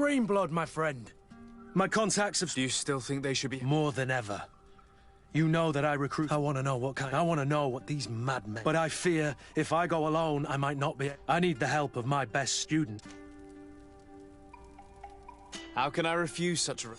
green blood, my friend. My contacts have... Do you still think they should be... More than ever. You know that I recruit... I want to know what kind... I want to know what these madmen... But I fear, if I go alone, I might not be... I need the help of my best student. How can I refuse such a...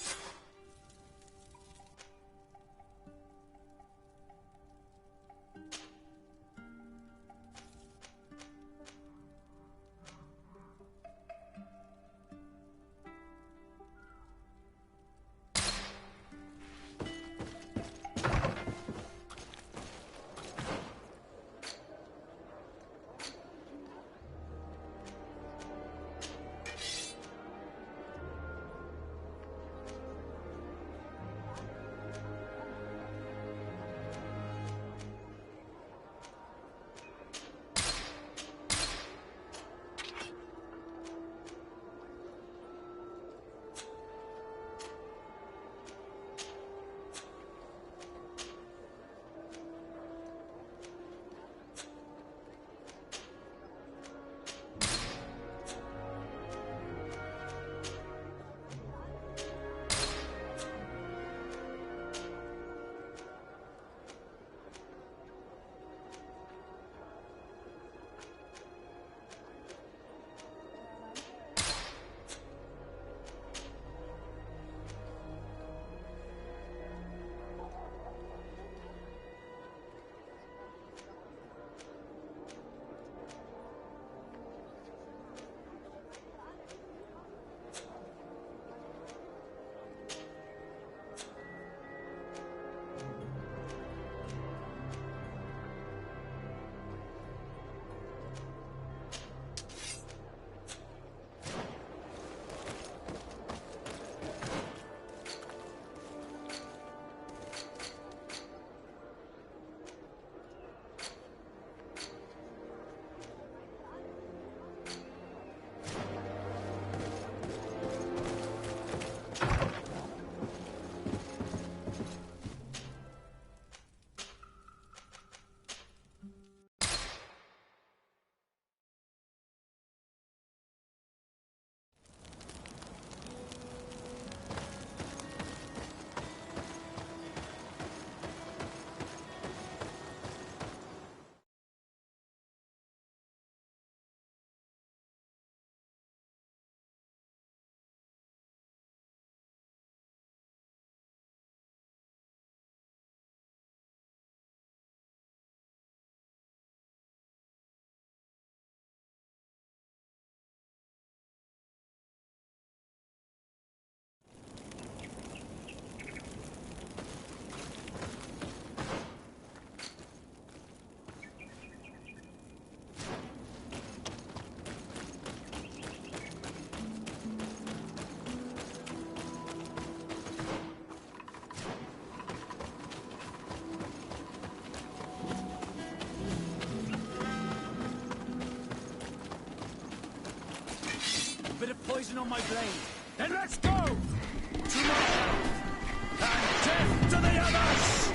Bit of poison on my blade. Then let's go! To my health! And death to the others!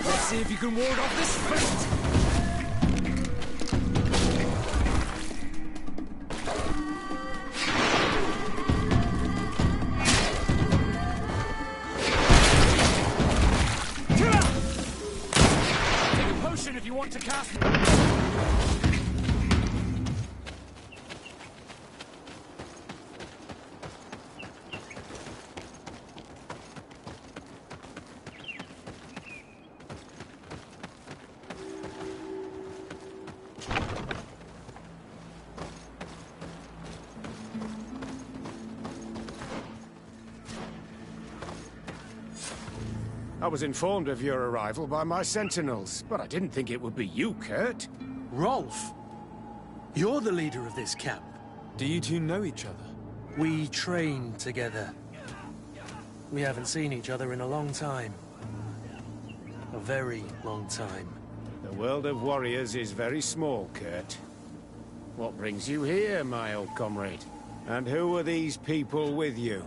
Let's see if you can ward off this fate! Take a potion if you want to cast... I was informed of your arrival by my sentinels, but I didn't think it would be you, Kurt. Rolf! You're the leader of this camp. Do you two know each other? We trained together. We haven't seen each other in a long time. A very long time. The world of warriors is very small, Kurt. What brings you here, my old comrade? And who are these people with you?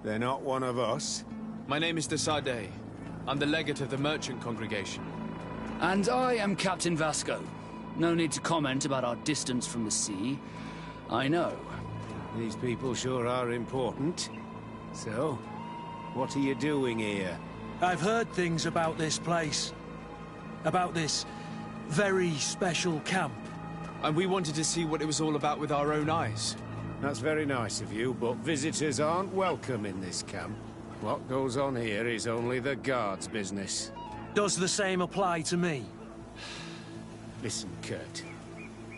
They're not one of us? My name is Syber. I'm the legate of the merchant congregation. And I am Captain Vasco. No need to comment about our distance from the sea. I know. These people sure are important. So, what are you doing here? I've heard things about this place. About this very special camp. And we wanted to see what it was all about with our own eyes. That's very nice of you, but visitors aren't welcome in this camp. What goes on here is only the guards' business. Does the same apply to me? Listen, Kurt.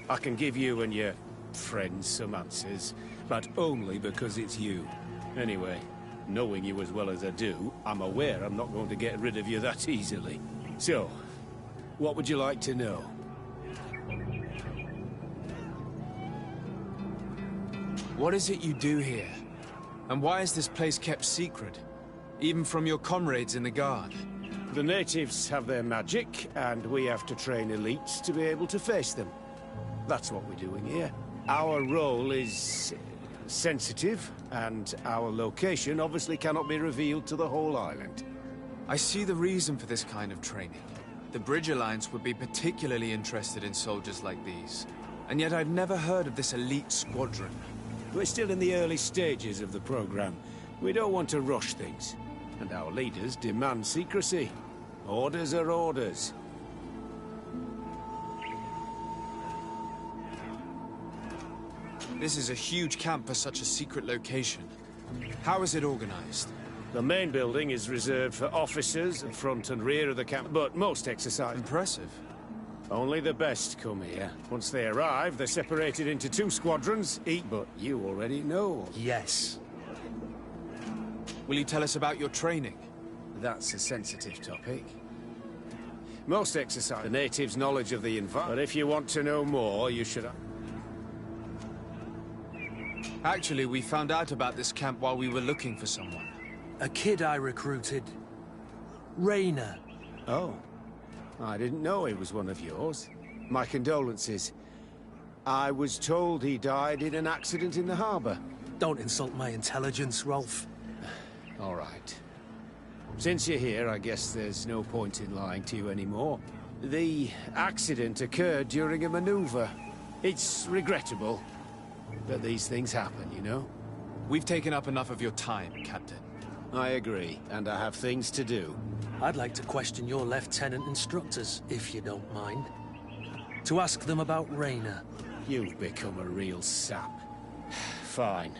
I can give you and your friends some answers, but only because it's you. Anyway, knowing you as well as I do, I'm aware I'm not going to get rid of you that easily. So, what would you like to know? What is it you do here? And why is this place kept secret? Even from your comrades in the Guard? The natives have their magic, and we have to train elites to be able to face them. That's what we're doing here. Our role is sensitive, and our location obviously cannot be revealed to the whole island. I see the reason for this kind of training. The Bridge Alliance would be particularly interested in soldiers like these. And yet I've never heard of this elite squadron. We're still in the early stages of the program. We don't want to rush things. And our leaders demand secrecy. Orders are orders. This is a huge camp for such a secret location. How is it organized? The main building is reserved for officers, front and rear of the camp, but most exercise. Impressive. Only the best come here. Once they arrive, they're separated into 2 squadrons, each, but you already know. Yes. Will you tell us about your training? That's a sensitive topic. Most exercise the natives' knowledge of the environment, but if you want to know more, you should... Actually, we found out about this camp while we were looking for someone. A kid I recruited. Rainer. Oh. I didn't know he was one of yours. My condolences. I was told he died in an accident in the harbor. Don't insult my intelligence, Rolf. All right. Since you're here, I guess there's no point in lying to you anymore. The accident occurred during a maneuver. It's regrettable, but these things happen, you know? We've taken up enough of your time, Captain. I agree, and I have things to do. I'd like to question your lieutenant instructors, if you don't mind. To ask them about Rainer. You've become a real sap. Fine.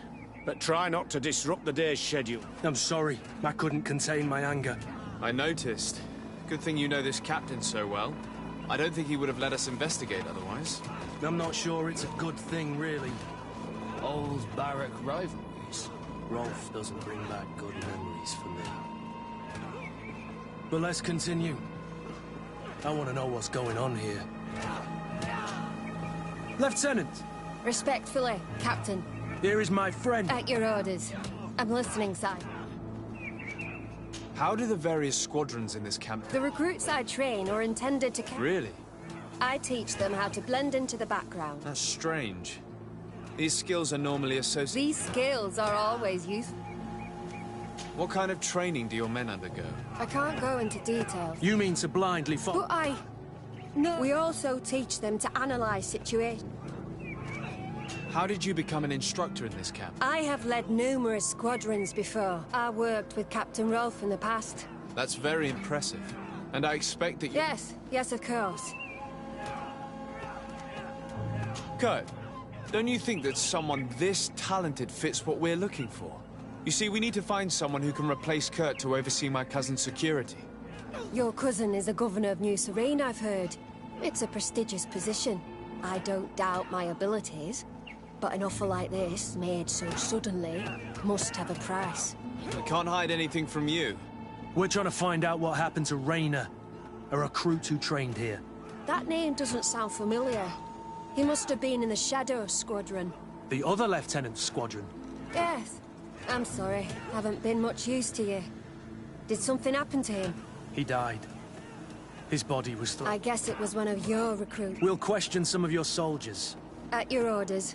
But try not to disrupt the day's schedule. I'm sorry. I couldn't contain my anger. I noticed. Good thing you know this captain so well. I don't think he would have let us investigate otherwise. I'm not sure it's a good thing, really. Old barrack rivalries. Rolf doesn't bring back good memories for me. But let's continue. I want to know what's going on here. Lieutenant! Respectfully, Captain. Here is my friend. At your orders. I'm listening, Syber. How do the various squadrons in this camp... The recruits I train are intended to... Really? I teach them how to blend into the background. That's strange. These skills are normally associated... These skills are always useful. What kind of training do your men undergo? I can't go into detail. You mean to blindly follow? But No. We also teach them to analyze situations. How did you become an instructor in this camp? I have led numerous squadrons before. I worked with Captain Rolf in the past. That's very impressive. And I expect that you... Yes, of course. Kurt, don't you think that someone this talented fits what we're looking for? You see, we need to find someone who can replace Kurt to oversee my cousin's security. Your cousin is the governor of New Suradnje, I've heard. It's a prestigious position. I don't doubt my abilities. But an offer like this, made so suddenly, must have a price. I can't hide anything from you. We're trying to find out what happened to Rainer, a recruit who trained here. That name doesn't sound familiar. He must have been in the Shadow Squadron. The other lieutenant's squadron? Yes. I'm sorry. Haven't been much use to you. Did something happen to him? He died. His body was thrown. I guess it was one of your recruits. We'll question some of your soldiers. At your orders.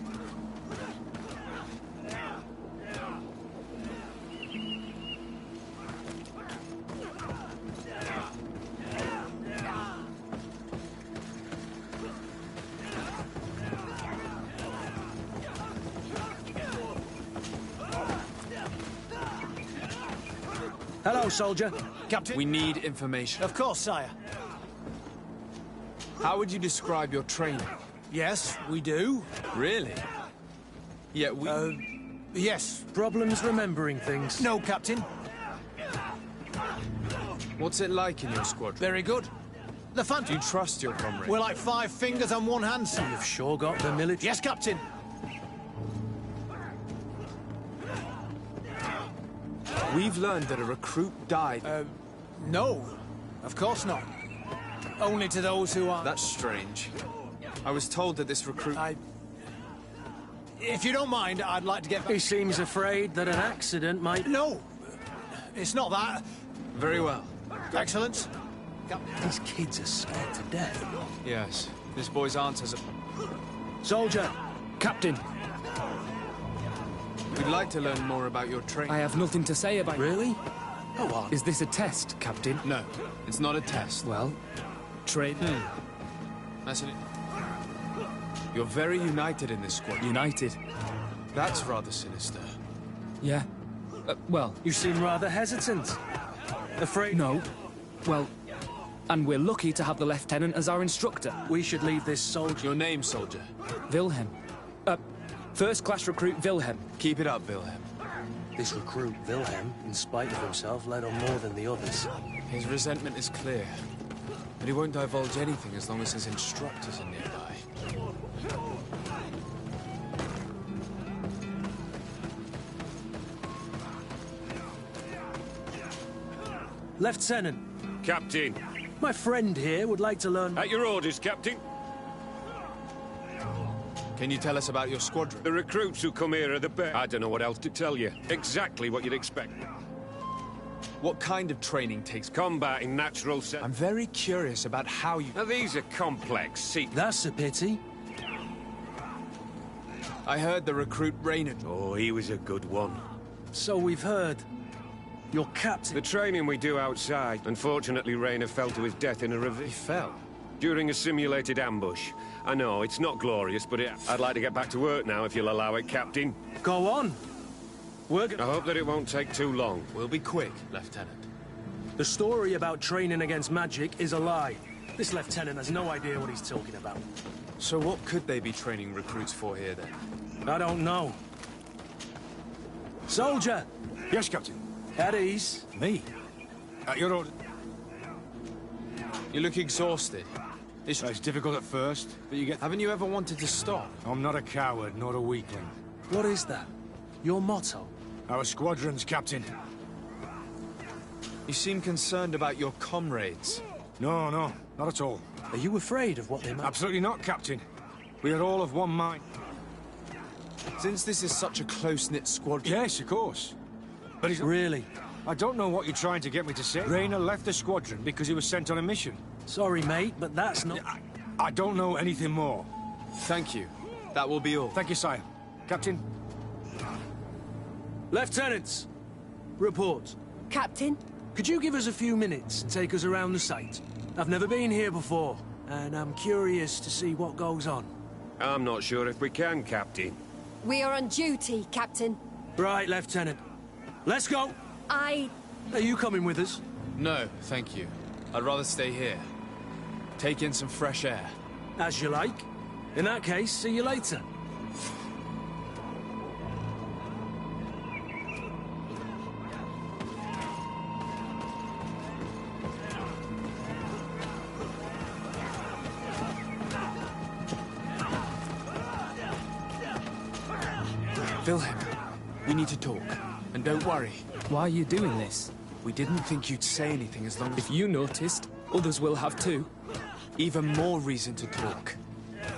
Hello, soldier. Captain? We need information. Of course, sire. How would you describe your training? Yes, we do. Really? Yet we... Yes. Problems remembering things. No, Captain. What's it like in your squadron? Very good. The Do Phantom. you trust your comrades? We're like 5 fingers on one hand, sir. You've sure got the military. Yes, Captain. We've learned that a recruit died. No, of course not. Only to those who are... That's strange. I was told that this recruit... If you don't mind, I'd like to get back... He seems afraid that an accident might... No, it's not that. Very well. Excellence. These kids are scared to death. Yes. This boy's answers are... Soldier. Captain. We'd like to learn more about your training. I have nothing to say about... Really? Go on. Is this a test, Captain? No, it's not a test. Well, trade... That's it. You're very united in this squad. United. That's rather sinister. Yeah. Well, You seem rather hesitant. Afraid... no. Well, and we're lucky to have the Lieutenant as our instructor. We should leave this soldier... Your name, soldier? Wilhelm. First-class recruit Wilhelm. Keep it up, Wilhelm. This recruit, Wilhelm, in spite of himself, led on more than the others. His resentment is clear. But he won't divulge anything as long as his instructors are nearby. Lieutenant, Captain. my friend here would like to learn... At your orders, Captain. Can you tell us about your squadron? The recruits who come here are the best. I don't know what else to tell you. Exactly what you'd expect. What kind of training takes place? Combat in natural I'm very curious about how you... Now, these are complex. See, That's a pity. I heard the recruit Raynor... oh, he was a good one. So we've heard. Your captain... The training we do outside. Unfortunately, Rayner fell to his death in a He ravine. fell. During a simulated ambush. I know, it's not glorious, but I'd like to get back to work now, if you'll allow it, Captain. Go on. We're I hope that it won't take too long. We'll be quick, Lieutenant. The story about training against magic is a lie. This lieutenant has no idea what he's talking about. So what could they be training recruits for here, then? I don't know. Soldier! Yes, Captain. At ease. Me? At your order. You look exhausted. It's difficult at first, but you get... Haven't you ever wanted to stop? I'm not a coward, nor a weakling. What is that? Your motto? Our squadron's captain. You seem concerned about your comrades. No, not at all. Are you afraid of what they might... Absolutely not, Captain. We are all of one mind. Since this is such a close-knit squadron... Yes, of course. But he's... Really? I don't know what you're trying to get me to say. Rayner left the squadron because he was sent on a mission. Sorry, mate, but that's not... I don't know anything more. Thank you. That will be all. Thank you, sire. Captain? Lieutenants! Report. Captain? Could you give us a few minutes and take us around the site? I've never been here before, and I'm curious to see what goes on. I'm not sure if we can, Captain. We are on duty, Captain. Right, Lieutenant. Let's go! Are you coming with us? No, thank you. I'd rather stay here. Take in some fresh air. As you like. In that case, see you later. Wilhelm, we need to talk. And don't worry, Why are you doing this? we didn't think you'd say anything as long as... If you noticed, others will have too. Even more reason to talk.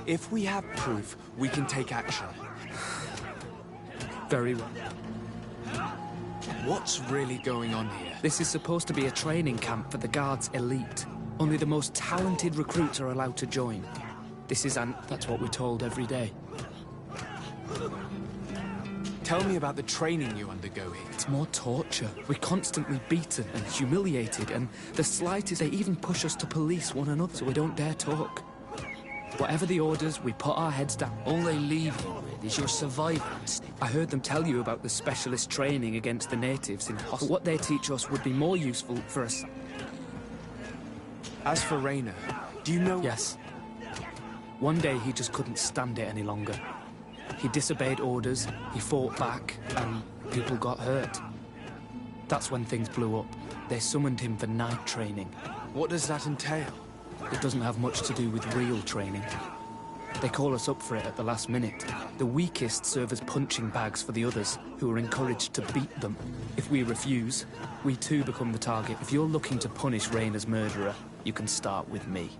If we have proof, we can take action. Very well. What's really going on here? This is supposed to be a training camp for the Guard's elite. Only the most talented recruits are allowed to join. That's what we're told every day. Tell me about the training you undergo here. It's more torture. We're constantly beaten and humiliated, and the slightest they even push us to police one another so we don't dare talk. Whatever the orders, we put our heads down. All they leave you with is your survival instinct. I heard them tell you about the specialist training against the natives in What they teach us would be more useful for us. As for Raynor, do you know... Yes. One day he just couldn't stand it any longer. He disobeyed orders, he fought back, and people got hurt. That's when things blew up. They summoned him for night training. What does that entail? It doesn't have much to do with real training. They call us up for it at the last minute. The weakest serve as punching bags for the others, who are encouraged to beat them. If we refuse, we too become the target. If you're looking to punish Raynor's murderer, you can start with me.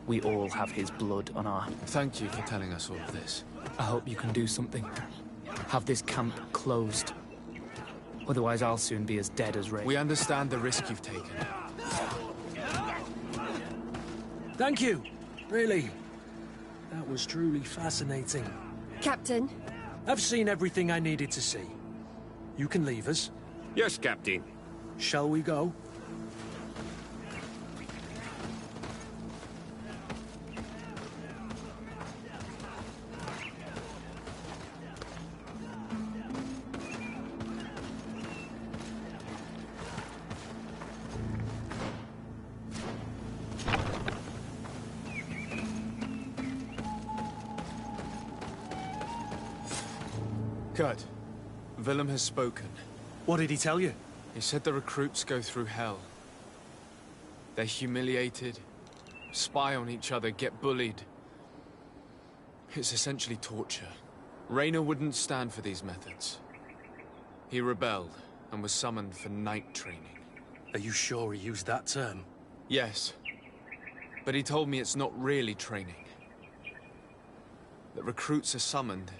We all have his blood on our... Thank you for telling us all of this. I hope you can do something. Have this camp closed. Otherwise I'll soon be as dead as Ray. We understand the risk you've taken. Thank you. Really. That was truly fascinating. Captain, I've seen everything I needed to see. You can leave us. Yes, Captain. Shall we go? Kurt, Willem has spoken. What did he tell you? He said the recruits go through hell. They're humiliated, spy on each other, get bullied. It's essentially torture. Raynor wouldn't stand for these methods. He rebelled and was summoned for night training. Are you sure he used that term? Yes, but he told me it's not really training. That recruits are summoned.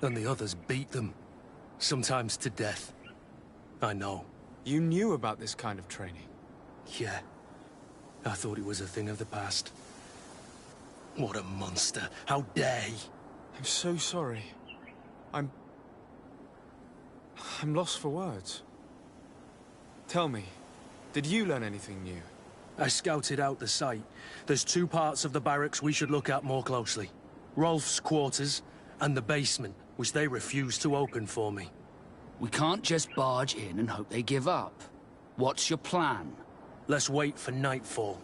And the others beat them. Sometimes to death. I know. You knew about this kind of training? Yeah. I thought it was a thing of the past. What a monster. How dare he? I'm so sorry. I'm lost for words. Tell me, did you learn anything new? I scouted out the site. There's 2 parts of the barracks we should look at more closely. Rolf's quarters and the basement, which they refused to open for me. We can't just barge in and hope they give up. What's your plan? Let's wait for nightfall.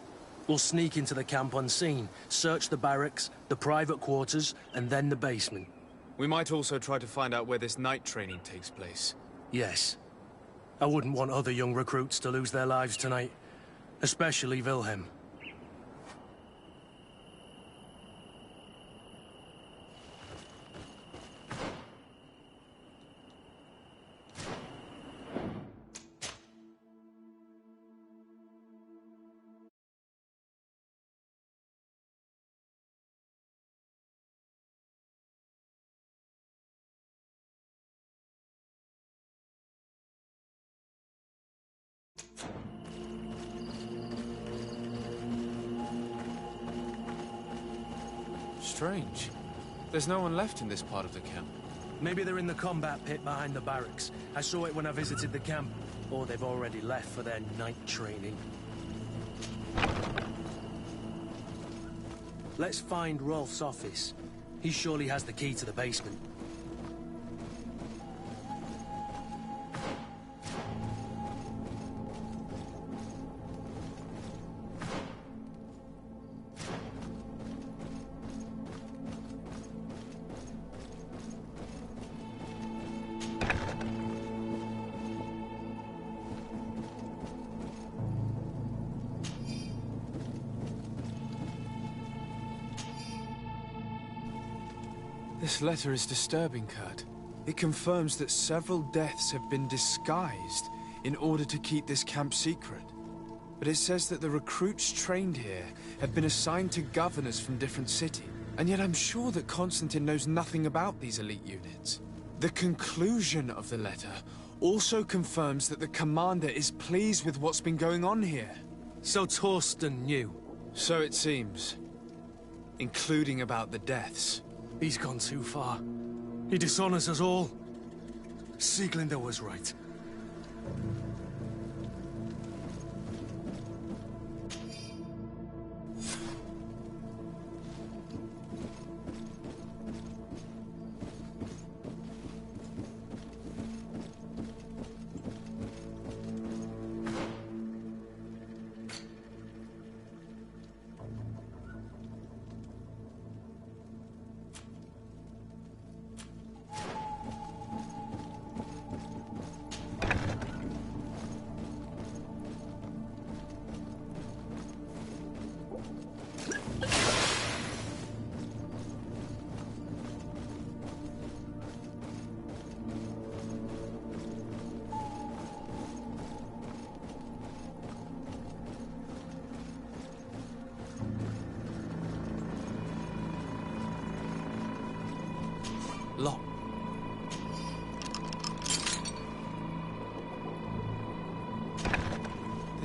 We'll sneak into the camp unseen, search the barracks, the private quarters, and then the basement. We might also try to find out where this night training takes place. Yes. I wouldn't want other young recruits to lose their lives tonight. Especially Wilhelm. Strange. There's no one left in this part of the camp. Maybe they're in the combat pit behind the barracks. I saw it when I visited the camp. Or they've already left for their night training. Let's find Rolf's office. He surely has the key to the basement. This letter is disturbing, Kurt. It confirms that several deaths have been disguised in order to keep this camp secret. But it says that the recruits trained here have been assigned to governors from different cities. And yet I'm sure that Constantine knows nothing about these elite units. The conclusion of the letter also confirms that the commander is pleased with what's been going on here. So Torsten knew. So it seems. Including about the deaths. He's gone too far. He dishonors us all. Sieglinder was right.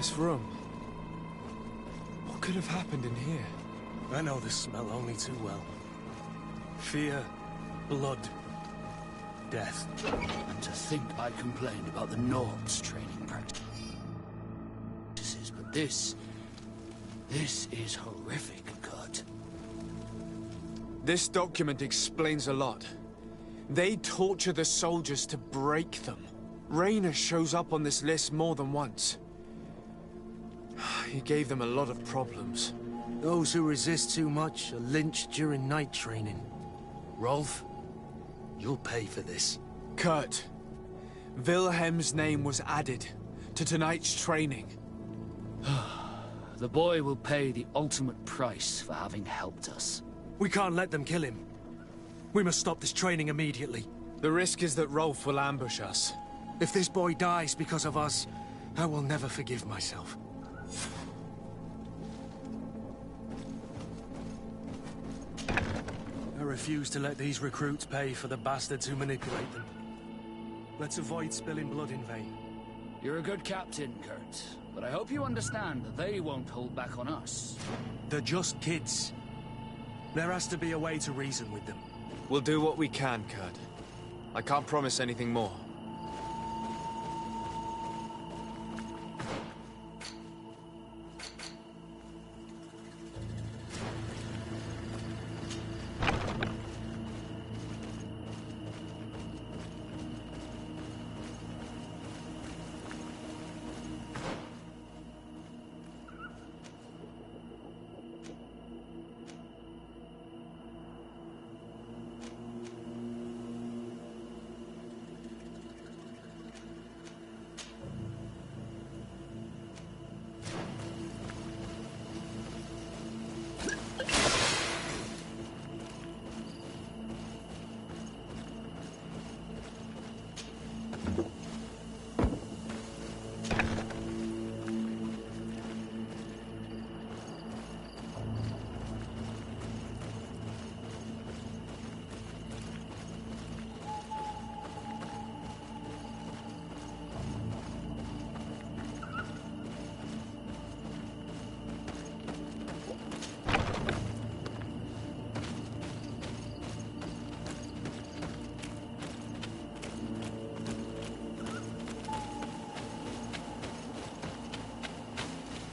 This room. What could have happened in here? I know this smell only too well. Fear, blood, death. And to think I complained about the Nords training practices, but this is horrific, Kurt. This document explains a lot. They torture the soldiers to break them. Rayner shows up on this list more than once. He gave them a lot of problems. Those who resist too much are lynched during night training. Rolf, you'll pay for this. Kurt, Wilhelm's name was added to tonight's training. The boy will pay the ultimate price for having helped us. We can't let them kill him. We must stop this training immediately. The risk is that Rolf will ambush us. If this boy dies because of us, I will never forgive myself. I refuse to let these recruits pay for the bastards who manipulate them. Let's avoid spilling blood in vain. You're a good captain, Kurt, but I hope you understand that they won't hold back on us. They're just kids. There has to be a way to reason with them. We'll do what we can, Kurt. I can't promise anything more.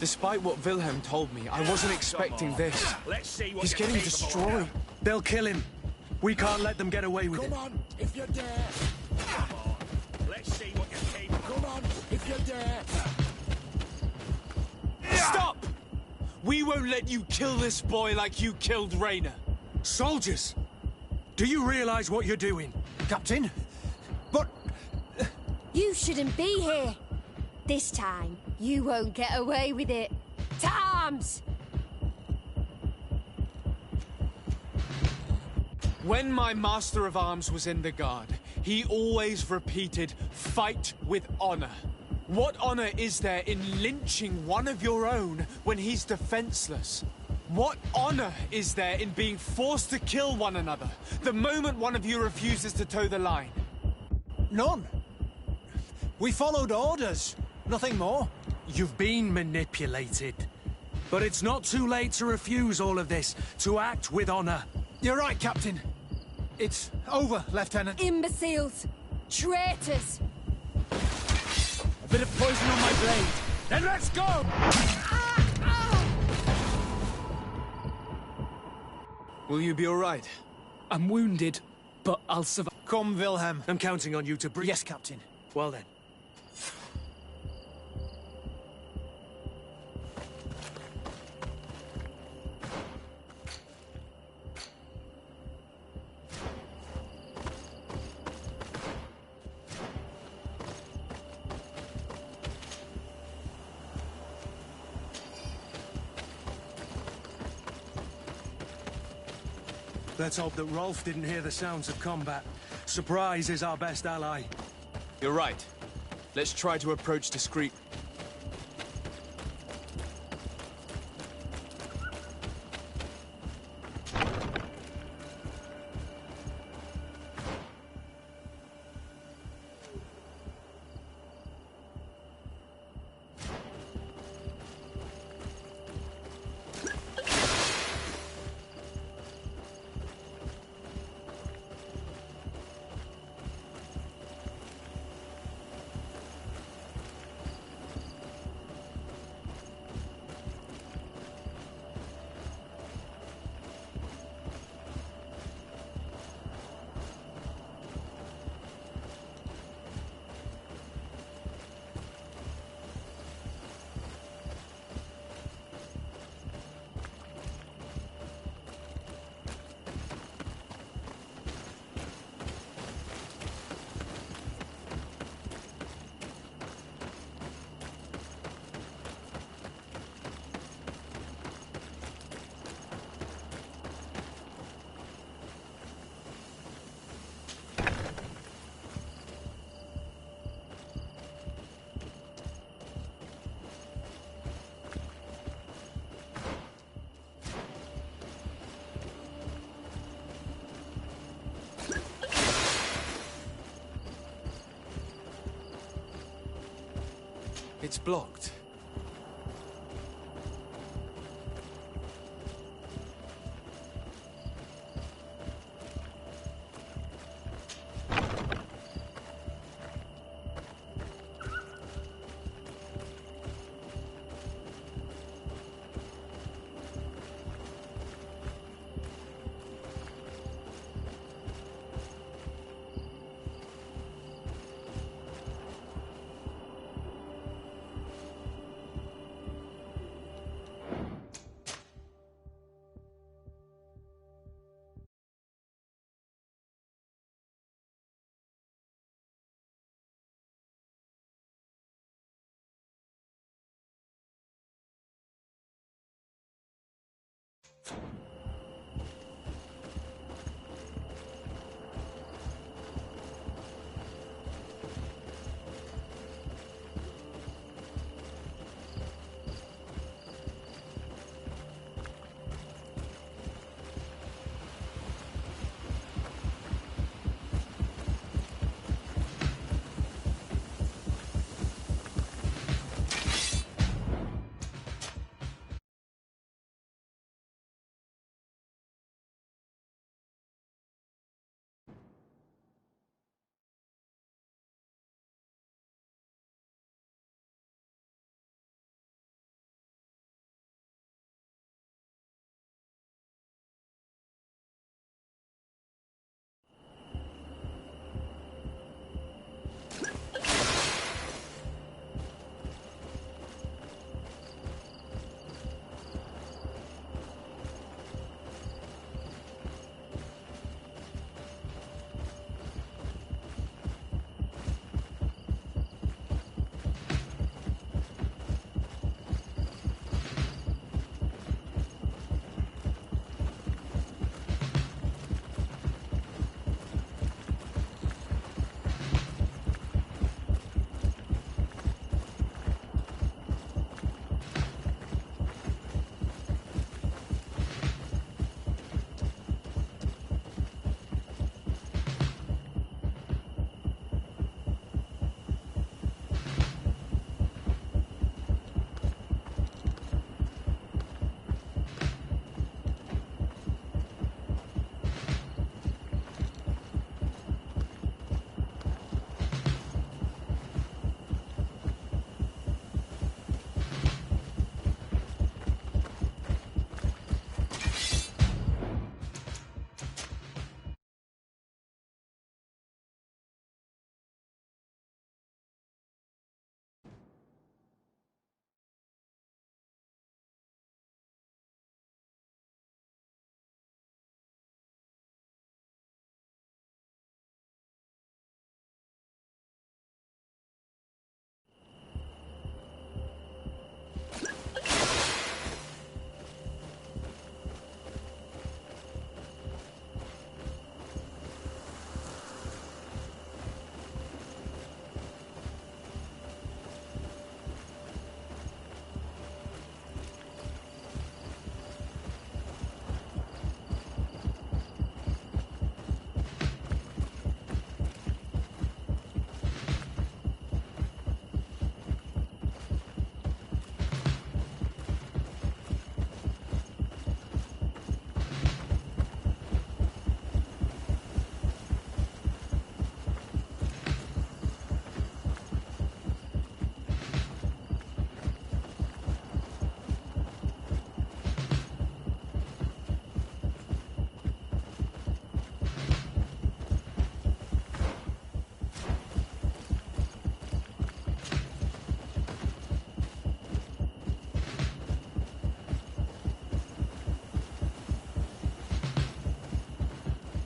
Despite what Wilhelm told me, I wasn't expecting this. Let's see what He's you're getting capable destroyed. of. They'll kill him. We can't let them get away with it. Come on, if you dare. Come on. Let's see what you're capable. Come on, if you dare. Stop! We won't let you kill this boy like you killed Rayner. Soldiers! Do you realize what you're doing? Captain? But... You shouldn't be here. This time, you won't get away with it. To arms! When my Master of Arms was in the Guard, he always repeated, fight with honor. What honor is there in lynching one of your own when he's defenseless? What honor is there in being forced to kill one another the moment one of you refuses to toe the line? None. We followed orders. Nothing more. You've been manipulated. But it's not too late to refuse all of this, to act with honor. You're right, Captain. It's over, Lieutenant. Imbeciles! Traitors! A bit of poison on my blade. Then let's go! Will you be all right? I'm wounded, but I'll survive. Come, Wilhelm. I'm counting on you to breathe. Yes, Captain. Well then. Let's hope that Rolf didn't hear the sounds of combat. Surprise is our best ally. You're right. Let's try to approach discreet. It's blocked.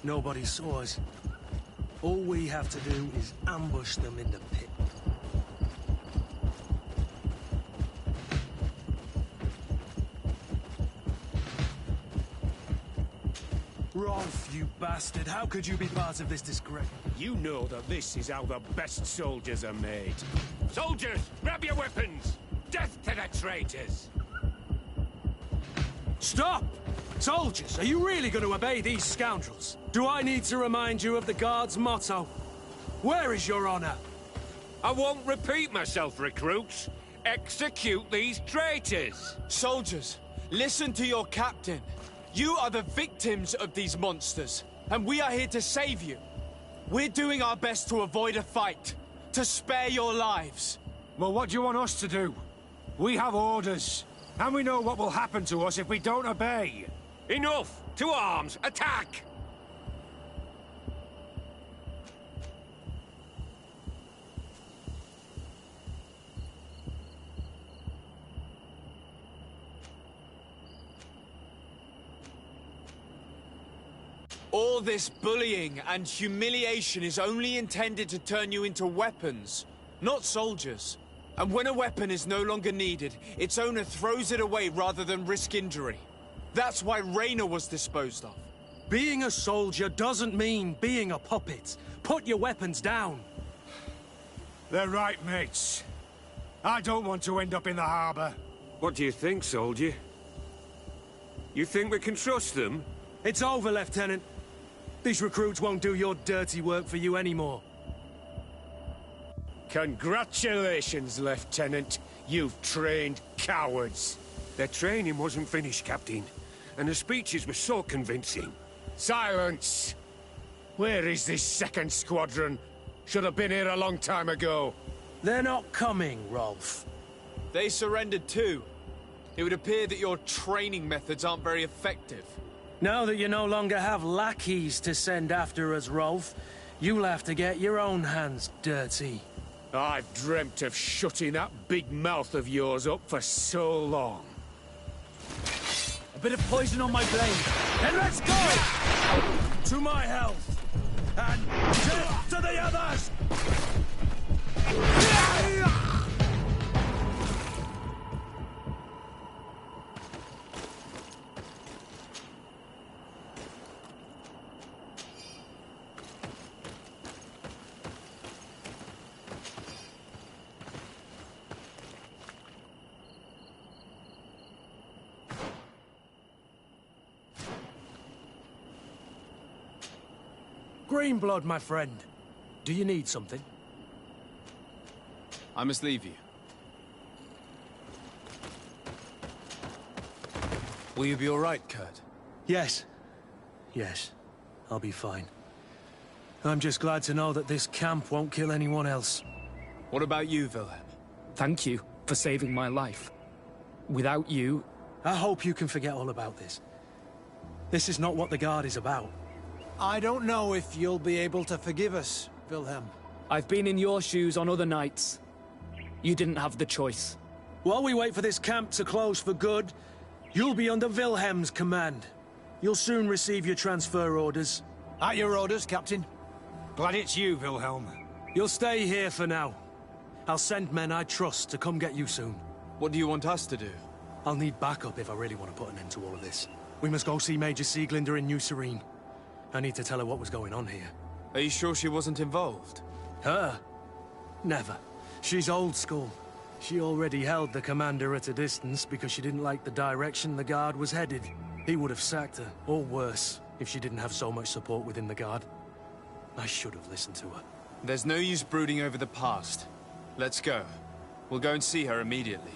Nobody saw us. All we have to do is ambush them in the pit. Rolf, you bastard! How could you be part of this disgrace? You know that this is how the best soldiers are made. Soldiers, grab your weapons! Death to the traitors! Stop! Soldiers, are you really going to obey these scoundrels? Do I need to remind you of the Guard's motto? Where is your honor? I won't repeat myself, recruits. execute these traitors. Soldiers, listen to your captain. You are the victims of these monsters, and we are here to save you. We're doing our best to avoid a fight, to spare your lives. Well, what do you want us to do? We have orders, and we know what will happen to us if we don't obey. Enough! To arms! Attack! All this bullying and humiliation is only intended to turn you into weapons, not soldiers. And when a weapon is no longer needed, its owner throws it away rather than risk injury. That's why Raynor was disposed of. Being a soldier doesn't mean being a puppet. Put your weapons down. They're right, mates. I don't want to end up in the harbor. What do you think, soldier? You think we can trust them? It's over, Lieutenant. These recruits won't do your dirty work for you anymore. Congratulations, Lieutenant. You've trained cowards. Their training wasn't finished, Captain. And the speeches were so convincing. Silence! Where is this second squadron? Should have been here a long time ago. They're not coming, Rolf. They surrendered too. It would appear that your training methods aren't very effective. Now that you no longer have lackeys to send after us, Rolf, you'll have to get your own hands dirty. I've dreamt of shutting that big mouth of yours up for so long. A bit of poison on my blade. Then let's go! To my health! And death to the others! Greenblood, my friend. Do you need something? I must leave you. Will you be all right, Kurt? Yes. Yes. I'll be fine. I'm just glad to know that this camp won't kill anyone else. What about you, Wilhelm? Thank you for saving my life. Without you... I hope you can forget all about this. This is not what the Guard is about. I don't know if you'll be able to forgive us, Wilhelm. I've been in your shoes on other nights. You didn't have the choice. While we wait for this camp to close for good, you'll be under Wilhelm's command. You'll soon receive your transfer orders. At your orders, Captain. Glad it's you, Wilhelm. You'll stay here for now. I'll send men I trust to come get you soon. What do you want us to do? I'll need backup if I really want to put an end to all of this. We must go see Major Sieglinder in New Serene. I need to tell her what was going on here. Are you sure she wasn't involved? Her? Never. She's old school. She already held the commander at a distance because she didn't like the direction the Guard was headed. He would have sacked her, or worse, if she didn't have so much support within the Guard. I should have listened to her. There's no use brooding over the past. Let's go. We'll go and see her immediately.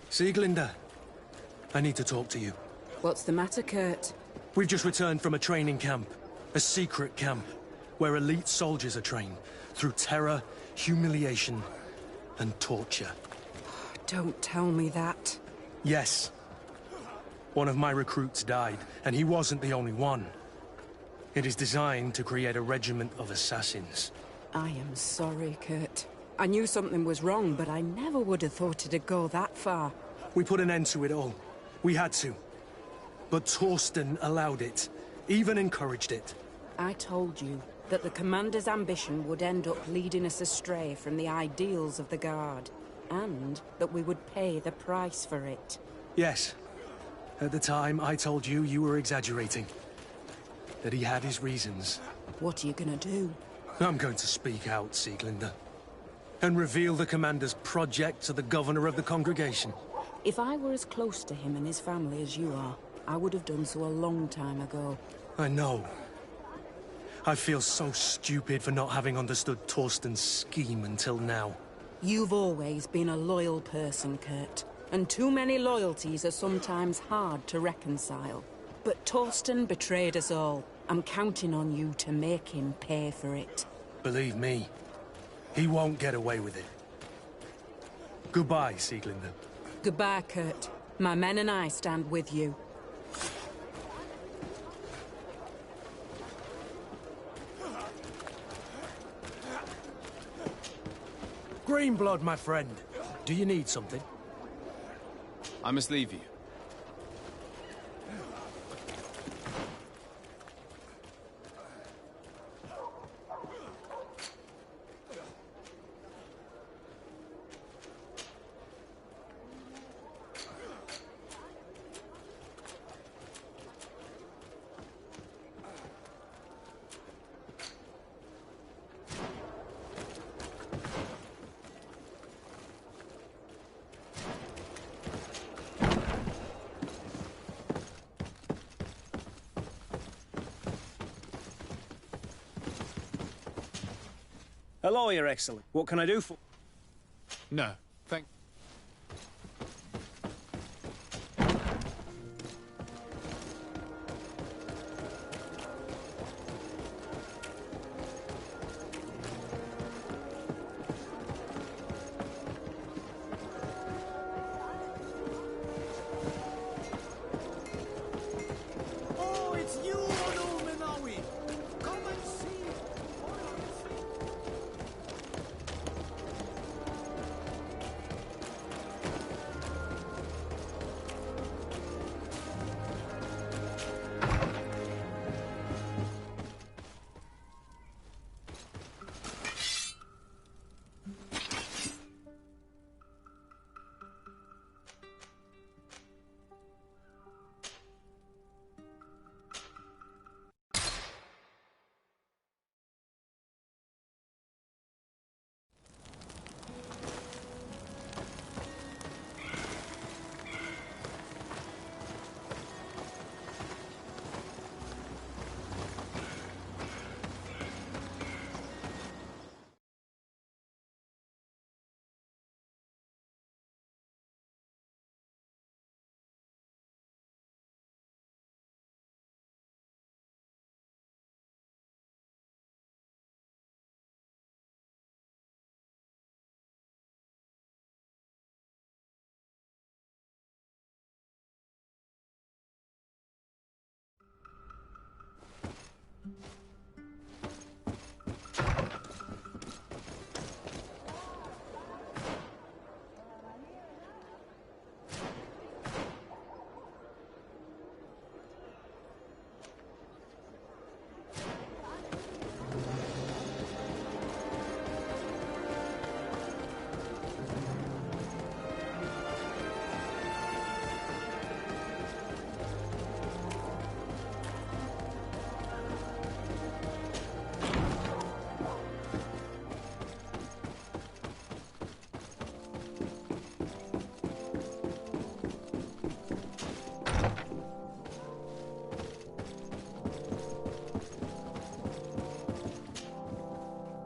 Sieglinder, I need to talk to you. What's the matter, Kurt? We've just returned from a training camp. A secret camp, where elite soldiers are trained through terror, humiliation, and torture. Don't tell me that. Yes. One of my recruits died, and he wasn't the only one. It is designed to create a regiment of assassins. I am sorry, Kurt. I knew something was wrong, but I never would have thought it'd go that far. We put an end to it all. We had to. But Torsten allowed it, even encouraged it. I told you, that the Commander's ambition would end up leading us astray from the ideals of the Guard, and that we would pay the price for it. Yes. At the time, I told you you were exaggerating. That he had his reasons. What are you gonna do? I'm going to speak out, Sieglinde. And reveal the Commander's project to the Governor of the Congregation. If I were as close to him and his family as you are, I would have done so a long time ago. I know. I feel so stupid for not having understood Torsten's scheme until now. You've always been a loyal person, Kurt. And too many loyalties are sometimes hard to reconcile. But Torsten betrayed us all. I'm counting on you to make him pay for it. Believe me, he won't get away with it. Goodbye, Sieglinde. Goodbye, Kurt. My men and I stand with you. Greenblood, my friend. Do you need something? I must leave you. Hello, Your Excellency. What can I do for... No, thank... Oh, it's you, Ono Minawi! Come and see!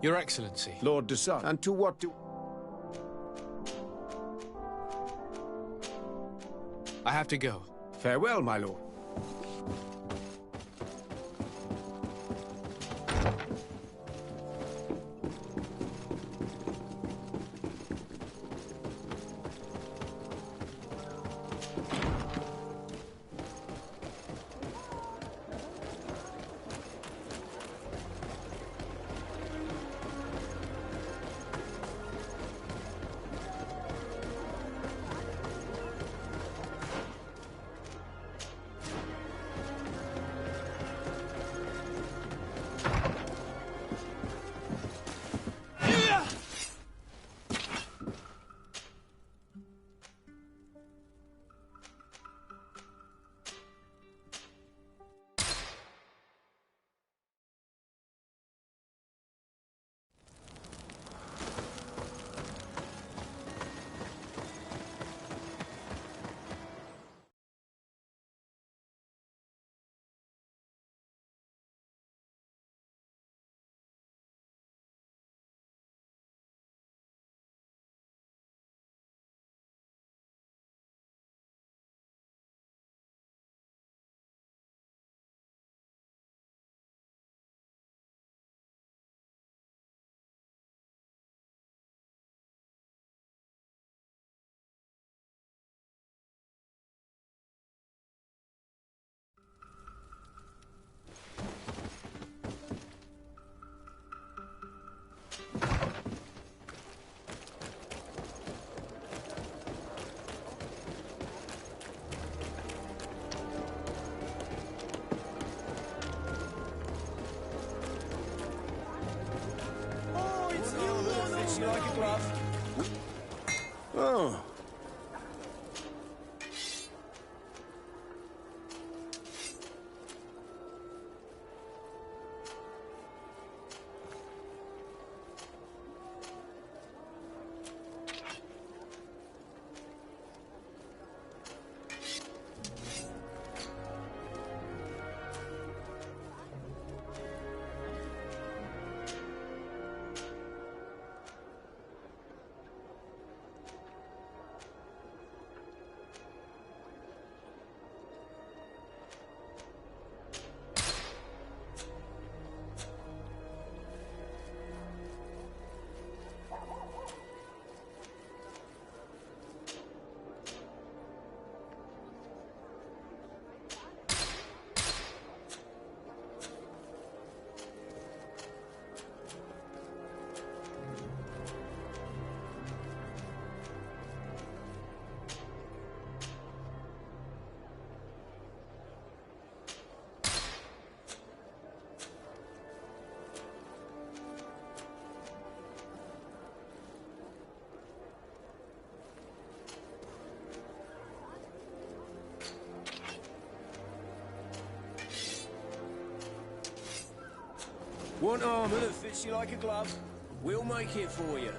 Your Excellency. Lord de Sade. And to what do... I have to go. Farewell, my lord. you like a glove? Oh. Want armour that fits you like a glove? We'll make it for you.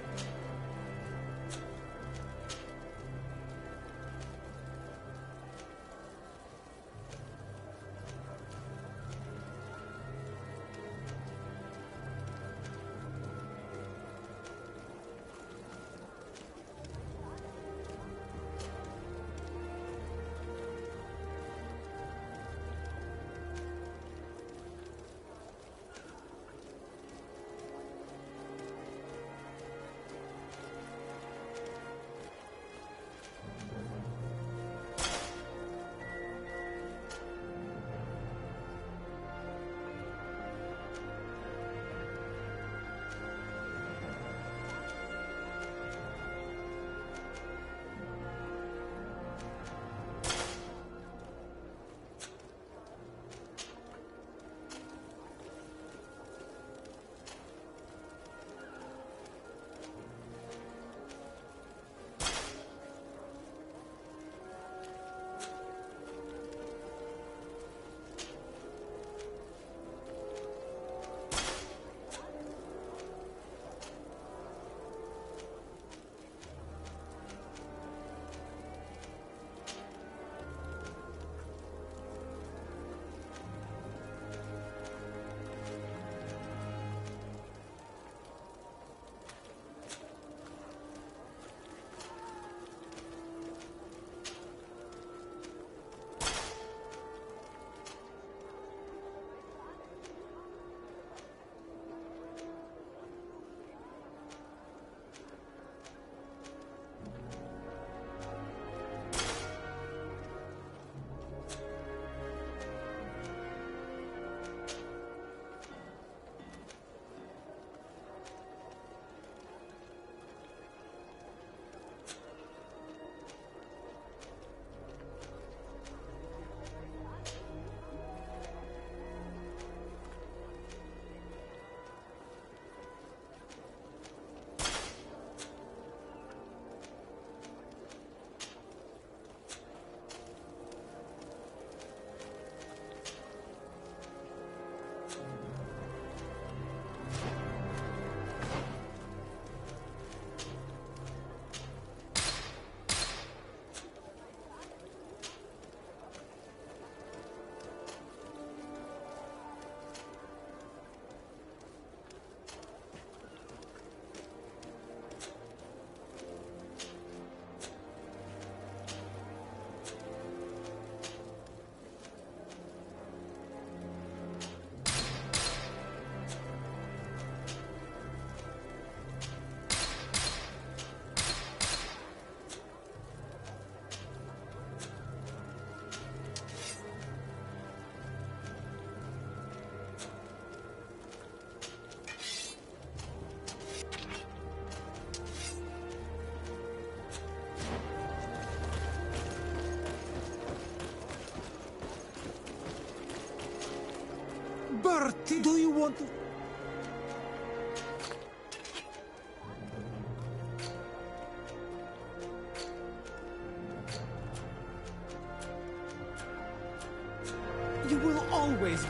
Bertie, do you want to...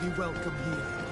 be welcome here.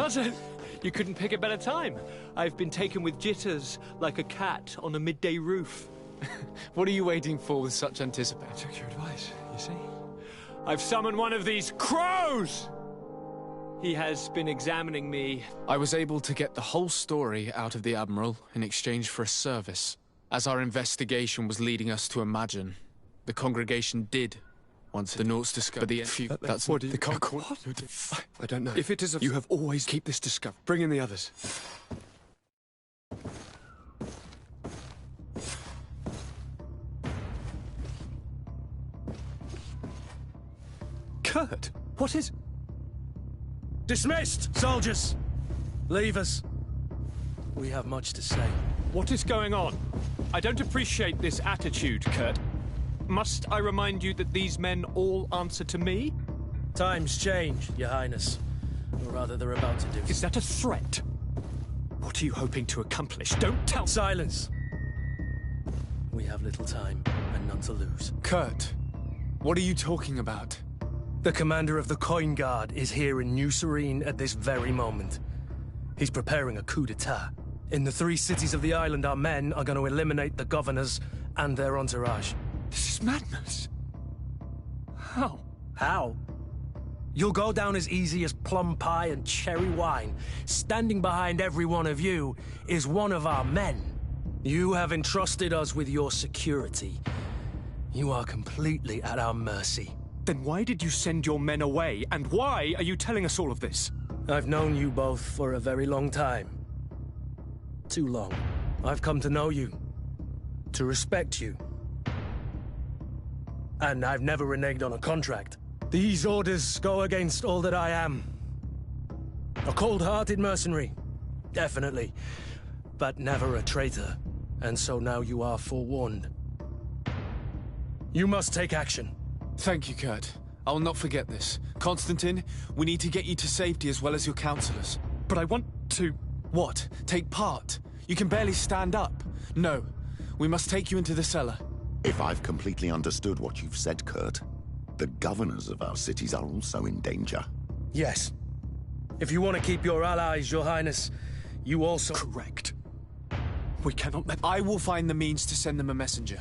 Cousin, you couldn't pick a better time. I've been taken with jitters, like a cat on a midday roof. What are you waiting for with such anticipation? I took your advice, you see. I've summoned one of these crows! He has been examining me. I was able to get the whole story out of the Admiral in exchange for a service. As our investigation was leading us to imagine, the congregation did once the Norts discovered the That's what the I don't know. If it is you have always keep this discovered. Bring in the others. Kurt, what is... Dismissed, soldiers! Leave us. We have much to say. What is going on? I don't appreciate this attitude, Kurt. Must I remind you that these men all answer to me? Times change, Your Highness. Or rather, they're about to do. Is that a threat? What are you hoping to accomplish? Don't tell... Silence! We have little time, and none to lose. Kurt, what are you talking about? The commander of the Coin Guard is here in New Serene at this very moment. He's preparing a coup d'etat. In the 3 cities of the island, our men are going to eliminate the governors and their entourage. This is madness. How? How? You'll go down as easy as plum pie and cherry wine. Standing behind every one of you is one of our men. You have entrusted us with your security. You are completely at our mercy. Then why did you send your men away, and why are you telling us all of this? I've known you both for a very long time. Too long. I've come to know you, to respect you. And I've never reneged on a contract. These orders go against all that I am. A cold-hearted mercenary, definitely, but never a traitor. And so now you are forewarned. You must take action. Thank you, Kurt. I will not forget this. Constantine, we need to get you to safety as well as your counselors. But I want to... What? Take part? You can barely stand up. No. We must take you into the cellar. If I've completely understood what you've said, Kurt, the governors of our cities are also in danger. Yes. If you want to keep your allies, Your Highness, you also... Correct. We cannot let... I will find the means to send them a messenger.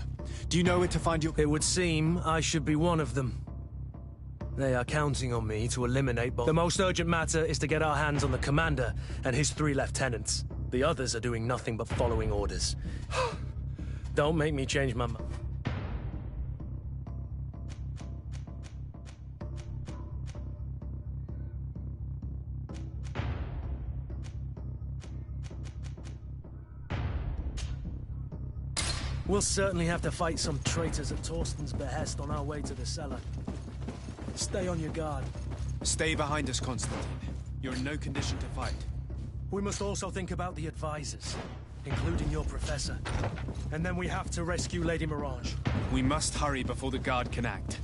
Do you know where to find your... It would seem I should be one of them. They are counting on me to eliminate both. The most urgent matter is to get our hands on the commander and his 3 lieutenants. The others are doing nothing but following orders. Don't make me change my mind. We'll certainly have to fight some traitors at Torsten's behest on our way to the cellar. Stay on your guard. Stay behind us, Constantine. You're in no condition to fight. We must also think about the advisors, including your professor. And then we have to rescue Lady Mirage. We must hurry before the guard can act.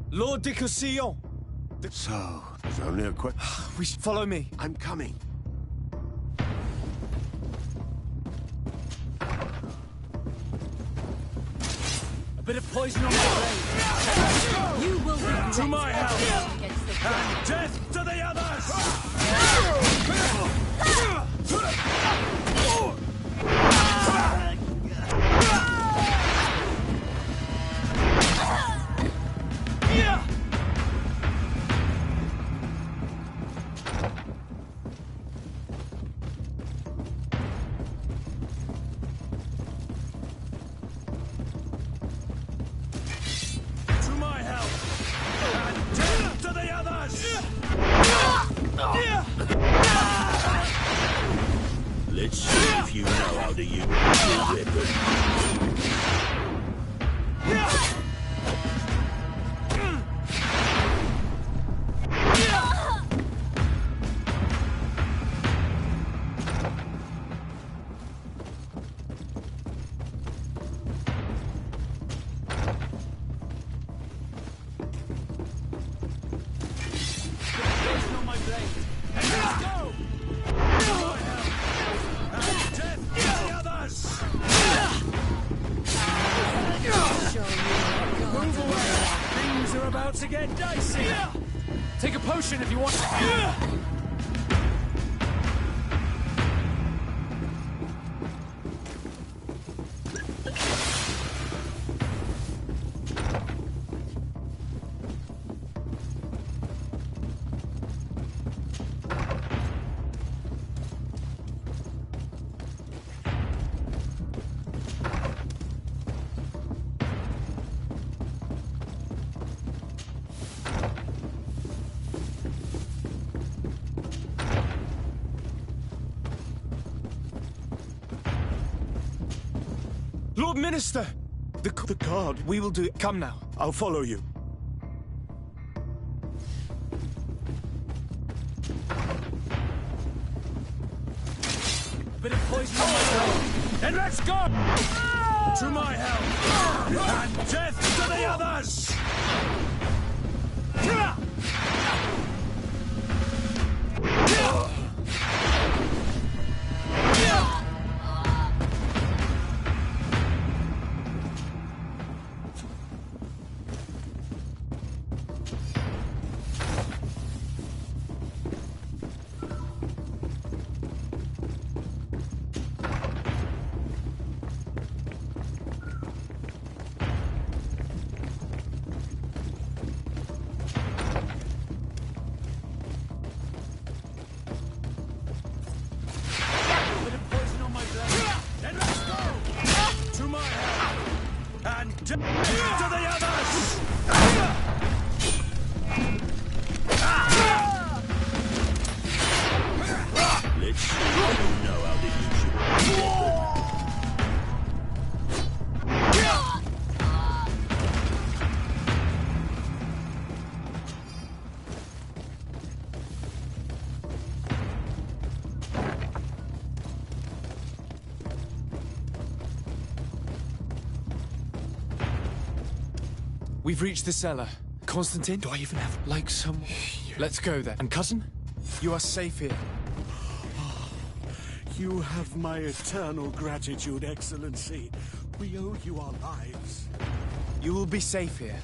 Lord de Cossillon! So, there's only a quick... Follow me. I'm coming. A bit of poison on my blade. You will be To my help! And death to the others! Let's see if you know how to use your weapon. Minister! The guard. We will do it. Come now. I'll follow you. Bit of poison on my blade. Then let's go! To my help! And death to the others! We've reached the cellar. Constantine? Do I even have... Like someone... Let's go then. And cousin? You are safe here. You have my eternal gratitude, Excellency. We owe you our lives. You will be safe here.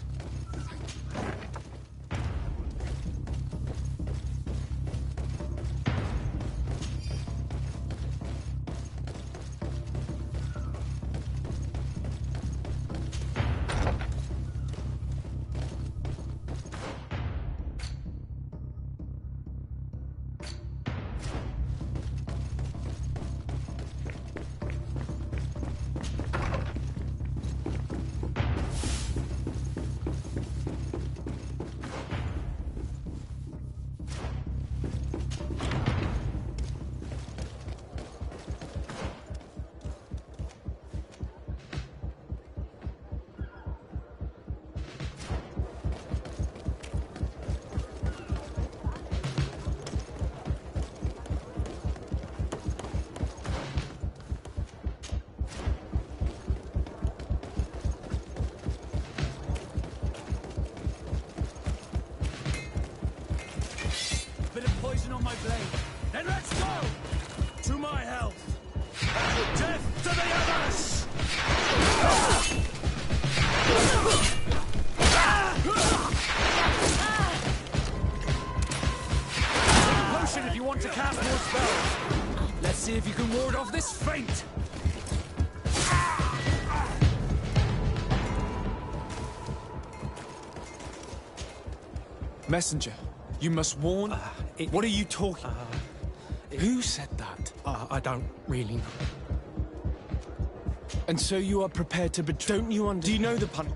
On my blade. Then let's go! To my health! And death to the others! Potion if you want to cast more spells. Let's see if you can ward off this feint. Messenger, you must warn... What are you talking? Who said that? I don't really know. And so you are prepared to betray... Don't you understand? Do you know the pun...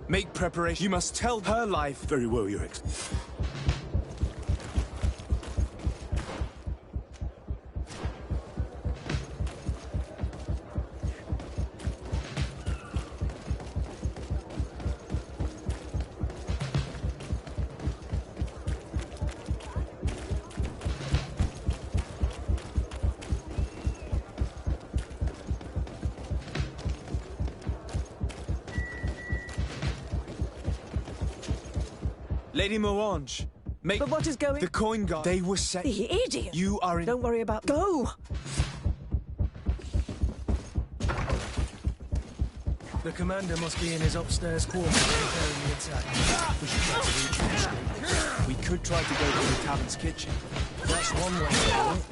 Make preparation. You must tell her life. Very well, Your Excellency. Lady Morange, make... But what is going... The coin guard. They were set... The idiot! You are in... Don't worry about... Go! The commander must be in his upstairs quarters preparing the attack. We should try to reach the street. We could try to go to the tavern's kitchen. That's one way to do it.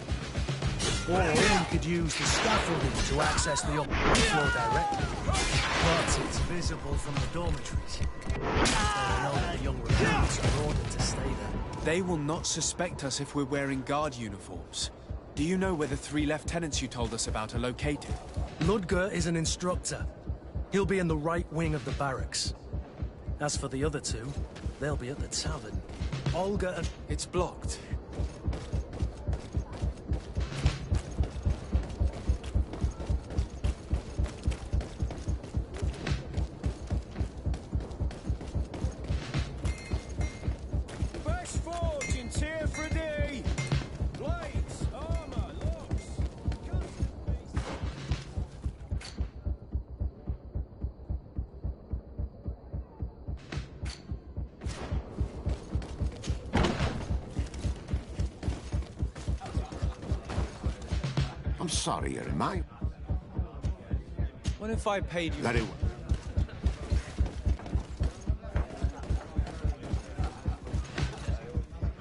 Or you could use the scaffolding to access the upper floor directly. But it's visible from the dormitories. I know that the young recruits are ordered to stay there. They will not suspect us if we're wearing guard uniforms. Do you know where the 3 lieutenants you told us about are located? Ludger is an instructor. He'll be in the right wing of the barracks. As for the other 2, they'll be at the tavern. Olga and... It's blocked. Best fortunes here for thee! Blades, armor, locks, I'm sorry, Jeremiah. What if I paid you... Very well.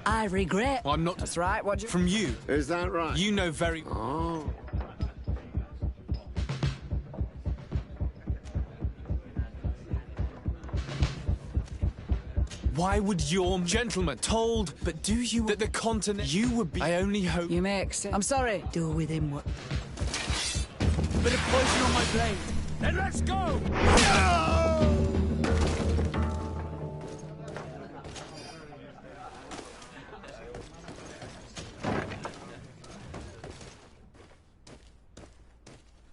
I regret. I'm not... That's right, what you... From you. Is that right? You know very... Oh. Why would your gentleman told, but do you... that the continent... You would be... I only hope... You make sense. I'm sorry. Do with him what... Bit of poison on my blade. Then let's go!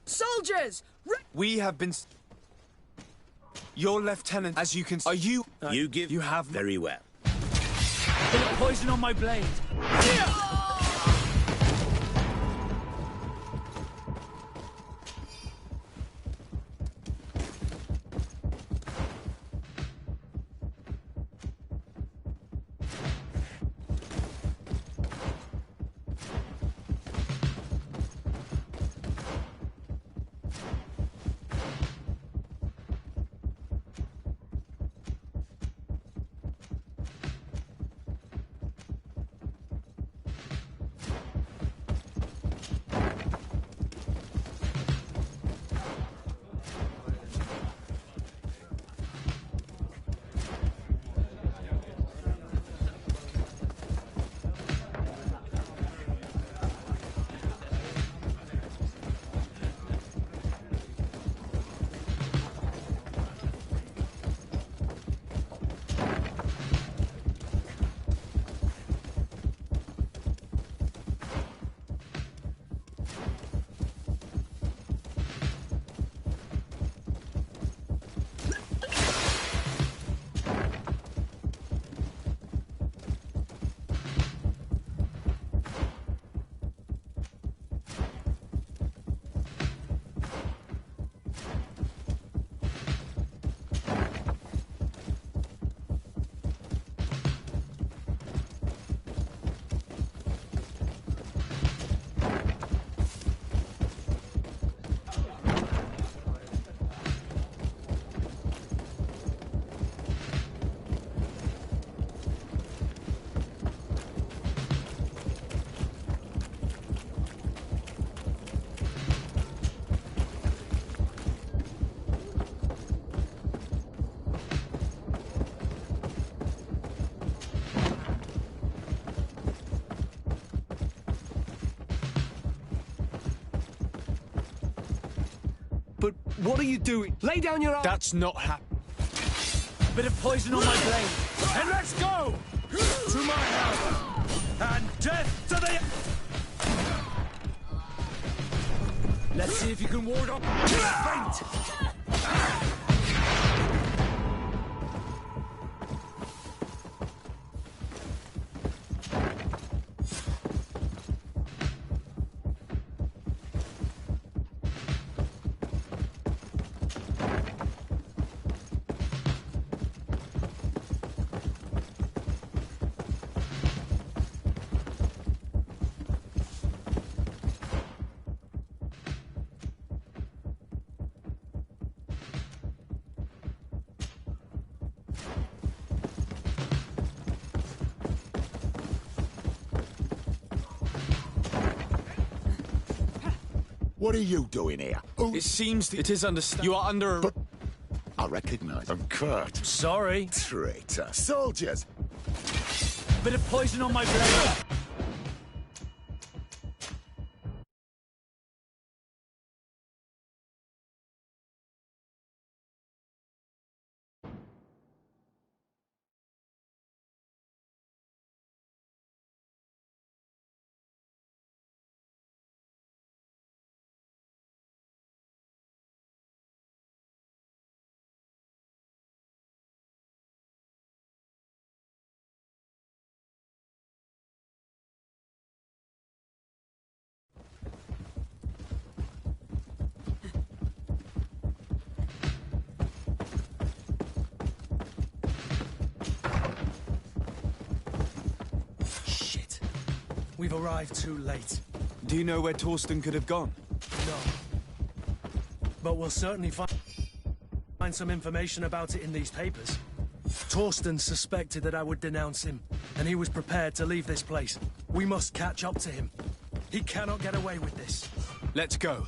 Soldiers! We have been... Your lieutenant, as you can... Are you... You give... You have... Very well. Bit of poison on my blade. But what are you doing? Lay down your arm. That's not Bit of poison on my blade. And let's go! To my help! And death to the... Let's see if you can ward off faint! What are you doing here? Oh, It seems that it is you are under a... I recognize him. Kurt. Sorry. Traitor. Soldiers! Bit of poison on my blade. Shit. We've arrived too late. Do you know where Torsten could have gone? No. But we'll certainly find some information about it in these papers. Torsten suspected that I would denounce him, and he was prepared to leave this place. We must catch up to him. He cannot get away with this. Let's go.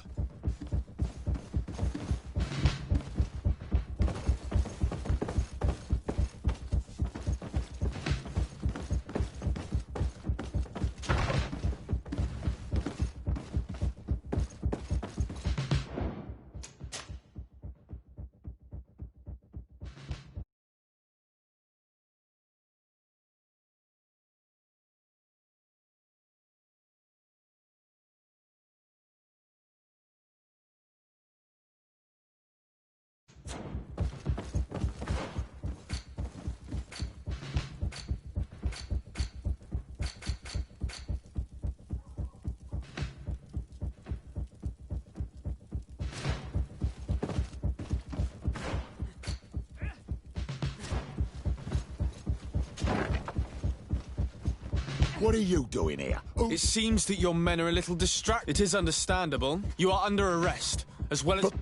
What are you doing here? Oh. It seems that your men are a little distracted. It is understandable. You are under arrest, as well as... But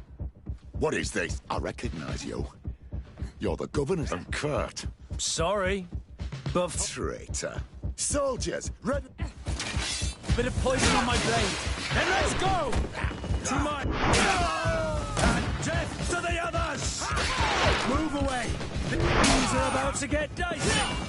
what is this? I recognize you. You're the governor. And Kurt. Sorry, but... Traitor. Soldiers, ready... Bit of poison on my blade. Then let's go! To my... And death to the others! Move away! Things are about to get dicey!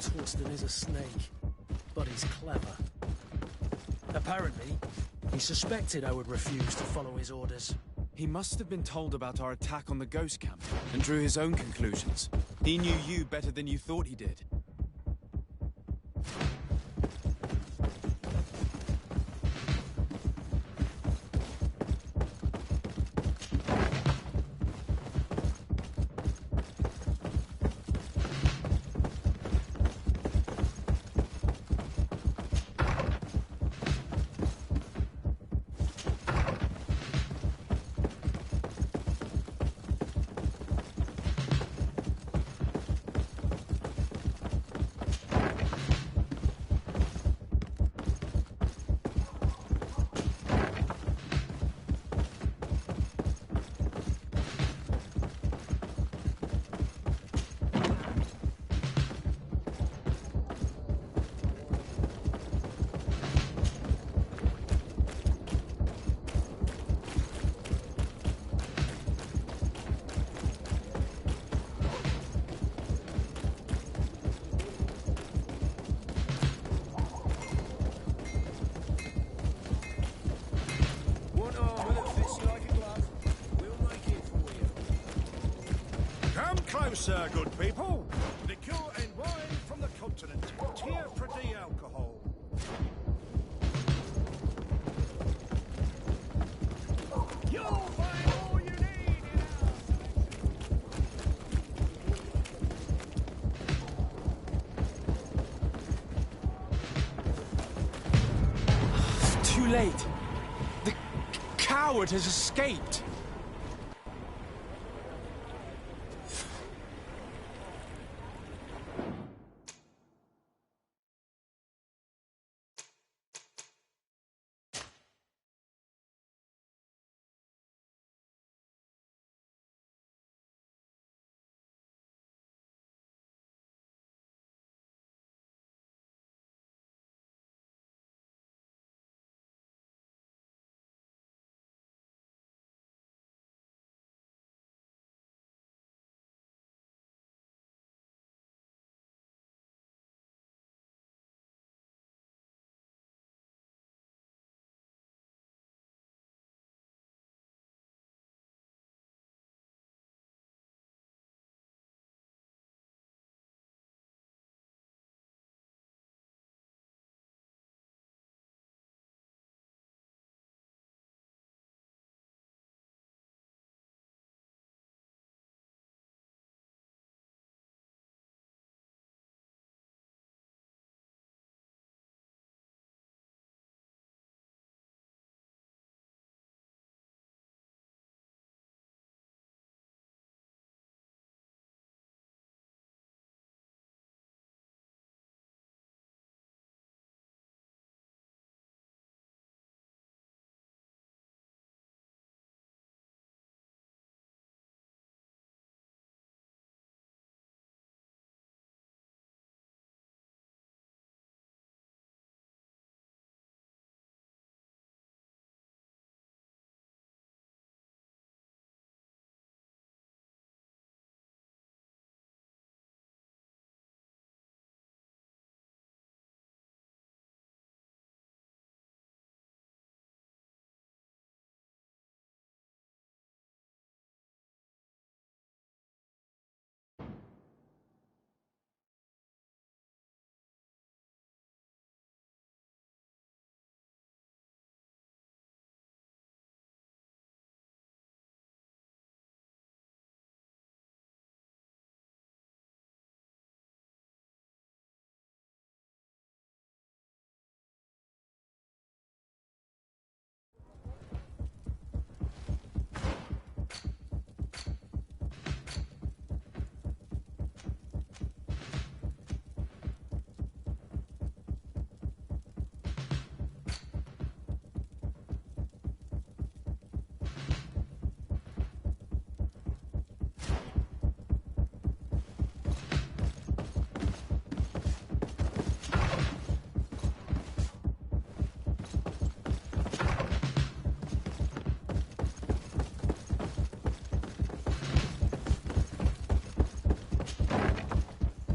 Torsten is a snake, but he's clever. Apparently, he suspected I would refuse to follow his orders. He must have been told about our attack on the ghost camp and drew his own conclusions. He knew you better than you thought he did. Closer, good people. Liquor and wine from the continent. Tier for the alcohol. You'll find all you need in Too late. The coward has escaped!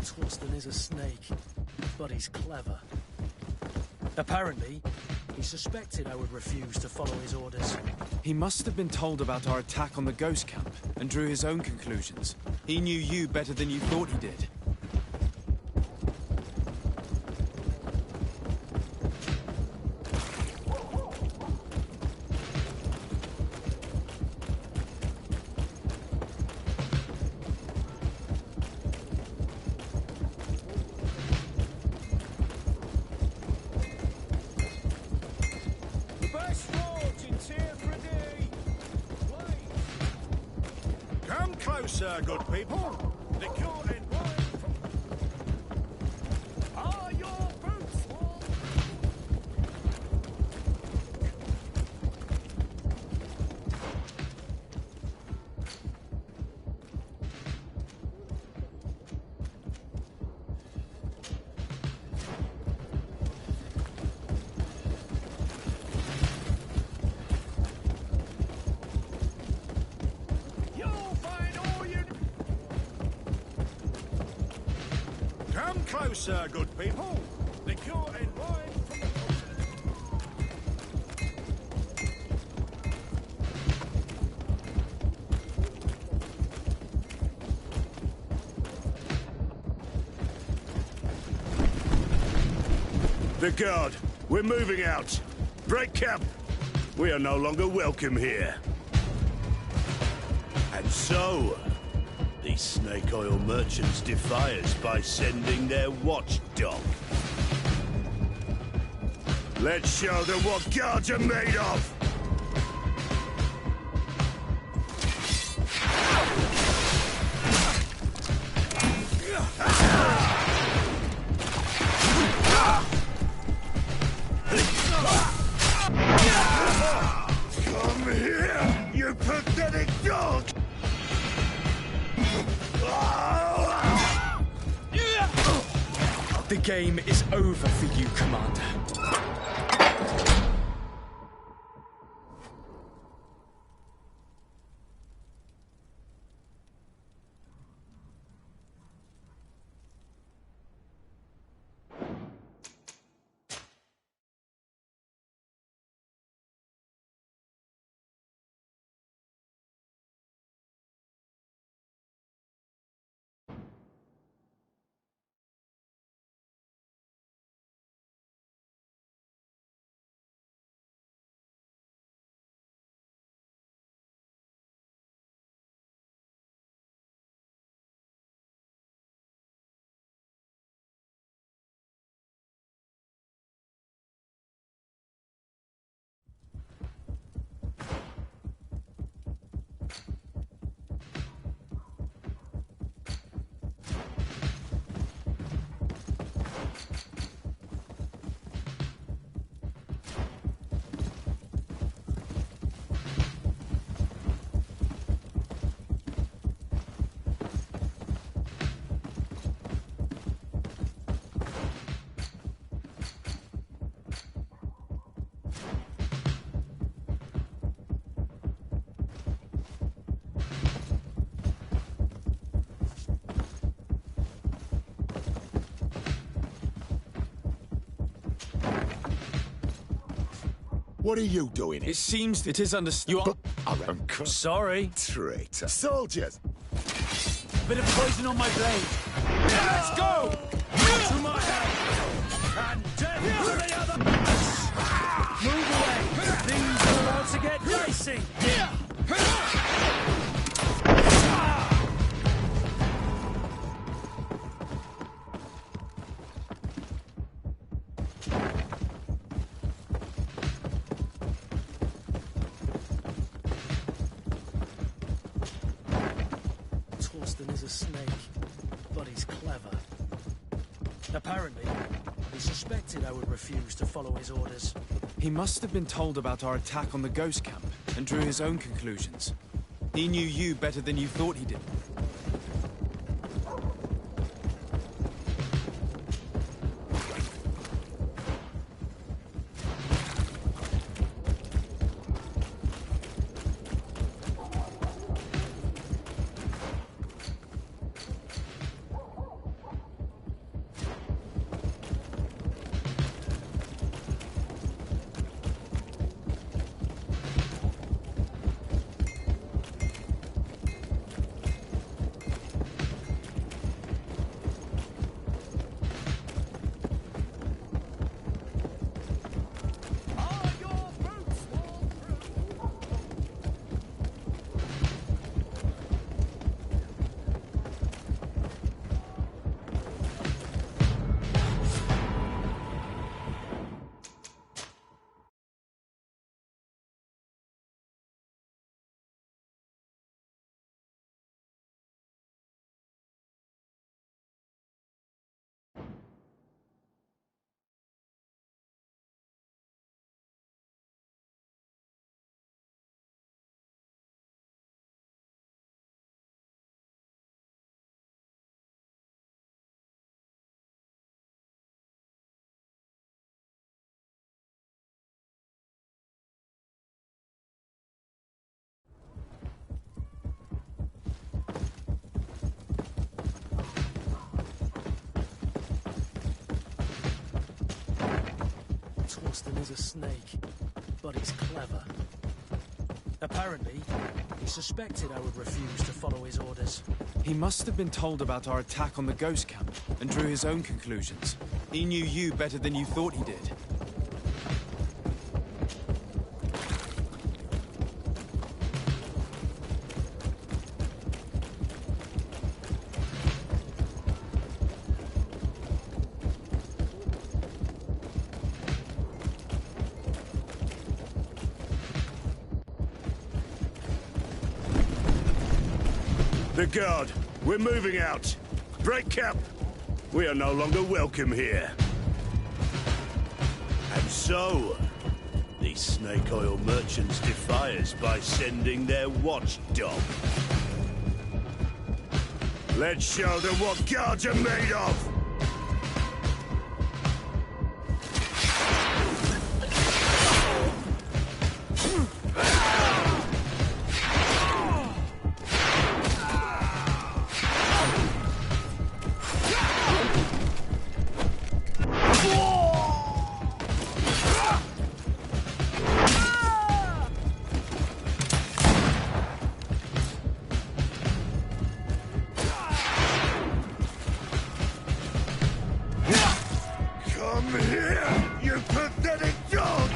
Torsten is a snake, but he's clever. Apparently, he suspected I would refuse to follow his orders. He must have been told about our attack on the ghost camp and drew his own conclusions. He knew you better than you thought he did. Come closer, good people. The cure and wine from... Are your boots warm? Come closer, good people. The cure and wine from the... The guard, we're moving out. Break camp. We are no longer welcome here. And so, these snake oil merchants defy us by sending their watchdog. Let's show them what guards are made of! The game is over for you, Commander. What are you doing? It seems it is understood. You are... Sorry. Traitor. Soldiers! Bit of poison on my blade. Let's go! To my head! And death to the other! Move away! Things are about to get dicey! Is a snake, but he's clever. Apparently, he suspected I would refuse to follow his orders. He must have been told about our attack on the ghost camp and drew his own conclusions. He knew you better than you thought he did. Torsten is a snake, but he's clever. Apparently, he suspected I would refuse to follow his orders. He must have been told about our attack on the ghost camp and drew his own conclusions. He knew you better than you thought he did. The guard, we're moving out. Break camp. We are no longer welcome here. And so, these snake oil merchants defy us by sending their watchdog. Let's show them what guards are made of! Come here, you pathetic dog!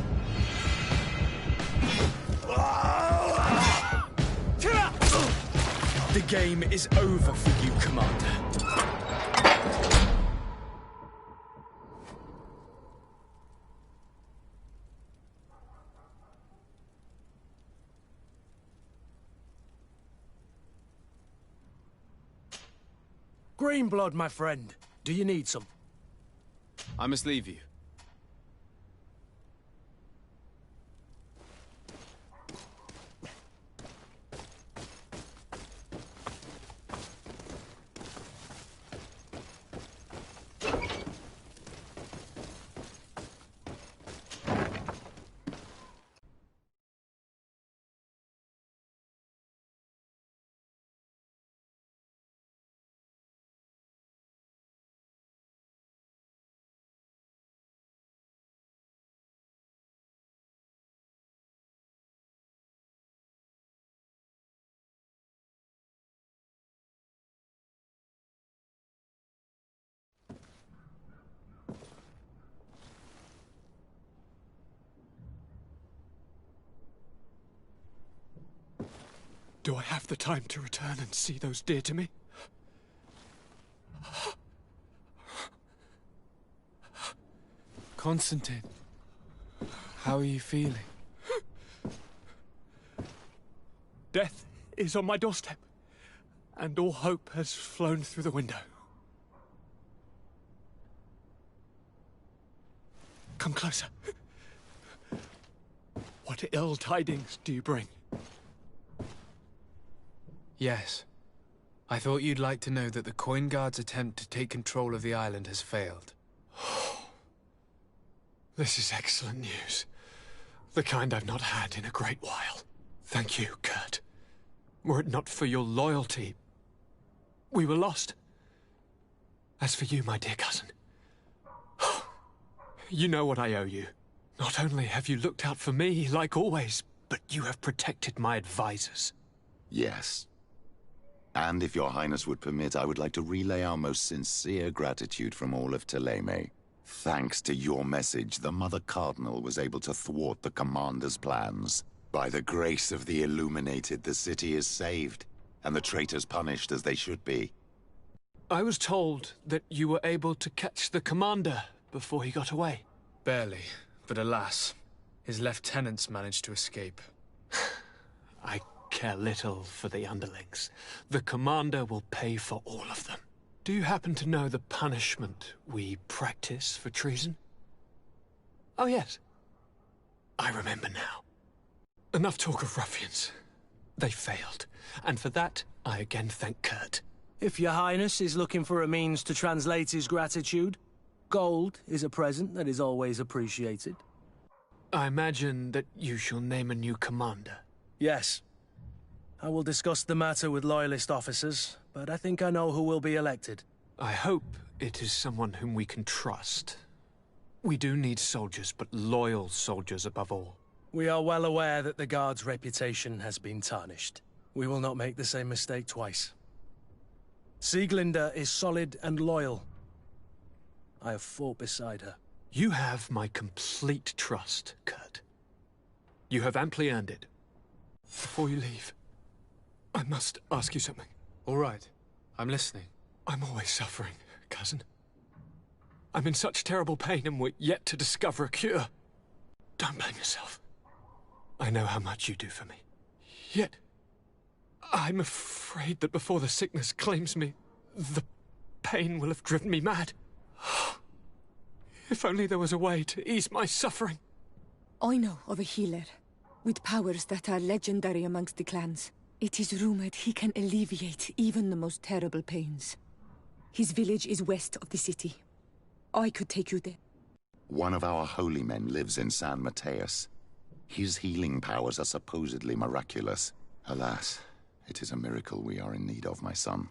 The game is over for you, Commander. Green blood, my friend. Do you need some? I must leave you. Do I have the time to return and see those dear to me? Constantine, how are you feeling? Death is on my doorstep, and all hope has flown through the window. Come closer. What ill tidings do you bring? Yes. I thought you'd like to know that the Coin Guard's attempt to take control of the island has failed. This is excellent news. The kind I've not had in a great while. Thank you, Kurt. Were it not for your loyalty, we were lost. As for you, my dear cousin, you know what I owe you. Not only have you looked out for me, like always, but you have protected my advisors. Yes. And if your highness would permit, I would like to relay our most sincere gratitude from all of Thélème. Thanks to your message, the Mother Cardinal was able to thwart the Commander's plans. By the grace of the Illuminated, the city is saved, and the traitors punished as they should be. I was told that you were able to catch the Commander before he got away. Barely, but alas, his lieutenants managed to escape. I care little for the underlings. The Commander will pay for all of them. Do you happen to know the punishment we practice for treason? Oh, yes. I remember now. Enough talk of ruffians. They failed, and for that, I again thank Kurt. If your highness is looking for a means to translate his gratitude, gold is a present that is always appreciated. I imagine that you shall name a new commander. Yes. I will discuss the matter with loyalist officers, but I think I know who will be elected. I hope it is someone whom we can trust. We do need soldiers, but loyal soldiers above all. We are well aware that the Guard's reputation has been tarnished. We will not make the same mistake twice. Sieglinde is solid and loyal. I have fought beside her. You have my complete trust, Kurt. You have amply earned it. Before you leave, I must ask you something. All right. I'm listening. I'm always suffering, cousin. I'm in such terrible pain and we're yet to discover a cure. Don't blame yourself. I know how much you do for me. Yet, I'm afraid that before the sickness claims me, the pain will have driven me mad. If only there was a way to ease my suffering. I know of a healer, with powers that are legendary amongst the clans. It is rumored he can alleviate even the most terrible pains. His village is west of the city. I could take you there. One of our holy men lives in San Mateus. His healing powers are supposedly miraculous. Alas, it is a miracle we are in need of, my son.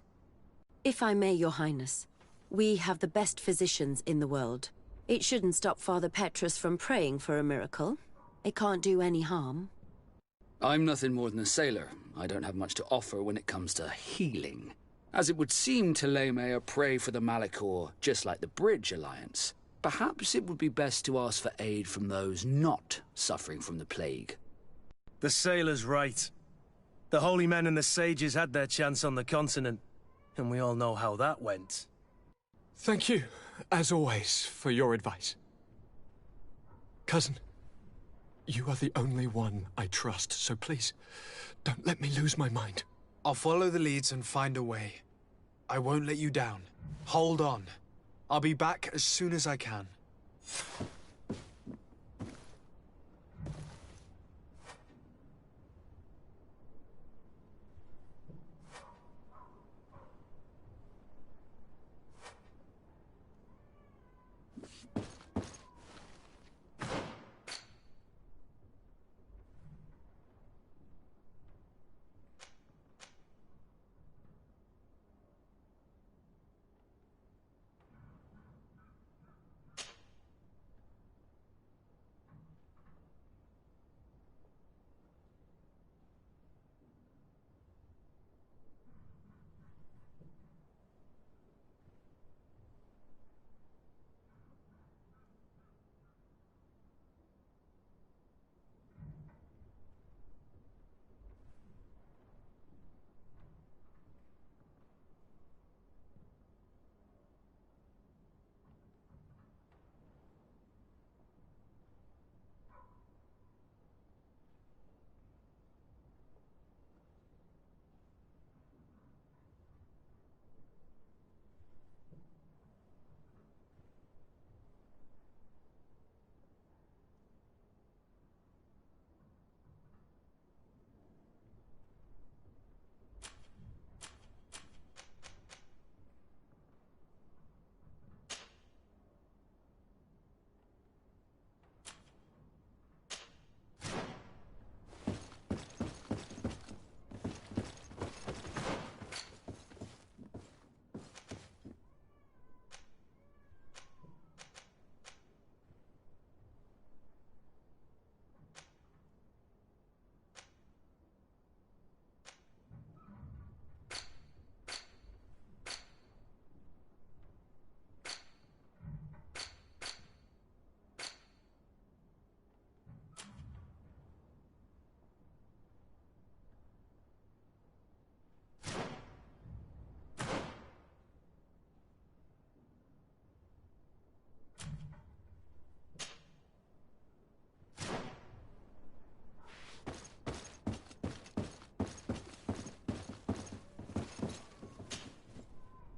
If I may, your highness, we have the best physicians in the world. It shouldn't stop Father Petrus from praying for a miracle. It can't do any harm. I'm nothing more than a sailor. I don't have much to offer when it comes to healing. As it would seem, Thélème are prey for the Malachor, just like the Bridge Alliance. Perhaps it would be best to ask for aid from those not suffering from the plague. The sailor's right. The holy men and the sages had their chance on the continent, and we all know how that went. Thank you, as always, for your advice. Cousin, you are the only one I trust, so please, don't let me lose my mind. I'll follow the leads and find a way. I won't let you down. Hold on. I'll be back as soon as I can.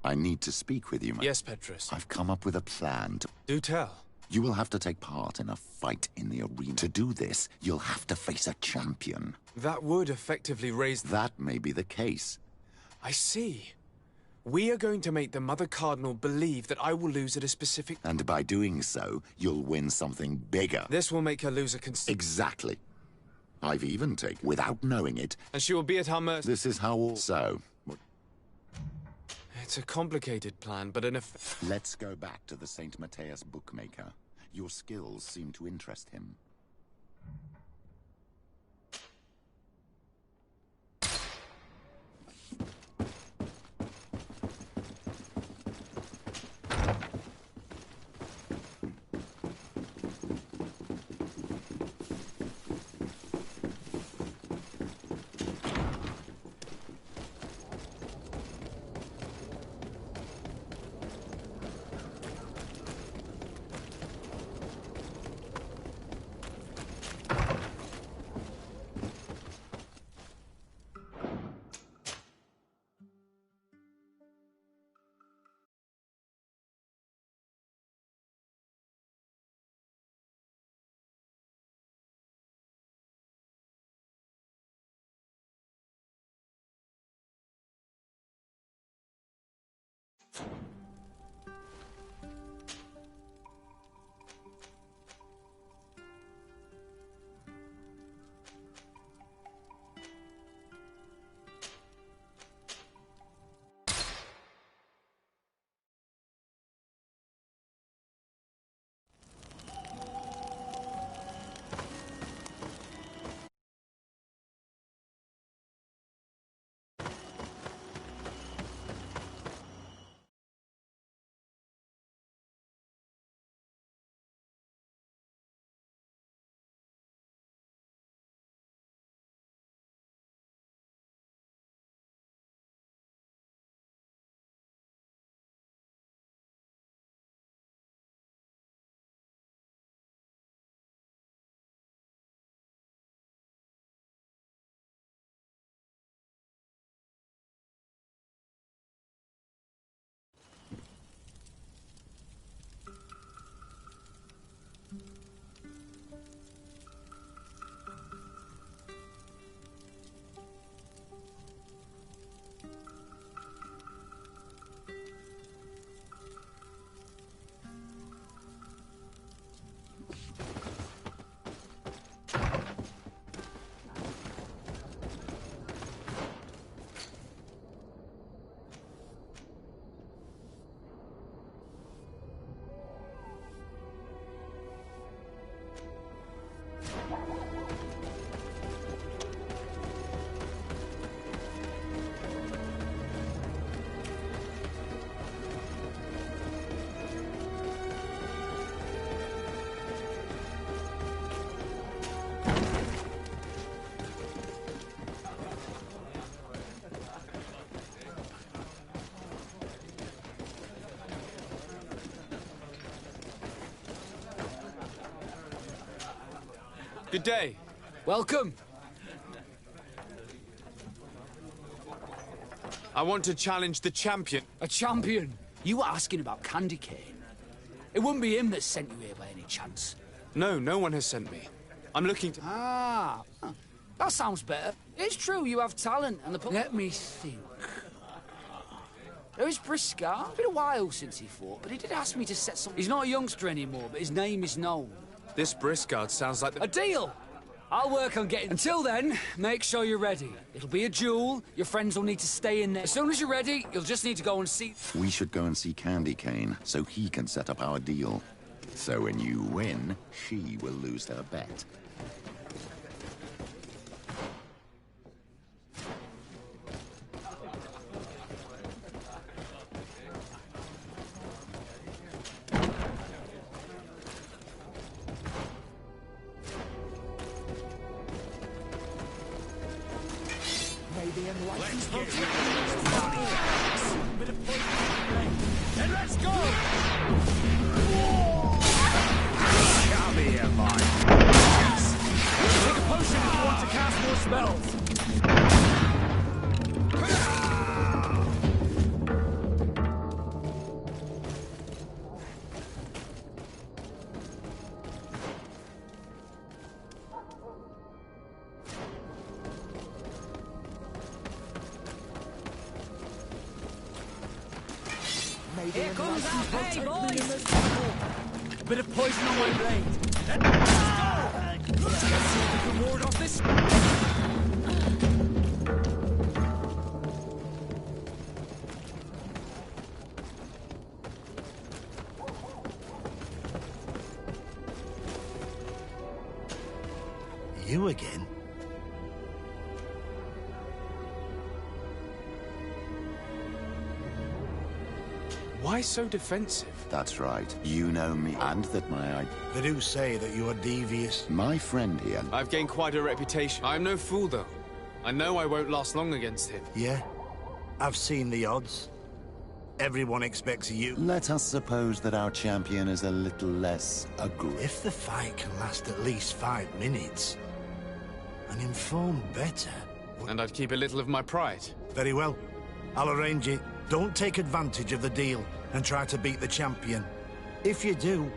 I need to speak with you, Yes, Petrus. I've come up with a plan to... Do tell. You will have to take part in a fight in the arena. To do this, you'll have to face a champion. That would effectively raise... That may be the case. I see. We are going to make the Mother Cardinal believe that I will lose at a specific... And by doing so, you'll win something bigger. This will make her lose a Exactly. I've even taken... Without knowing it... And she will be at our mercy. This is how all... So... It's a complicated plan, but Let's go back to the St. Matthias bookmaker. Your skills seem to interest him. Good day. Welcome. I want to challenge the champion. A champion? You were asking about Candy Cane. It wouldn't be him that sent you here by any chance. No, no one has sent me. I'm looking to... Ah, that sounds better. It's true, you have talent, and the... Let me think. There is Briscar. It's been a while since he fought, but he did ask me to set some... He's not a youngster anymore, but his name is known. This Briscard sounds like the... A deal! I'll work on getting... Until then, make sure you're ready. It'll be a duel. Your friends will need to stay in there. As soon as you're ready, you'll just need to go and see... We should go and see Candy Cane, so he can set up our deal. So when you win, she will lose her bet. Let's get rid of this body. Bit of poison, and let's go! Come here, Mike. Take a potion if you want to cast more spells. Here comes our pay, boys! A bit of poison on my blade. And let's go! Let's get some reward off this. You again? Why so defensive? That's right. You know me, and that They do say that you are devious. My friend here... I've gained quite a reputation. I'm no fool, though. I know I won't last long against him. Yeah? I've seen the odds. Everyone expects you. Let us suppose that our champion is a little less aggressive. If the fight can last at least 5 minutes, an informed better... And I'd keep a little of my pride. Very well. I'll arrange it. Don't take advantage of the deal and try to beat the champion. If you do,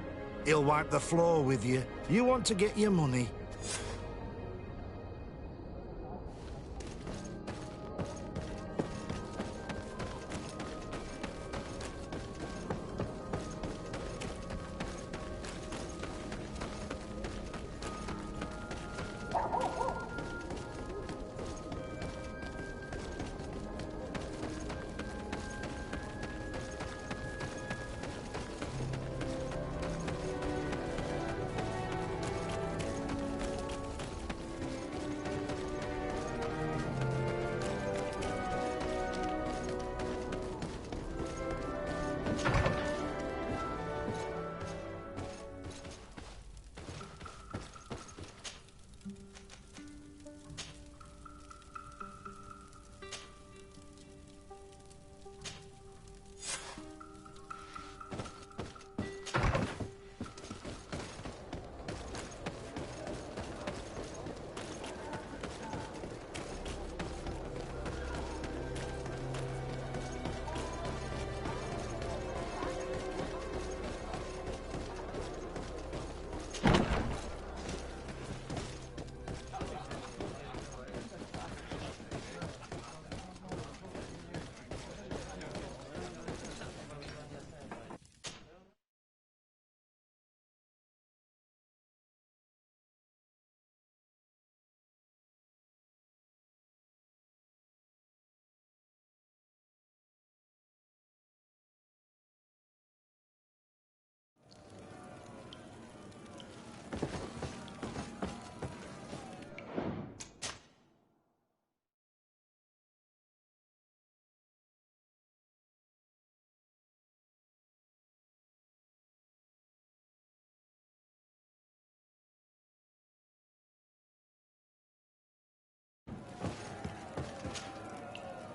he'll wipe the floor with you. You want to get your money.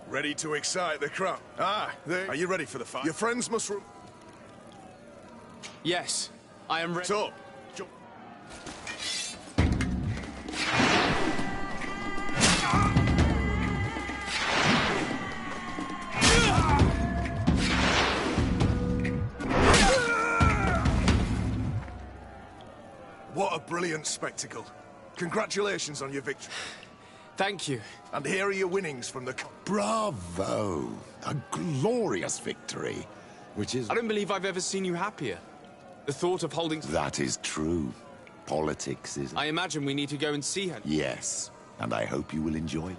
Ready to excite the crowd? Ah, there. Are you ready for the fight? Your friends must... Yes, I am ready. So, What a brilliant spectacle. Congratulations on your victory. Thank you. And here are your winnings from the... Bravo! A glorious victory, which is... I don't believe I've ever seen you happier. The thought of holding... That is true. Politics is... I imagine we need to go and see her. Yes, and I hope you will enjoy it.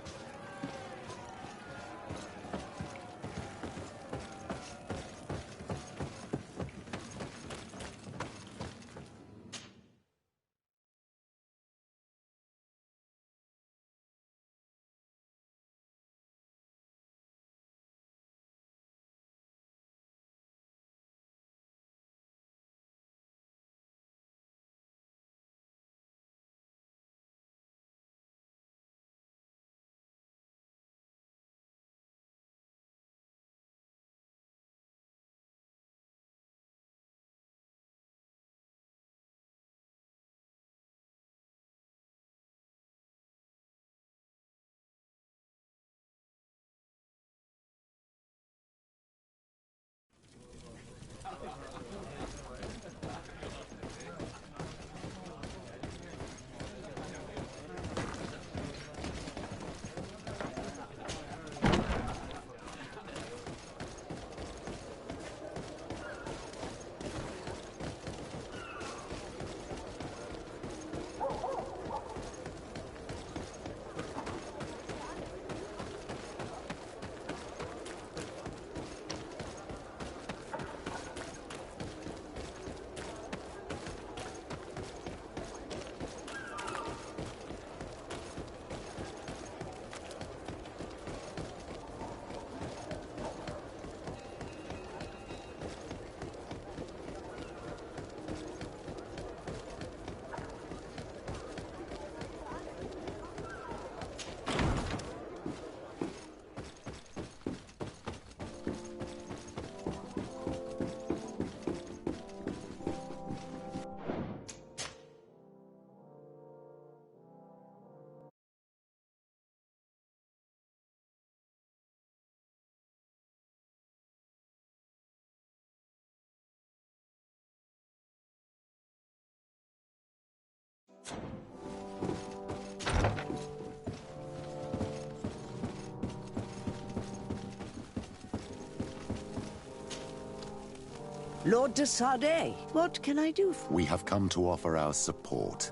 Lord de Sardet, what can I do for you? We have come to offer our support.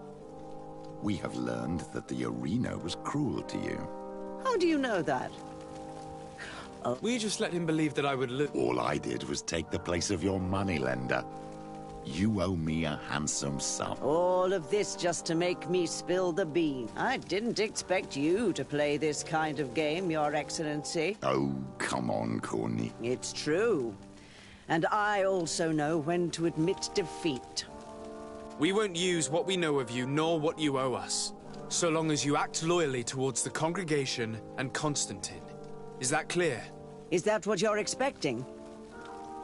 We have learned that the arena was cruel to you. How do you know that? We just let him believe that I would look. All I did was take the place of your moneylender. You owe me a handsome sum. All of this just to make me spill the bean. I didn't expect you to play this kind of game, Your Excellency. Oh, come on, Corny. It's true. And I also know when to admit defeat. We won't use what we know of you, nor what you owe us, so long as you act loyally towards the congregation and Constantine. Is that clear? Is that what you're expecting?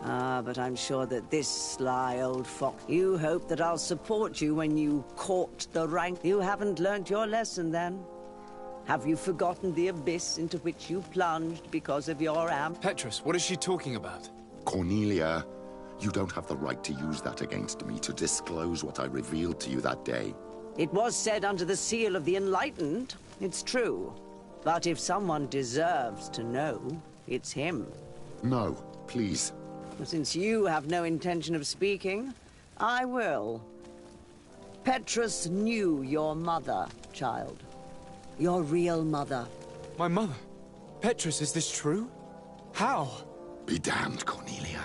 Ah, but I'm sure that this sly old fox... You hope that I'll support you when you court the rank. You haven't learnt your lesson, then? Have you forgotten the abyss into which you plunged because of your Petrus, what is she talking about? Cornelia, you don't have the right to use that against me, to disclose what I revealed to you that day. It was said under the seal of the Enlightened. It's true. But if someone deserves to know, it's him. No, please. Since you have no intention of speaking, I will. Petrus knew your mother, child. Your real mother. My mother? Petrus, is this true? How? Be damned, Cornelia.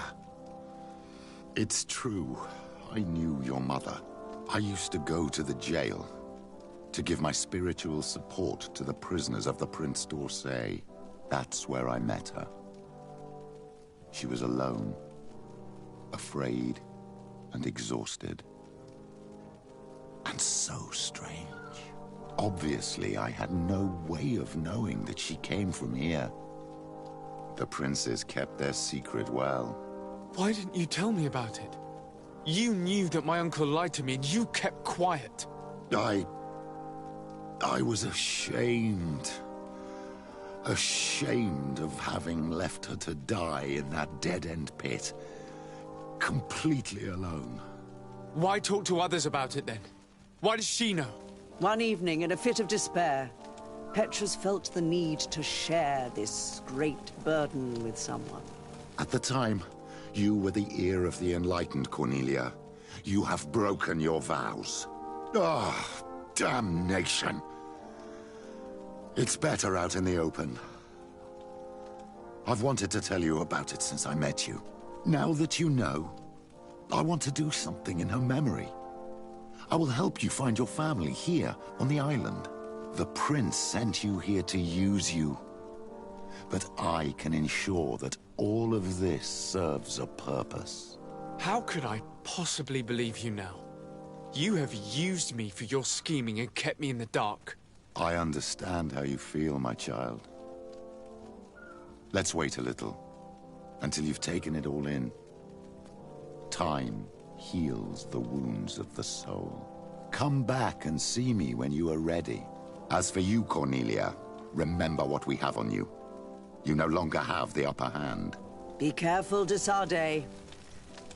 It's true. I knew your mother. I used to go to the jail to give my spiritual support to the prisoners of the Prince d'Orsay. That's where I met her. She was alone, afraid, and exhausted. And so strange. Obviously, I had no way of knowing that she came from here. The princes kept their secret well. Why didn't you tell me about it? You knew that my uncle lied to me, and you kept quiet. I was ashamed. Ashamed of having left her to die in that dead-end pit. Completely alone. Why talk to others about it, then? Why does she know? One evening, in a fit of despair, Petrus felt the need to share this great burden with someone. At the time, you were the ear of the enlightened, Cornelia. You have broken your vows. Ah, damnation. It's better out in the open. I've wanted to tell you about it since I met you. Now that you know, I want to do something in her memory. I will help you find your family here on the island. The prince sent you here to use you. But I can ensure that all of this serves a purpose. How could I possibly believe you now? You have used me for your scheming and kept me in the dark. I understand how you feel, my child. Let's wait a little, until you've taken it all in. Time heals the wounds of the soul. Come back and see me when you are ready. As for you, Cornelia, remember what we have on you. You no longer have the upper hand. Be careful, de Sardet.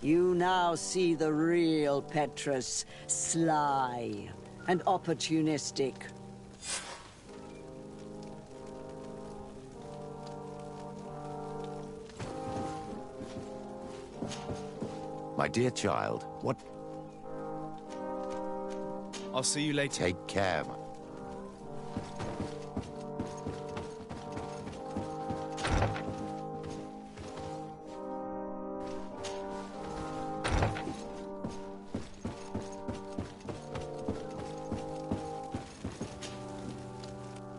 You now see the real Petrus, sly and opportunistic. My dear child, what... I'll see you later. Take care.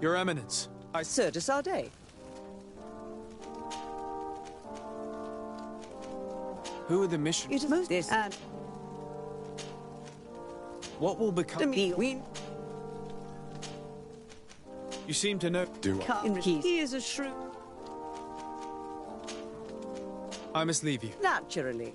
Your Eminence. Sir de Sardet. Who are the missionaries? It is this and... What will become... We... You seem to know... He is a shrewd... I must leave you. Naturally.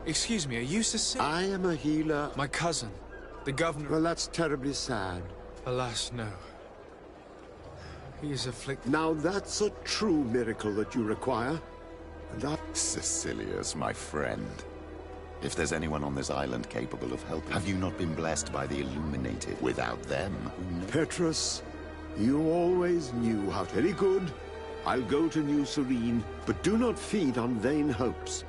Excuse me, are you Cecilia? I am a healer. My cousin, the governor... Well, that's terribly sad. Alas, no. He is afflicted... Now that's a true miracle that you require. And I... Cecilia's my friend. If there's anyone on this island capable of helping, have you not been blessed by the Illuminated? Without them, Petrus, you always knew how... Very good. I'll go to New Serene, but do not feed on vain hopes.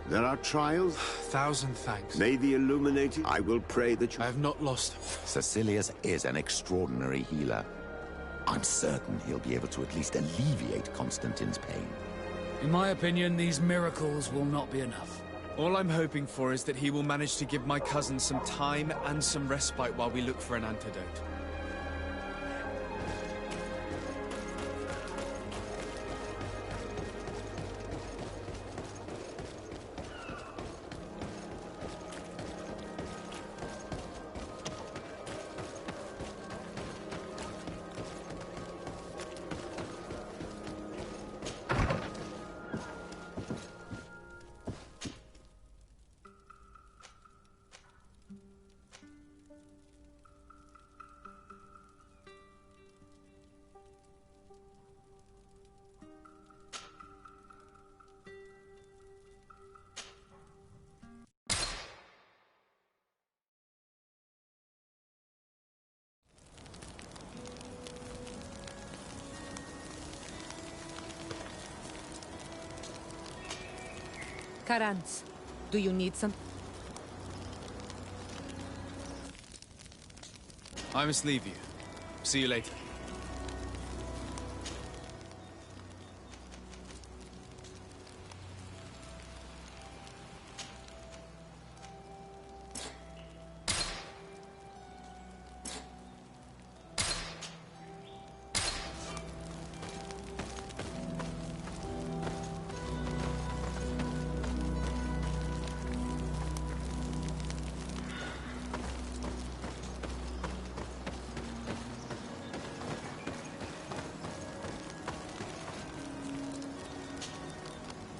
There are trials. Thousand thanks. May the Illuminated... I will pray that you... I have not lost him. Cecilia's is an extraordinary healer. I'm certain he'll be able to at least alleviate Constantine's pain. In my opinion, these miracles will not be enough. All I'm hoping for is that he will manage to give my cousin some time and some respite while we look for an antidote. Karans, do you need some? I must leave you. See you later.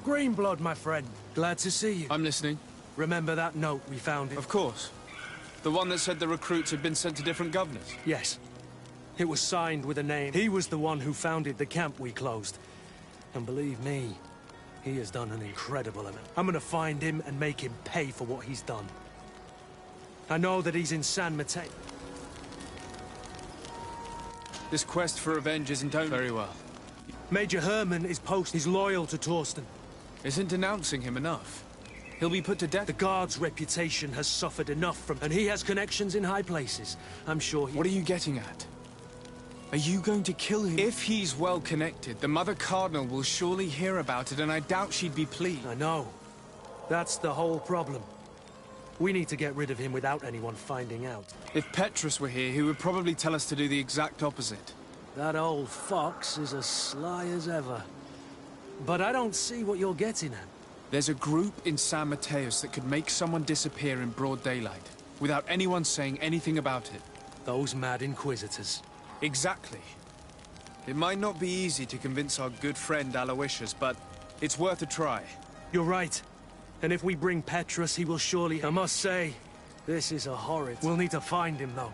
Greenblood, my friend. Glad to see you. I'm listening. Remember that note we found? Of course. The one that said the recruits had been sent to different governors? Yes. It was signed with a name. He was the one who founded the camp we closed. And believe me, he has done an incredible amount. I'm gonna find him and make him pay for what he's done. I know that he's in San Mateo. This quest for revenge isn't over very well. Major Herman is He's loyal to Torsten. Isn't denouncing him enough? He'll be put to death. The guard's reputation has suffered enough from... And he has connections in high places. I'm sure he... What are you getting at? Are you going to kill him? If he's well connected, the Mother Cardinal will surely hear about it, and I doubt she'd be pleased. I know. That's the whole problem. We need to get rid of him without anyone finding out. If Petrus were here, he would probably tell us to do the exact opposite. That old fox is as sly as ever. But I don't see what you're getting at. There's a group in San Mateos that could make someone disappear in broad daylight, without anyone saying anything about it. Those mad inquisitors. Exactly. It might not be easy to convince our good friend Aloysius, but it's worth a try. You're right. And if we bring Petrus, he will surely... I must say, this is a horrid... We'll need to find him, though.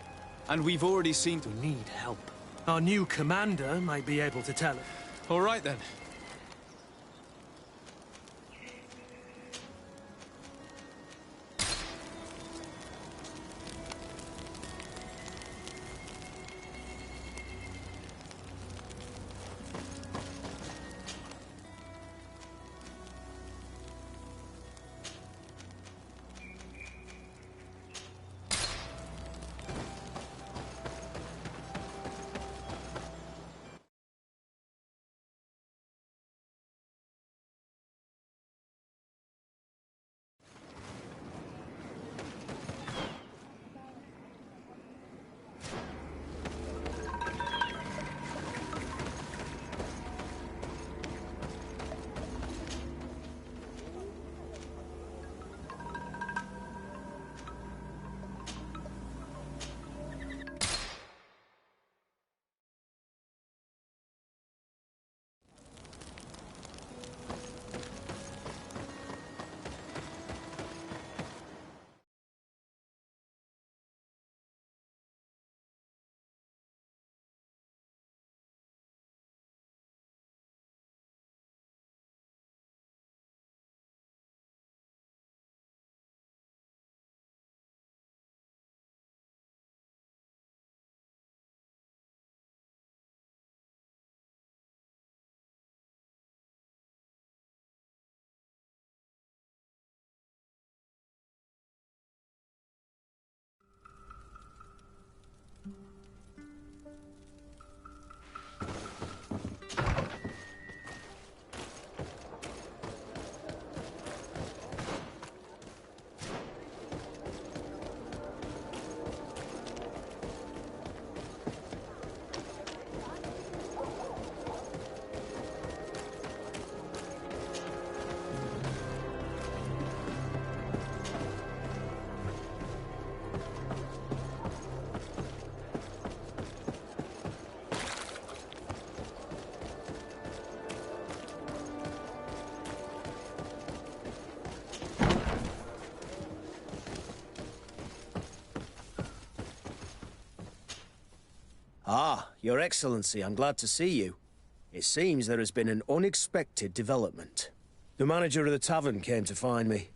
And we've already seen... We need help. Our new commander might be able to tell it. All right, then. Ah, Your Excellency, I'm glad to see you. It seems there has been an unexpected development. The manager of the tavern came to find me.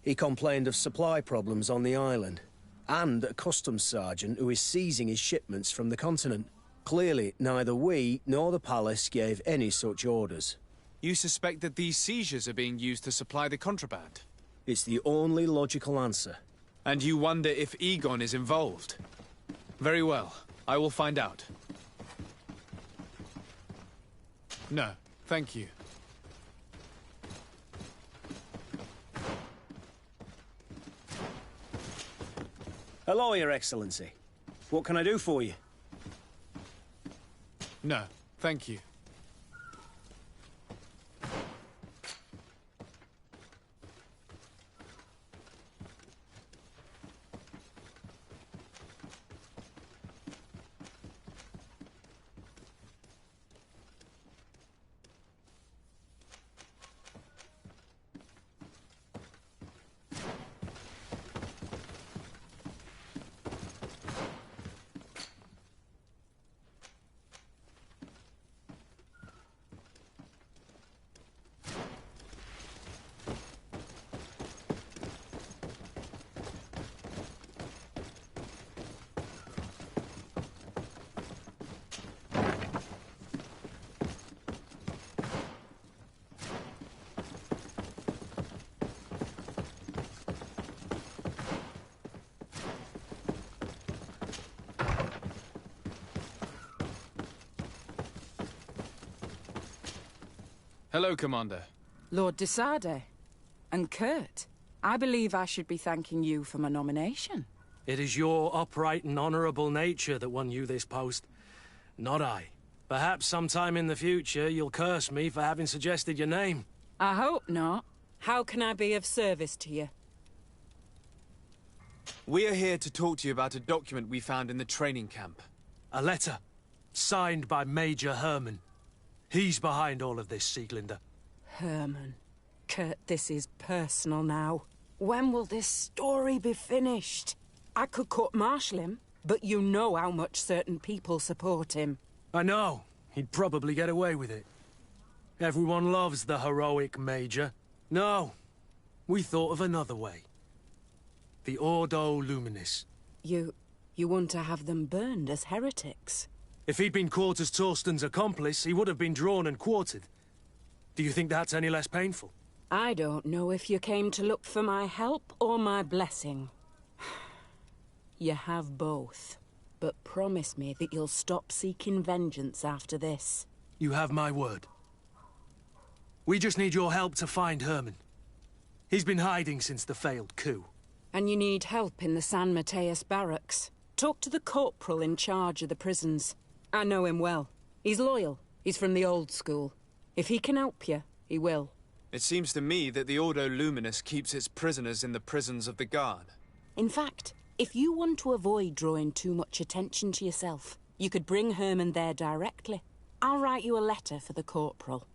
He complained of supply problems on the island, and a customs sergeant who is seizing his shipments from the continent. Clearly, neither we nor the palace gave any such orders. You suspect that these seizures are being used to supply the contraband? It's the only logical answer. And you wonder if Egon is involved? Very well. I will find out. No, thank you. Hello, Your Excellency. What can I do for you? No, thank you. Hello, Commander. Lord de Sade. And Kurt. I believe I should be thanking you for my nomination. It is your upright and honourable nature that won you this post, not I. Perhaps sometime in the future you'll curse me for having suggested your name. I hope not. How can I be of service to you? We are here to talk to you about a document we found in the training camp. A letter, signed by Major Herman. He's behind all of this, Sieglinder. Herman. Kurt, this is personal now. When will this story be finished? I could court-martial him, but you know how much certain people support him. I know. He'd probably get away with it. Everyone loves the heroic Major. No, we thought of another way. The Ordo Luminis. You want to have them burned as heretics? If he'd been caught as Torsten's accomplice, he would have been drawn and quartered. Do you think that's any less painful? I don't know if you came to look for my help or my blessing. You have both. But promise me that you'll stop seeking vengeance after this. You have my word. We just need your help to find Herman. He's been hiding since the failed coup. And you need help in the San Mateus barracks. Talk to the corporal in charge of the prisons. I know him well. He's loyal. He's from the old school. If he can help you, he will. It seems to me that the Ordo Luminous keeps its prisoners in the prisons of the Guard. In fact, if you want to avoid drawing too much attention to yourself, you could bring Herman there directly. I'll write you a letter for the corporal.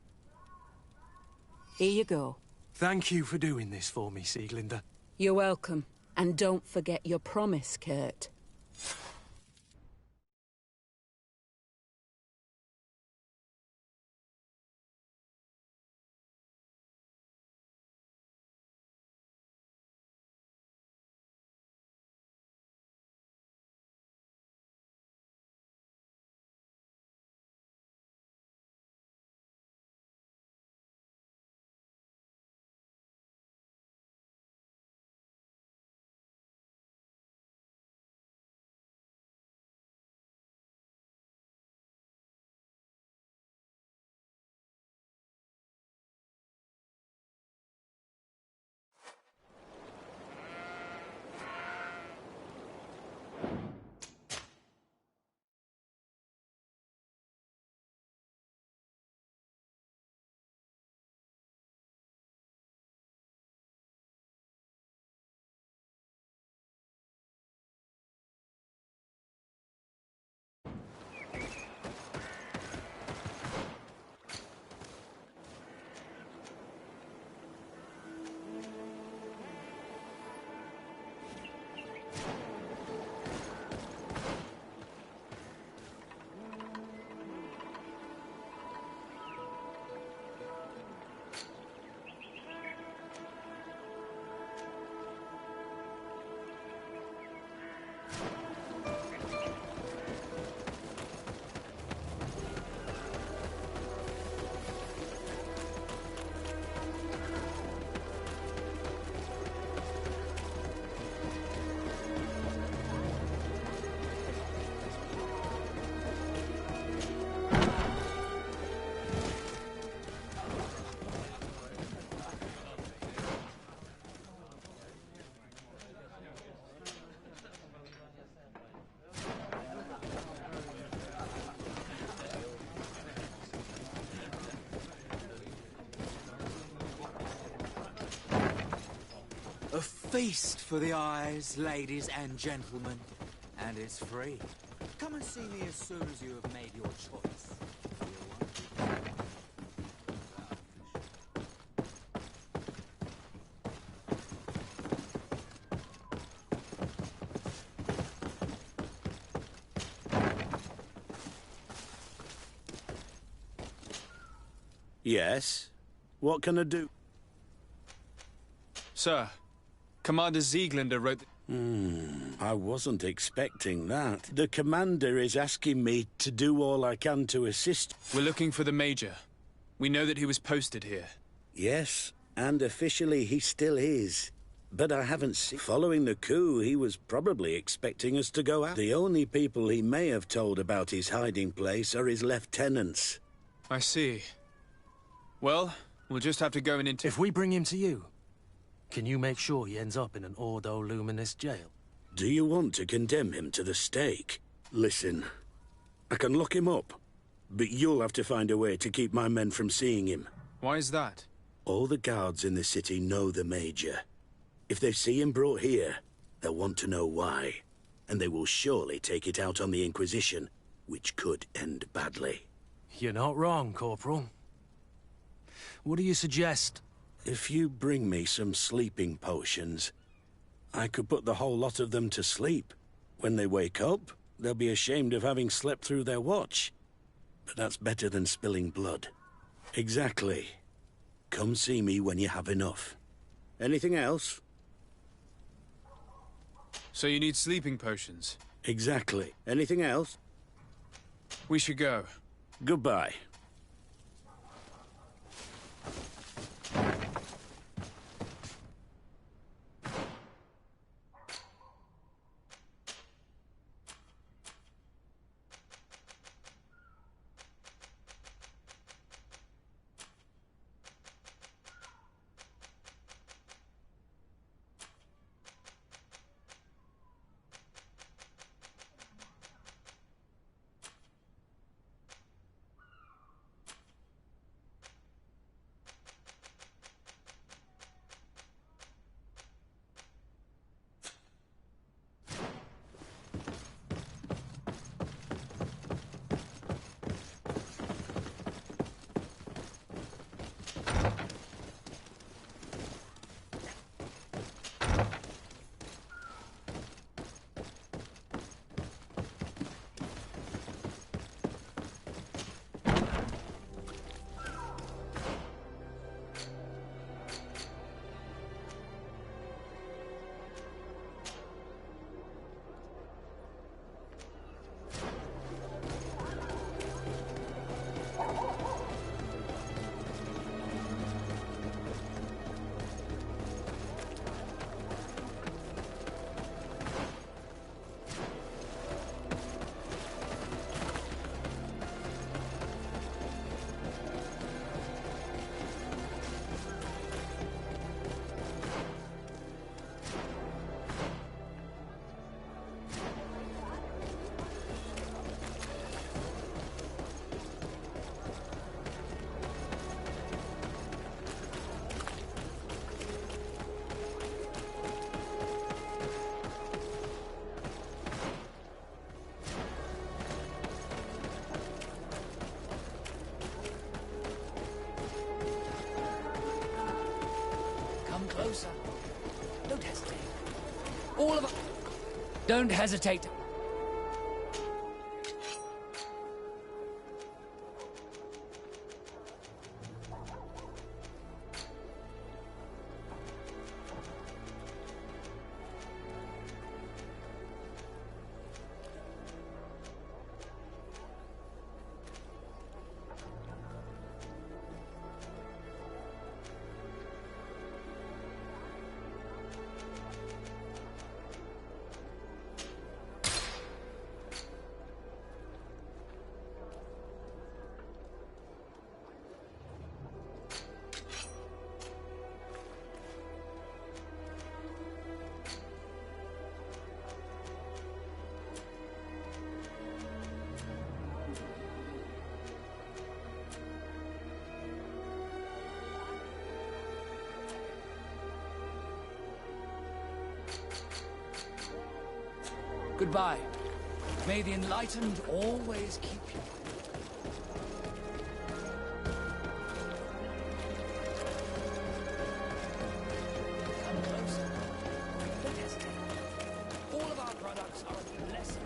Here you go. Thank you for doing this for me, Sieglinder. You're welcome. And don't forget your promise, Kurt. feast for the eyes, ladies and gentlemen. And it's free. Come and see me as soon as you have made your choice. Yes? What can I do? Sir, Commander Zieglander wrote... I wasn't expecting that. The commander is asking me to do all I can to assist. We're looking for the Major. We know that he was posted here. Yes, and officially he still is. But I haven't seen... Following the coup, he was probably expecting us to go out. The only people he may have told about his hiding place are his lieutenants. I see. Well, we'll just have to go and If we bring him to you, can you make sure he ends up in an Ordo Luminis jail? Do you want to condemn him to the stake? Listen, I can lock him up, but you'll have to find a way to keep my men from seeing him. Why is that? All the guards in the city know the Major. If they see him brought here, they'll want to know why. And they will surely take it out on the Inquisition, which could end badly. You're not wrong, Corporal. What do you suggest? If you bring me some sleeping potions, I could put the whole lot of them to sleep. When they wake up, they'll be ashamed of having slept through their watch. But that's better than spilling blood. Exactly. Come see me when you have enough. Anything else? So you need sleeping potions? Exactly. Anything else? We should go. Goodbye. Closer. Don't hesitate. All of us. Don't hesitate. Goodbye. May the enlightened always keep you. Come closer. Don't hesitate. All of our products are a blessing.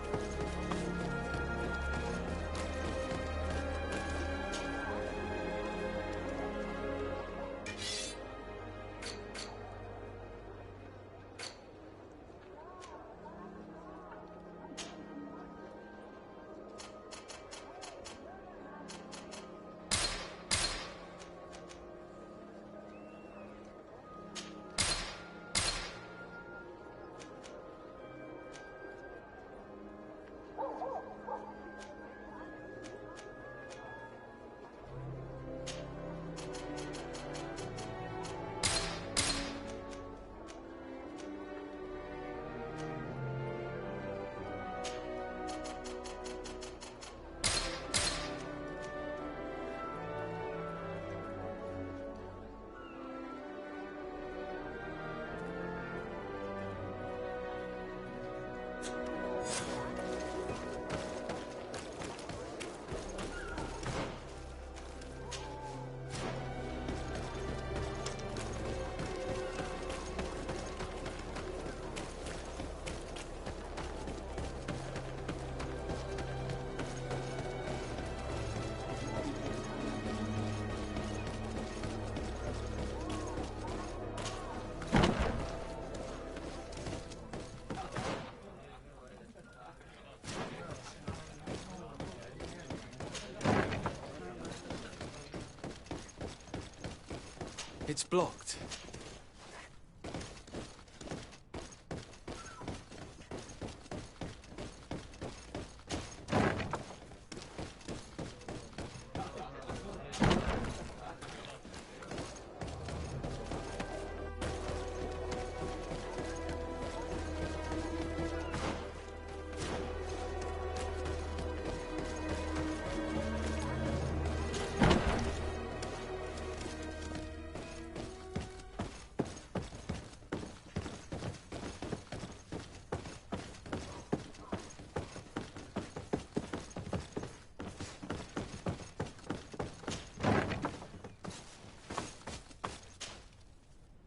It's blocked.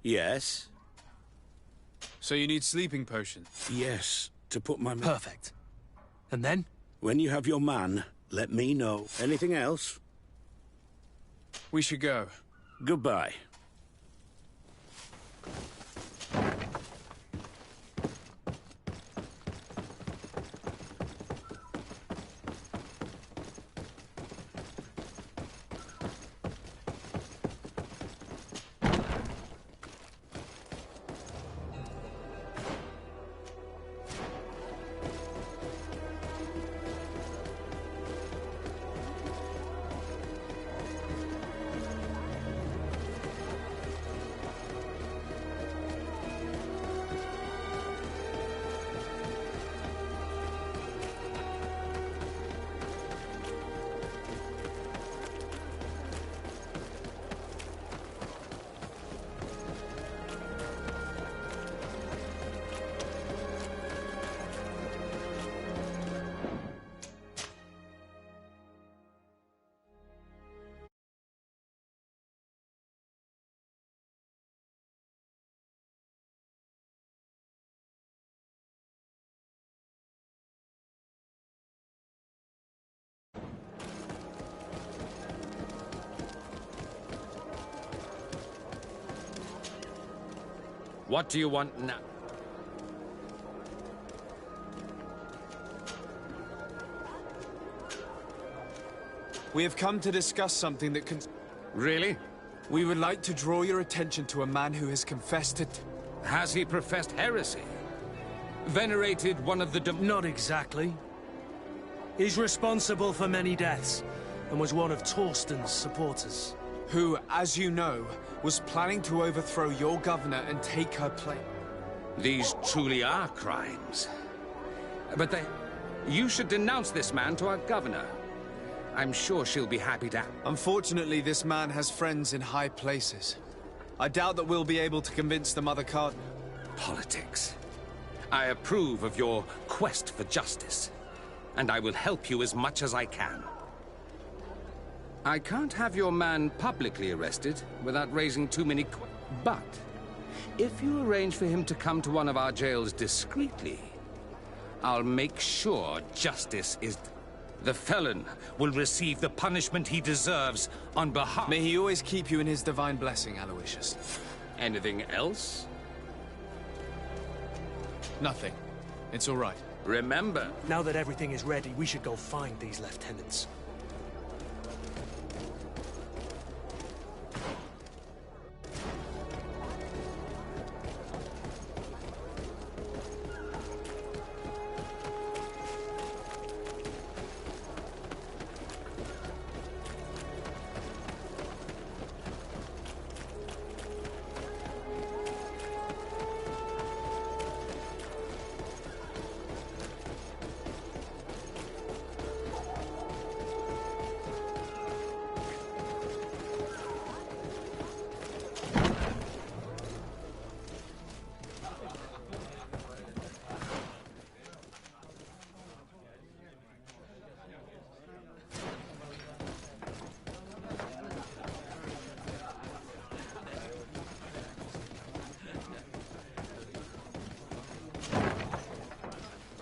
Yes? So you need sleeping potion? Yes, to put my... Perfect. And then? When you have your man, let me know. Anything else? We should go. Goodbye. What do you want now? We have come to discuss something that can... Really? We would like to draw your attention to a man who has confessed it. Has he professed heresy? Venerated one of the... Not exactly. He's responsible for many deaths, and was one of Torsten's supporters. Who, as you know, was planning to overthrow your governor and take her place. These truly are crimes. But you should denounce this man to our governor. I'm sure she'll be happy to... Unfortunately, this man has friends in high places. I doubt that we'll be able to convince the Mother Cardinal. Politics. I approve of your quest for justice, and I will help you as much as I can. I can't have your man publicly arrested without raising too many but if you arrange for him to come to one of our jails discreetly, I'll make sure justice is... The felon will receive the punishment he deserves on behalf... May he always keep you in his divine blessing, Aloysius. Anything else? Nothing. It's all right. Remember... Now that everything is ready, we should go find these lieutenants.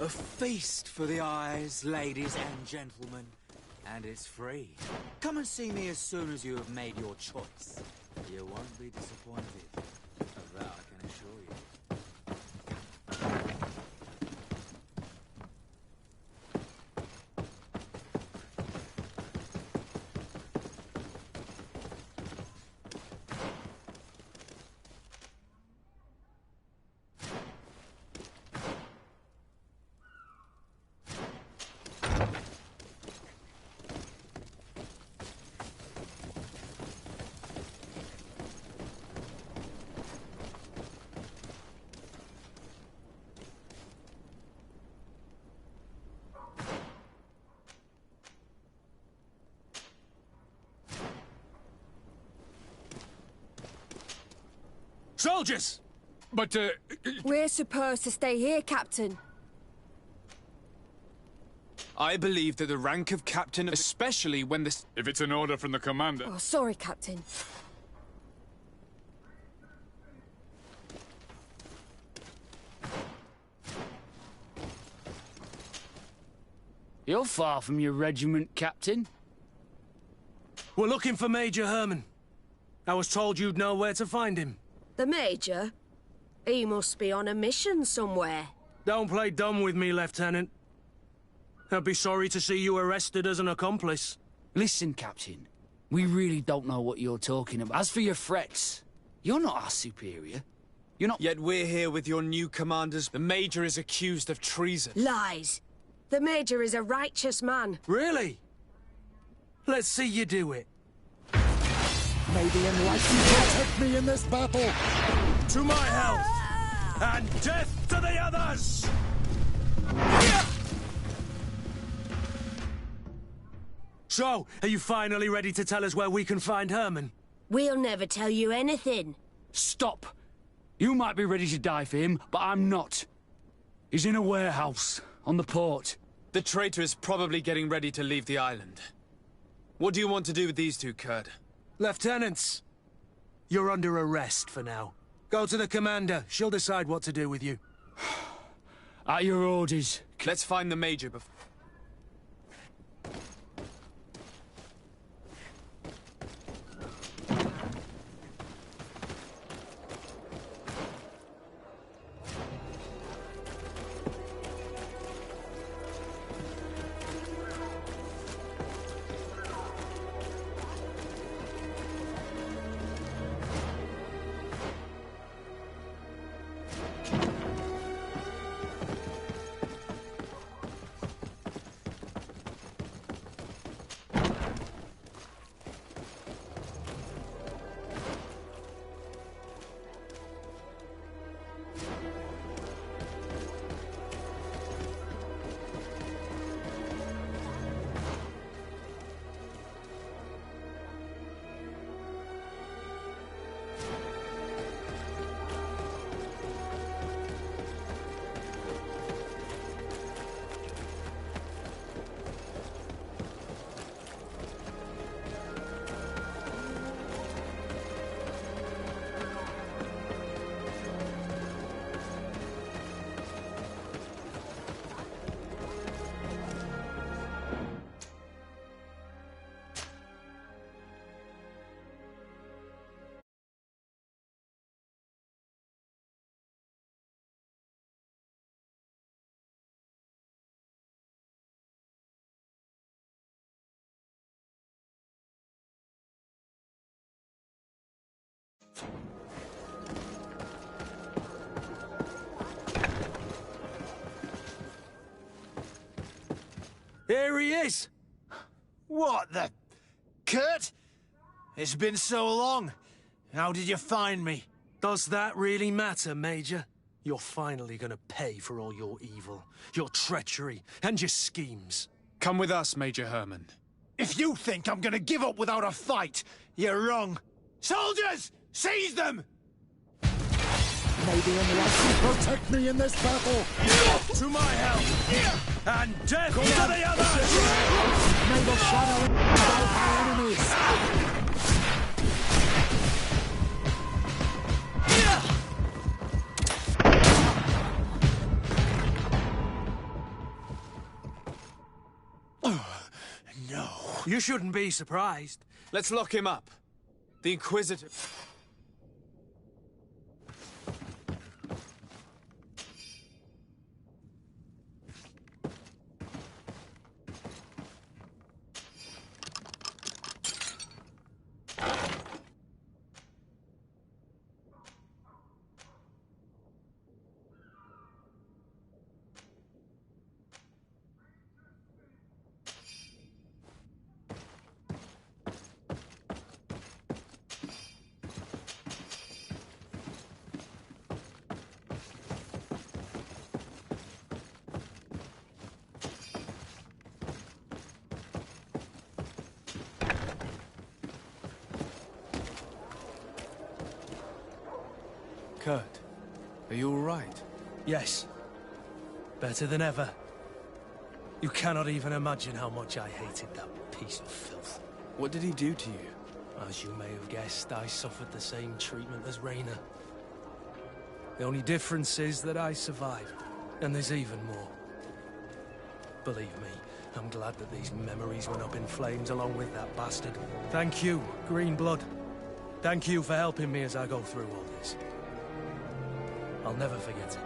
A feast for the eyes, ladies and gentlemen, and it's free. Come and see me as soon as you have made your choice. You won't be disappointed. Of that I can assure you. Soldiers! But, We're supposed to stay here, Captain. I believe that the rank of captain, especially when this... If it's an order from the commander... Oh, sorry, Captain. You're far from your regiment, Captain. We're looking for Major Herman. I was told you'd know where to find him. The Major? He must be on a mission somewhere. Don't play dumb with me, Lieutenant. I'd be sorry to see you arrested as an accomplice. Listen, Captain. We really don't know what you're talking about. As for your threats, you're not our superior. You're not... Yet we're here with your new commanders. The Major is accused of treason. Lies. The Major is a righteous man. Really? Let's see you do it. May the enlightened protect me in this battle! To my health! And death to the others! So, are you finally ready to tell us where we can find Herman? We'll never tell you anything. Stop! You might be ready to die for him, but I'm not. He's in a warehouse, on the port. The traitor is probably getting ready to leave the island. What do you want to do with these two, Kurt? Lieutenants, you're under arrest for now. Go to the commander. She'll decide what to do with you. At your orders. Let's find the Major before... Here he is! What the... Kurt? It's been so long. How did you find me? Does that really matter, Major? You're finally gonna pay for all your evil, your treachery, and your schemes. Come with us, Major Herman. If you think I'm gonna give up without a fight, you're wrong. Soldiers! Seize them! Maybe anyone can protect me in this battle. To my help! And death to the others! May the shadow engulf our enemies. No. You shouldn't be surprised. Let's lock him up. The Inquisitor... Kurt, are you all right? Yes. Better than ever. You cannot even imagine how much I hated that piece of filth. What did he do to you? As you may have guessed, I suffered the same treatment as Raina. The only difference is that I survived, and there's even more. Believe me, I'm glad that these memories went up in flames along with that bastard. Thank you, Green Blood. Thank you for helping me as I go through all this. I'll never forget it.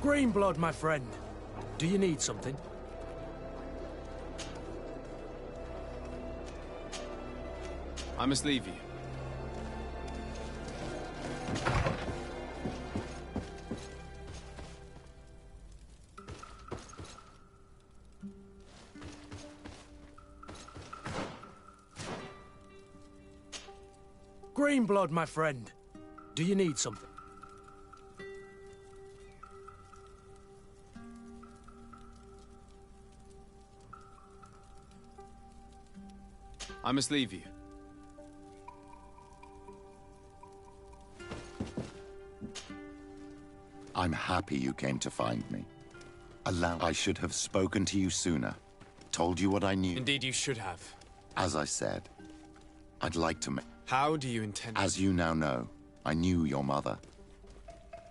Green Blood, my friend. Do you need something? I must leave you. Green Blood, my friend. Do you need something? I must leave you. I'm happy you came to find me. I should have spoken to you sooner. Told you what I knew. Indeed, you should have. As I said, I'd like to make... How do you intend... As you now know, I knew your mother.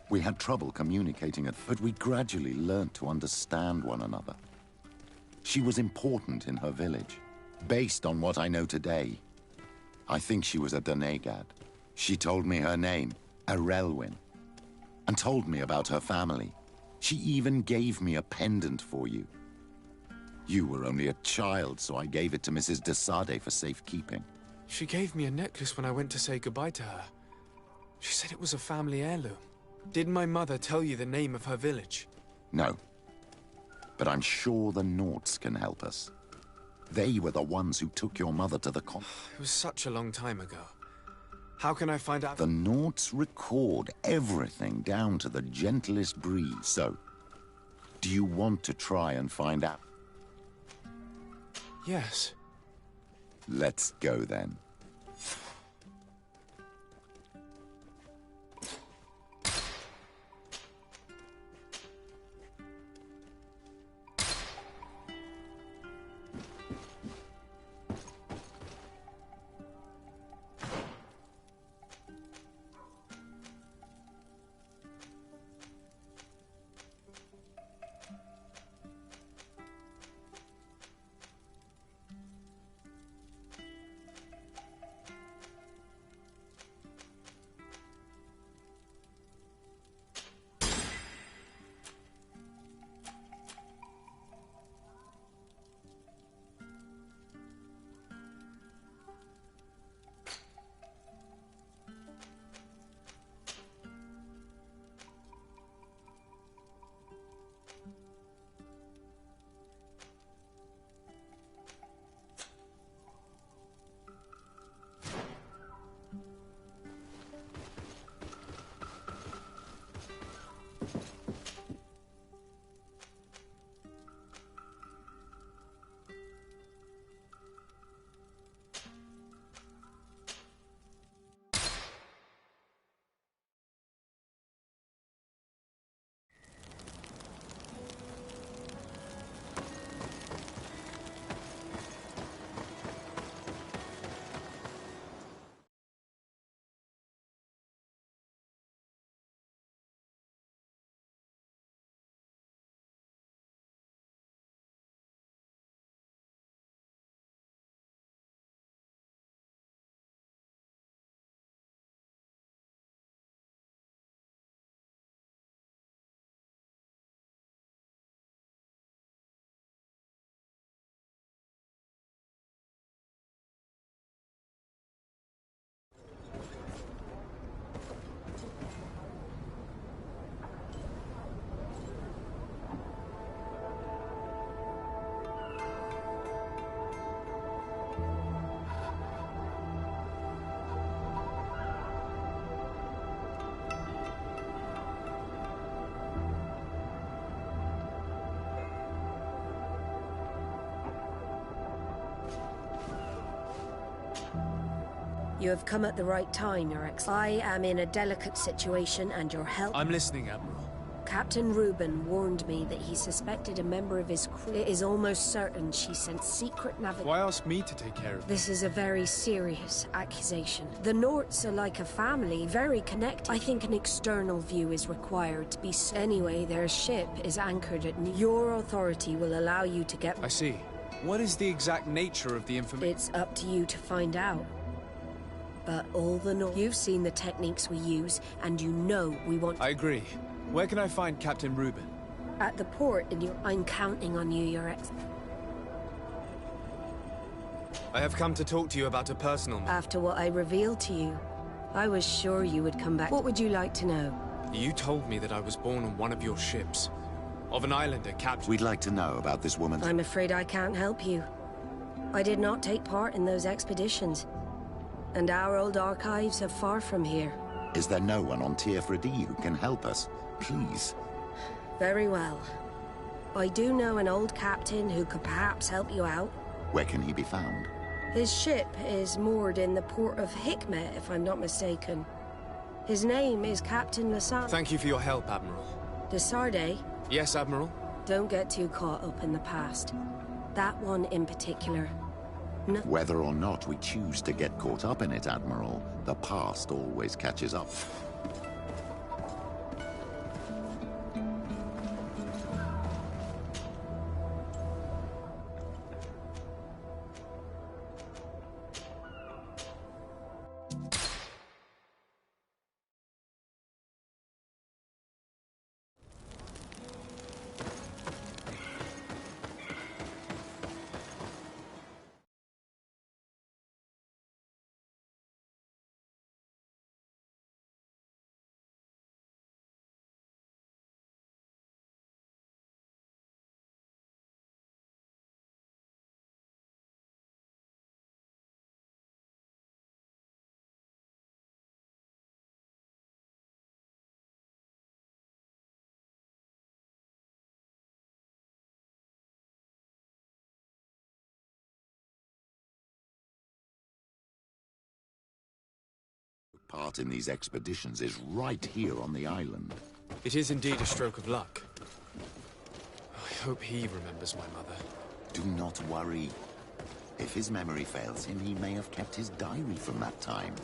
We had trouble communicating but we gradually learnt to understand one another. She was important in her village. Based on what I know today, I think she was a Donegad. She told me her name, Arelwyn, and told me about her family. She even gave me a pendant for you. You were only a child, so I gave it to Mrs. de Sade for safekeeping. She gave me a necklace when I went to say goodbye to her. She said it was a family heirloom. Did my mother tell you the name of her village? No. But I'm sure the Nauts can help us. They were the ones who took your mother to the con... It was such a long time ago. How can I find out... The Nauts record everything down to the gentlest breeze. So, do you want to try and find out? Yes. Let's go then. You have come at the right time, Your Excellency. I am in a delicate situation, and your help... I'm listening, Admiral. Captain Reuben warned me that he suspected a member of his crew. It is almost certain she sent secret navigation. Why ask me to take care of it? This is a very serious accusation. The Norts are like a family, very connected. I think an external view is required to be... Anyway, their ship is anchored at New... Your authority will allow you to get... I see. What is the exact nature of the information? It's up to you to find out. But all the North... You've seen the techniques we use, and you know we want... I agree. Where can I find Captain Reuben? At the port in your... I'm counting on you, Your Excellency. I have come to talk to you about a personal matter. After what I revealed to you, I was sure you would come back. What would you like to know? You told me that I was born on one of your ships. Of an islander captured... We'd like to know about this woman. I'm afraid I can't help you. I did not take part in those expeditions. And our old archives are far from here. Is there no one on Tier 4D who can help us? Please. Very well. I do know an old captain who could perhaps help you out. Where can he be found? His ship is moored in the port of Hikmet, if I'm not mistaken. His name is Captain Lasarde. Thank you for your help, Admiral. Lasarde? Yes, Admiral? Don't get too caught up in the past. That one in particular. No. Whether or not we choose to get caught up in it, Admiral, the past always catches up. Part in these expeditions is right here on the island. It is indeed a stroke of luck. I hope he remembers my mother. Do not worry. If his memory fails him, he may have kept his diary from that time.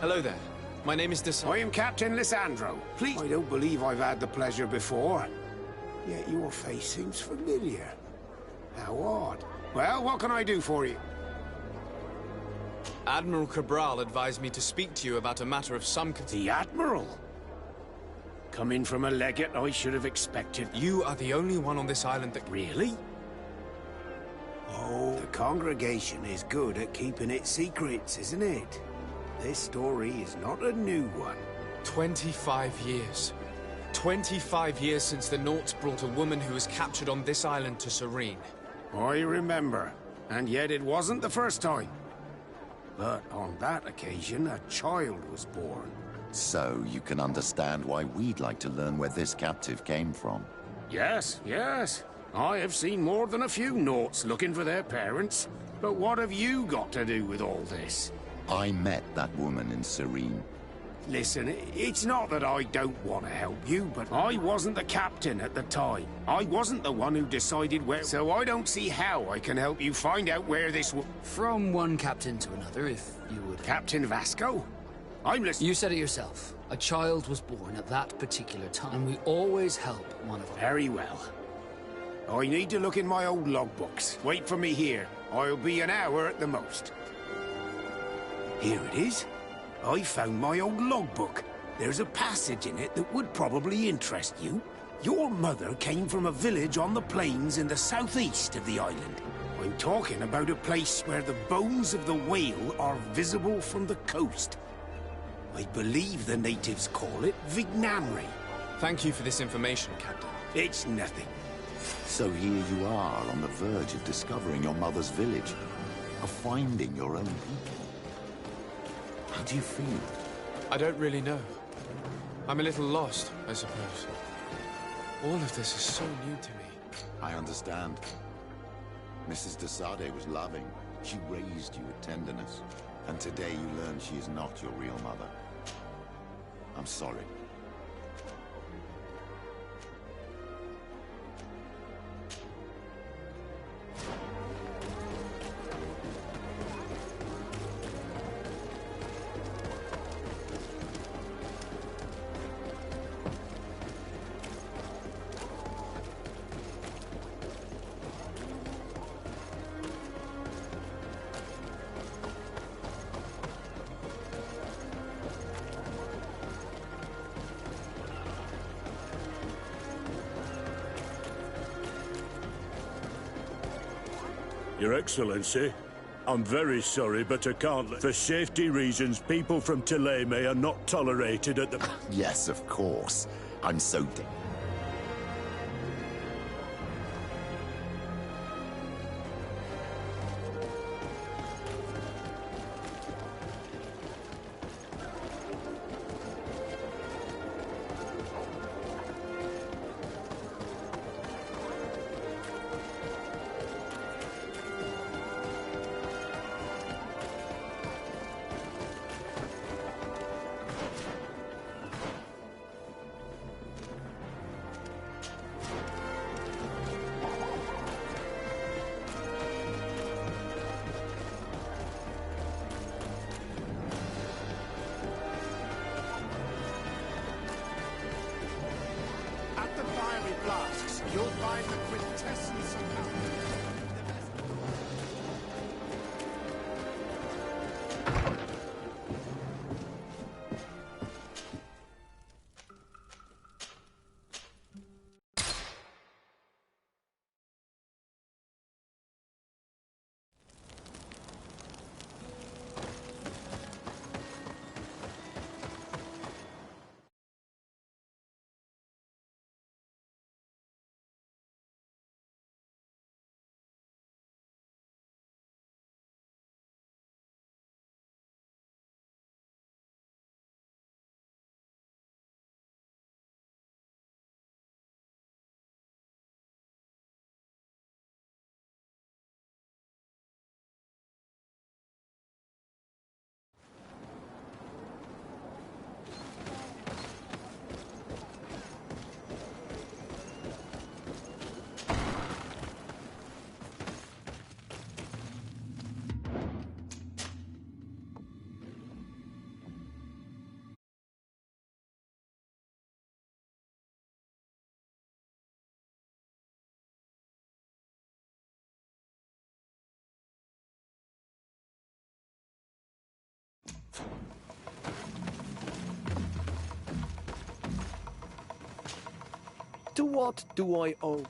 Hello there. My name is Desai. I am Captain Lysandro. Please. I don't believe I've had the pleasure before. Yet your face seems familiar. How odd. Well, what can I do for you? Admiral Cabral advised me to speak to you about a matter of some... The Admiral? Coming from a legate, I should have expected... You are the only one on this island that... Really? Oh, the congregation is good at keeping its secrets, isn't it? This story is not a new one. 25 years. 25 years since the Norts brought a woman who was captured on this island to Serene. I remember. And yet it wasn't the first time. But on that occasion, a child was born. So you can understand why we'd like to learn where this captive came from. Yes, yes. I have seen more than a few Norts looking for their parents. But what have you got to do with all this? I met that woman in Serene. Listen, it's not that I don't want to help you, but I wasn't the captain at the time. I wasn't the one who decided where... So I don't see how I can help you find out where this... From one captain to another, if you would... Captain Vasco? I'm listening. You said it yourself. A child was born at that particular time, and we always help one of them. Very well. I need to look in my old logbooks. Wait for me here. I'll be an hour at the most. Here it is. I found my old logbook. There's a passage in it that would probably interest you. Your mother came from a village on the plains in the southeast of the island. I'm talking about a place where the bones of the whale are visible from the coast. I believe the natives call it Vignamri. Thank you for this information, Captain. It's nothing. So here you are on the verge of discovering your mother's village, of finding your own people. How do you feel? I don't really know. I'm a little lost, I suppose. All of this is so new to me. I understand. Mrs. de Sade was loving. She raised you with tenderness. And today you learn she is not your real mother. I'm sorry. Your Excellency, I'm very sorry, but I can't. For safety reasons, people from Thélème are not tolerated at the... Yes, of course. I'm so... You'll find the quintessence of power. To what do I owe?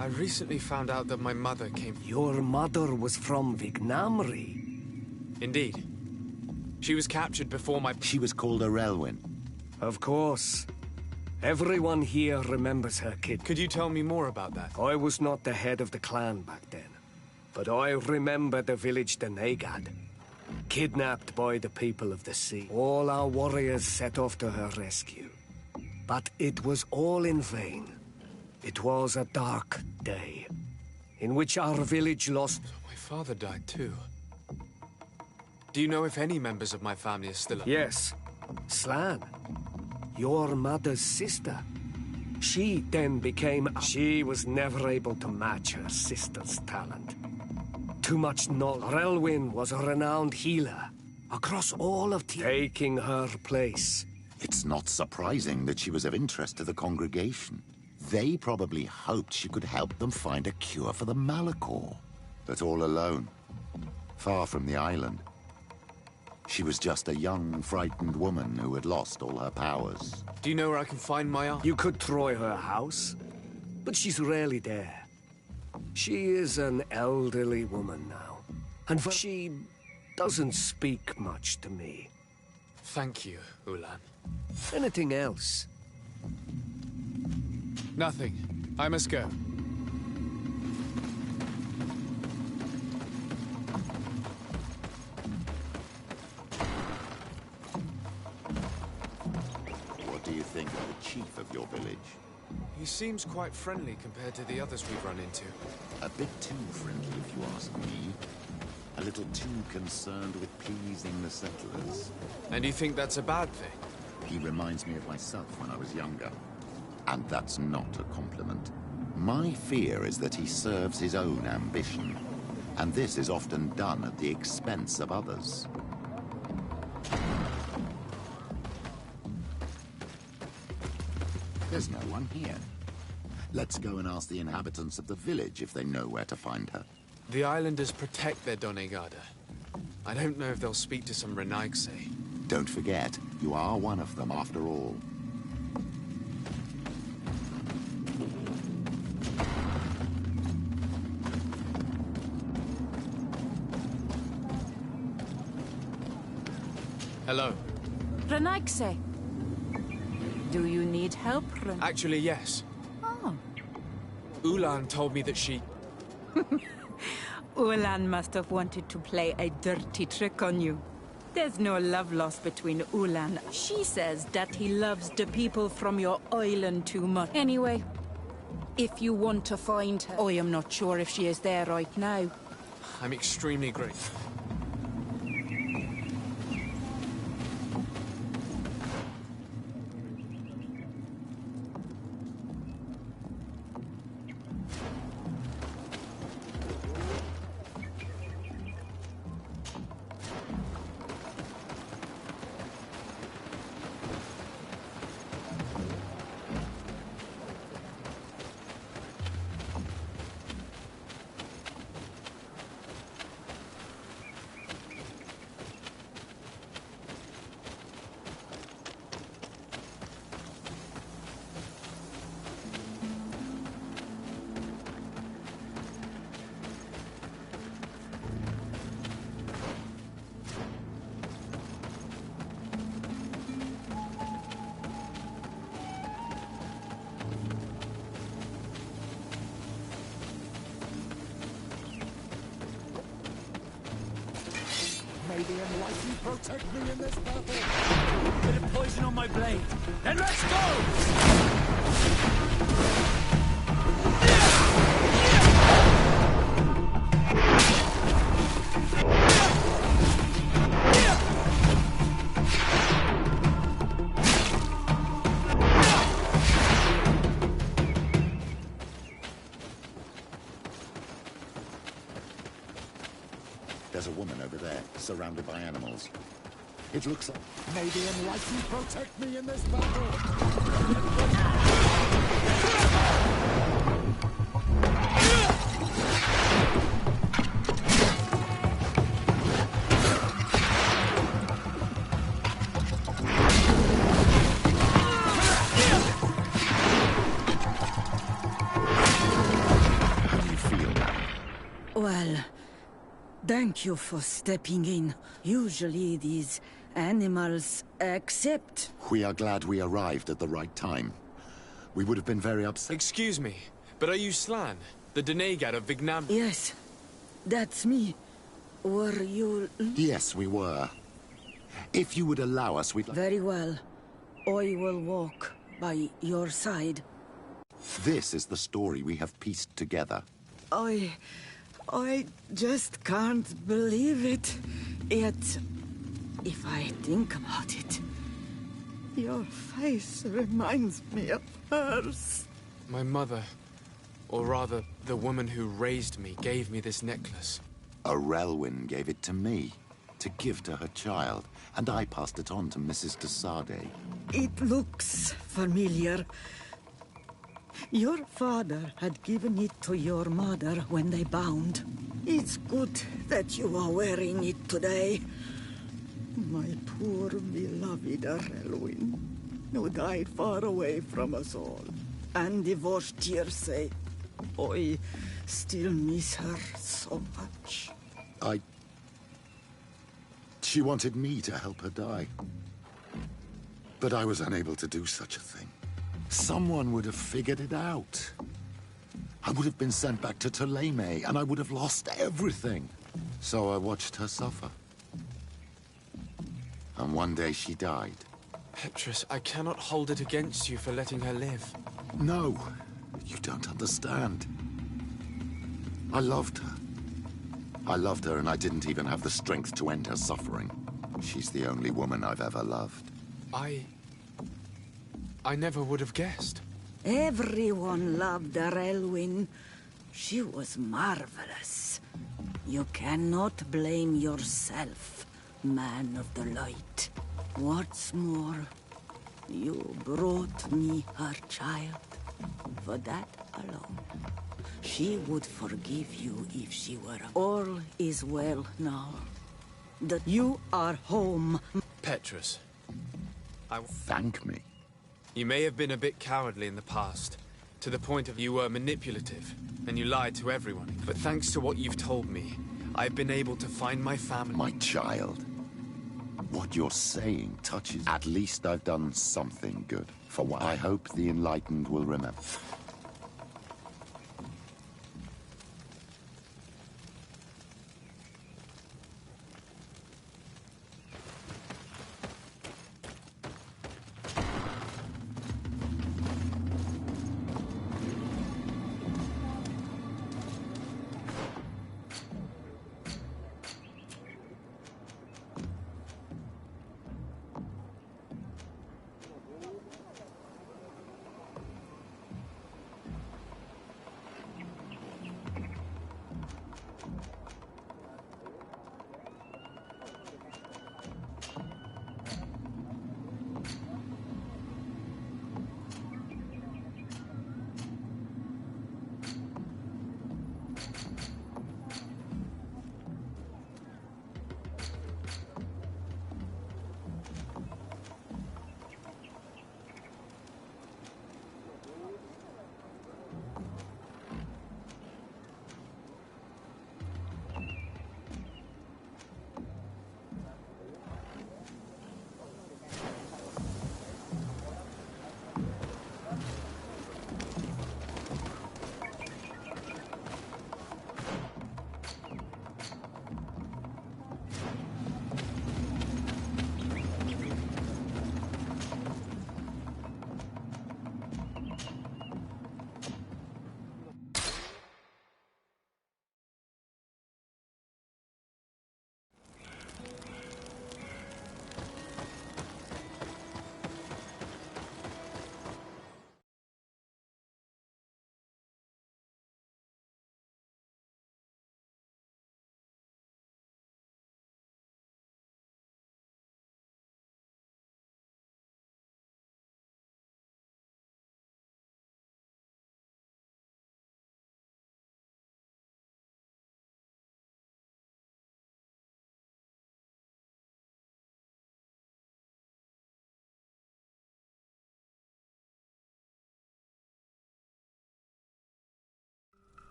I recently found out that my mother came... Your mother was from Vignamri? Indeed. She was captured before my... She was called Arelwyn. Of course. Everyone here remembers her, kid. Could you tell me more about that? I was not the head of the clan back then. But I remember the village Denegad. Kidnapped by the people of the sea. All our warriors set off to her rescue. But it was all in vain. It was a dark day, in which our village lost... father died too. Do you know if any members of my family are still alive? Yes. Slan. Your mother's sister. She then became... She was never able to match her sister's talent. Too much knowledge. Relwyn was a renowned healer across all of taking her place. It's not surprising that she was of interest to the congregation. They probably hoped she could help them find a cure for the Malachor. But all alone, far from the island. She was just a young, frightened woman who had lost all her powers. Do you know where I can find my aunt? You could try her house, but she's rarely there. She is an elderly woman now, and she doesn't speak much to me. Thank you, Ulan. Anything else? Nothing. I must go. What do you think of the chief of your village? He seems quite friendly compared to the others we've run into. A bit too friendly, if you ask me. A little too concerned with pleasing the settlers. And you think that's a bad thing? He reminds me of myself when I was younger. And that's not a compliment. My fear is that he serves his own ambition. And this is often done at the expense of others. There's no one here. Let's go and ask the inhabitants of the village if they know where to find her. The islanders protect their Donegada. I don't know if they'll speak to some Renaigse. Don't forget, you are one of them after all. Hello. Renaigse. Do you need help, Ren? Actually, yes. Oh. Ulan told me that she... Ulan must have wanted to play a dirty trick on you. There's no love lost between Ulan. She says that he loves the people from your island too much. Anyway, if you want to find her... I am not sure if she is there right now. I'm extremely grateful. May the enlightened protect me in this battle. Bit of poison on my blade. Then let's go! There's a woman over there, surrounded by animals. It looks like... May the enlightened protect me in this battle. How do you feel now? Well, thank you for stepping in. Usually these animals accept. We are glad we arrived at the right time. We would have been very upset. Excuse me, but are you Slan, the Donegad of Vignam? Yes, that's me. Were you... Yes, we were. If you would allow us, we'd... Very well. I will walk by your side. This is the story we have pieced together. I I just can't believe it. Yet, if I think about it, your face reminds me of hers. My mother, or rather, the woman who raised me, gave me this necklace. Relwyn gave it to me, to give to her child, and I passed it on to Mrs. de Sade. It looks familiar. Your father had given it to your mother when they bound. It's good that you are wearing it today. My poor beloved Relwyn, who died far away from us all, and divorced Jersey. I still miss her so much. She wanted me to help her die. But I was unable to do such a thing. Someone would have figured it out. I would have been sent back to Thélème, and I would have lost everything. So I watched her suffer. And one day she died. Petrus, I cannot hold it against you for letting her live. No, you don't understand. I loved her. I loved her, and I didn't even have the strength to end her suffering. She's the only woman I've ever loved. I never would have guessed. Everyone loved Relwyn. She was marvelous. You cannot blame yourself, man of the light. What's more, you brought me her child. For that alone, she would forgive you if she were. All is well now. That you are home. Petrus, Thank me. you may have been a bit cowardly in the past, to the point of you were manipulative, and you lied to everyone. But thanks to what you've told me, I've been able to find my family. My child. What you're saying touches... At least I've done something good. For what I hope the enlightened will remember.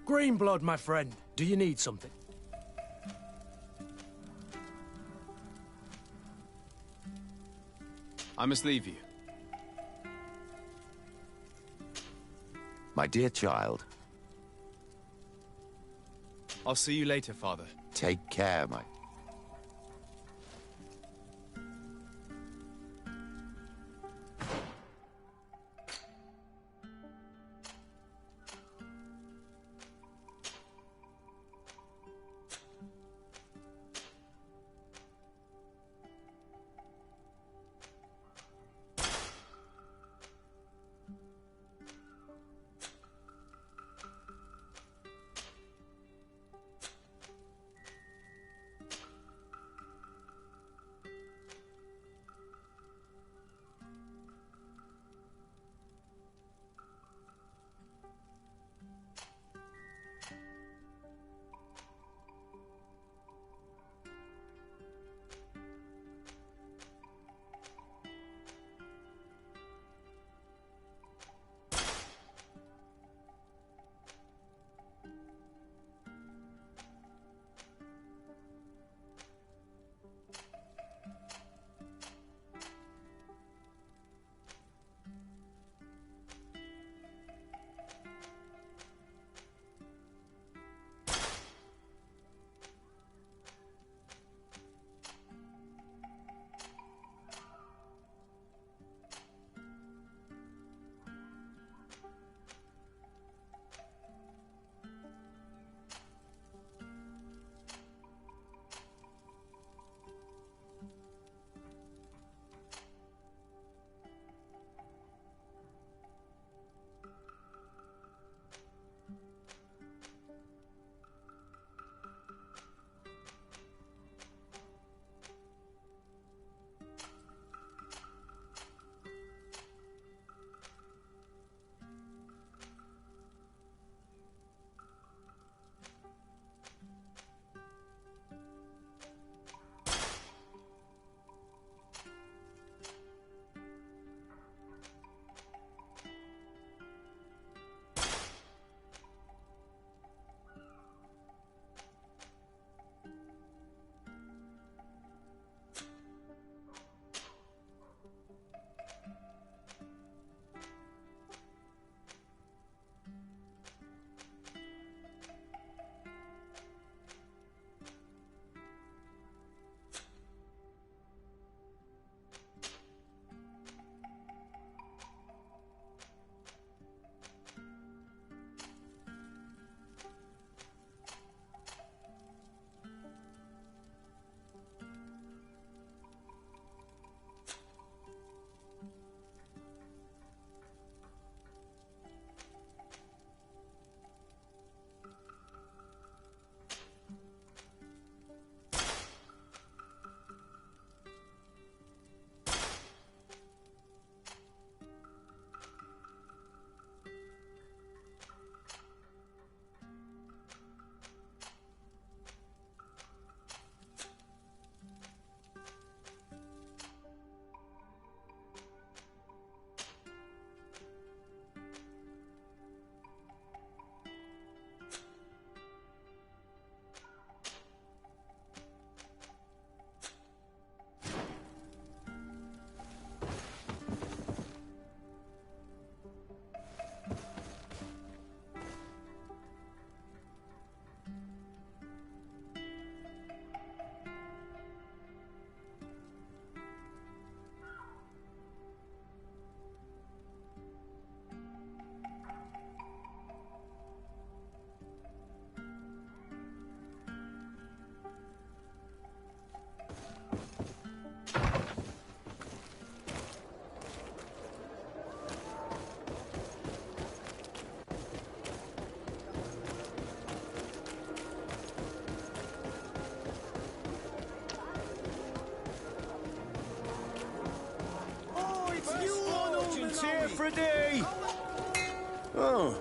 Greenblood, my friend. Do you need something? I must leave you. My dear child. I'll see you later, Father. Take care, my... Here for a day. Oh.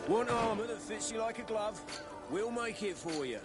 Want armor that fits you like a glove? We'll make it for you.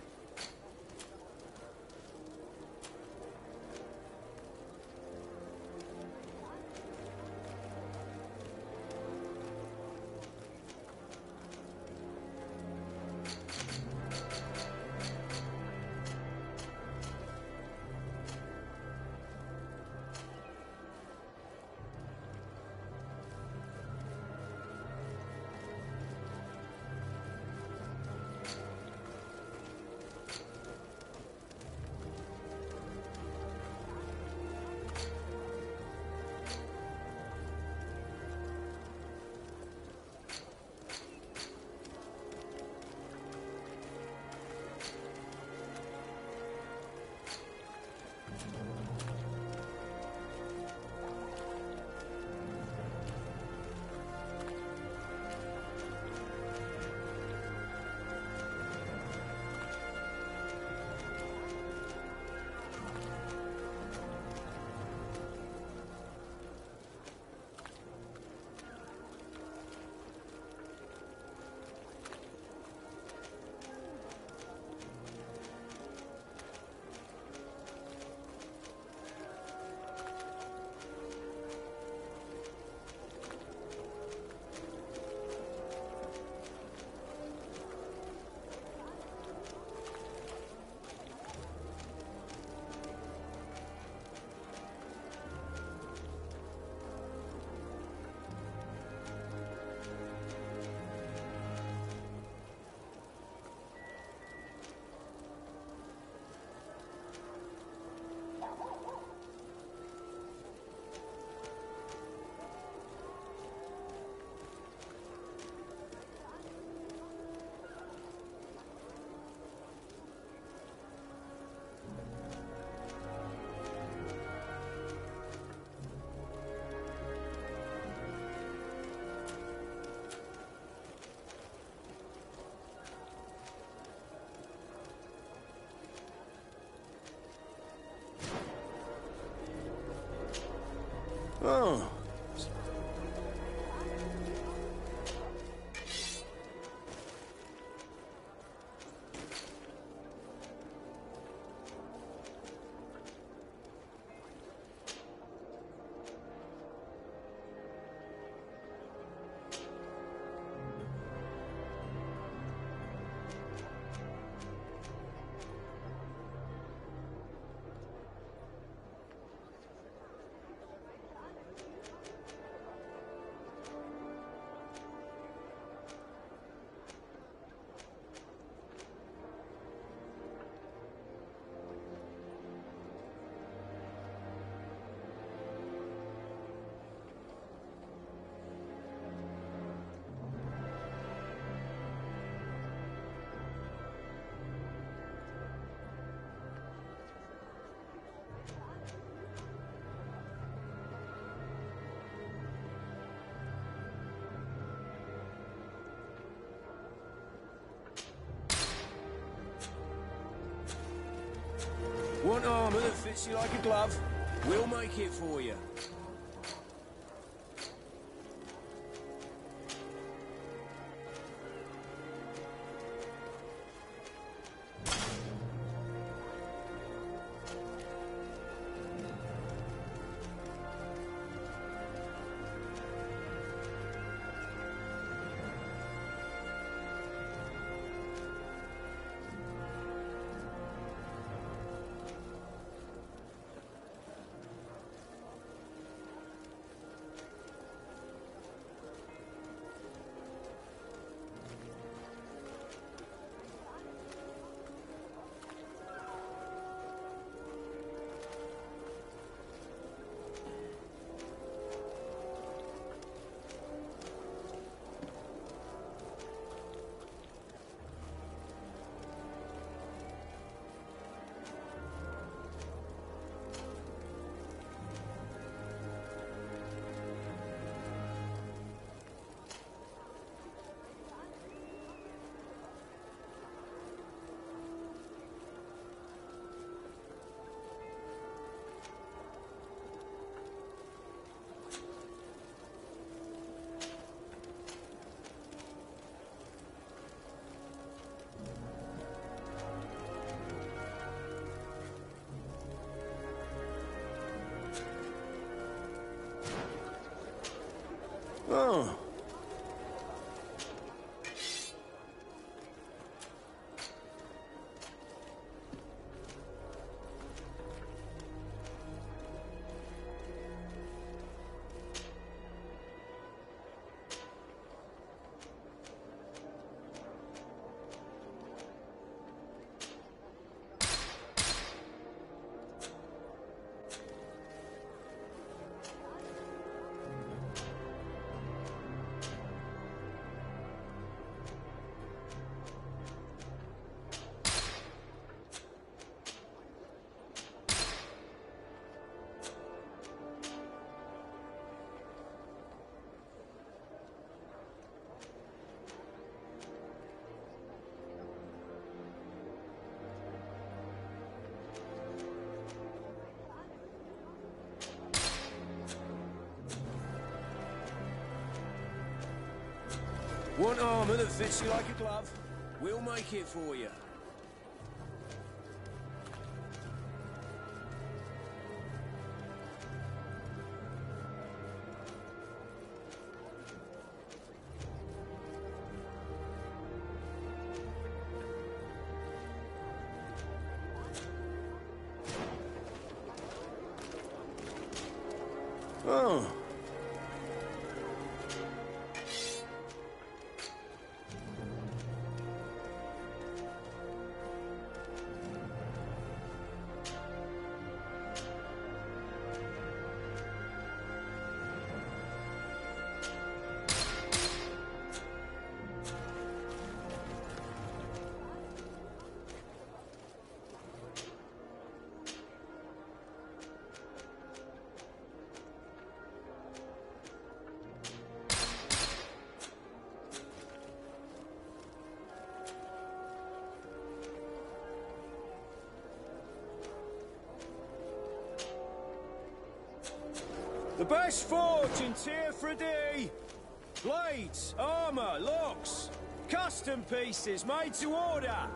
Oh. Want armor that fits you like a glove? We'll make it for you. Want armor that fits you like a glove? We'll make it for you. Oh. The best forge in Tier 3D! Blades, armour, locks, custom pieces made to order!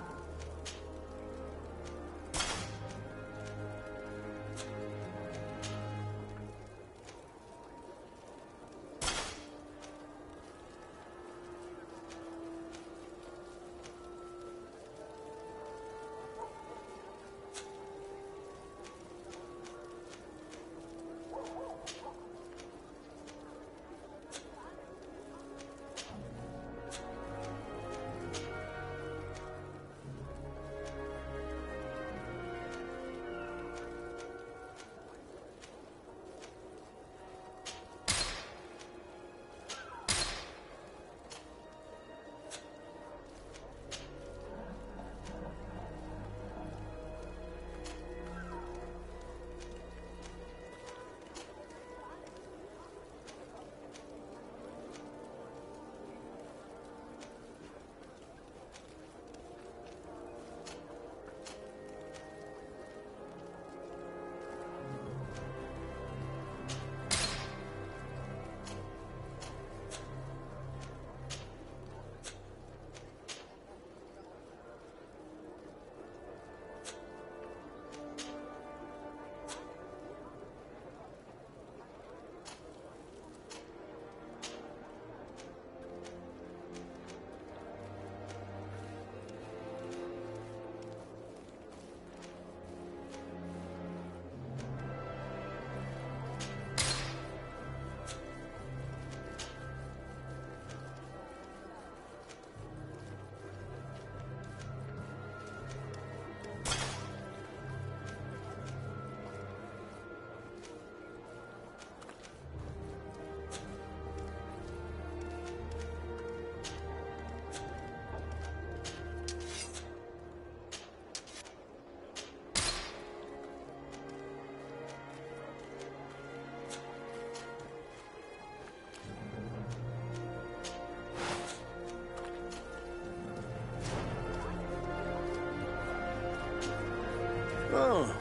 Oh.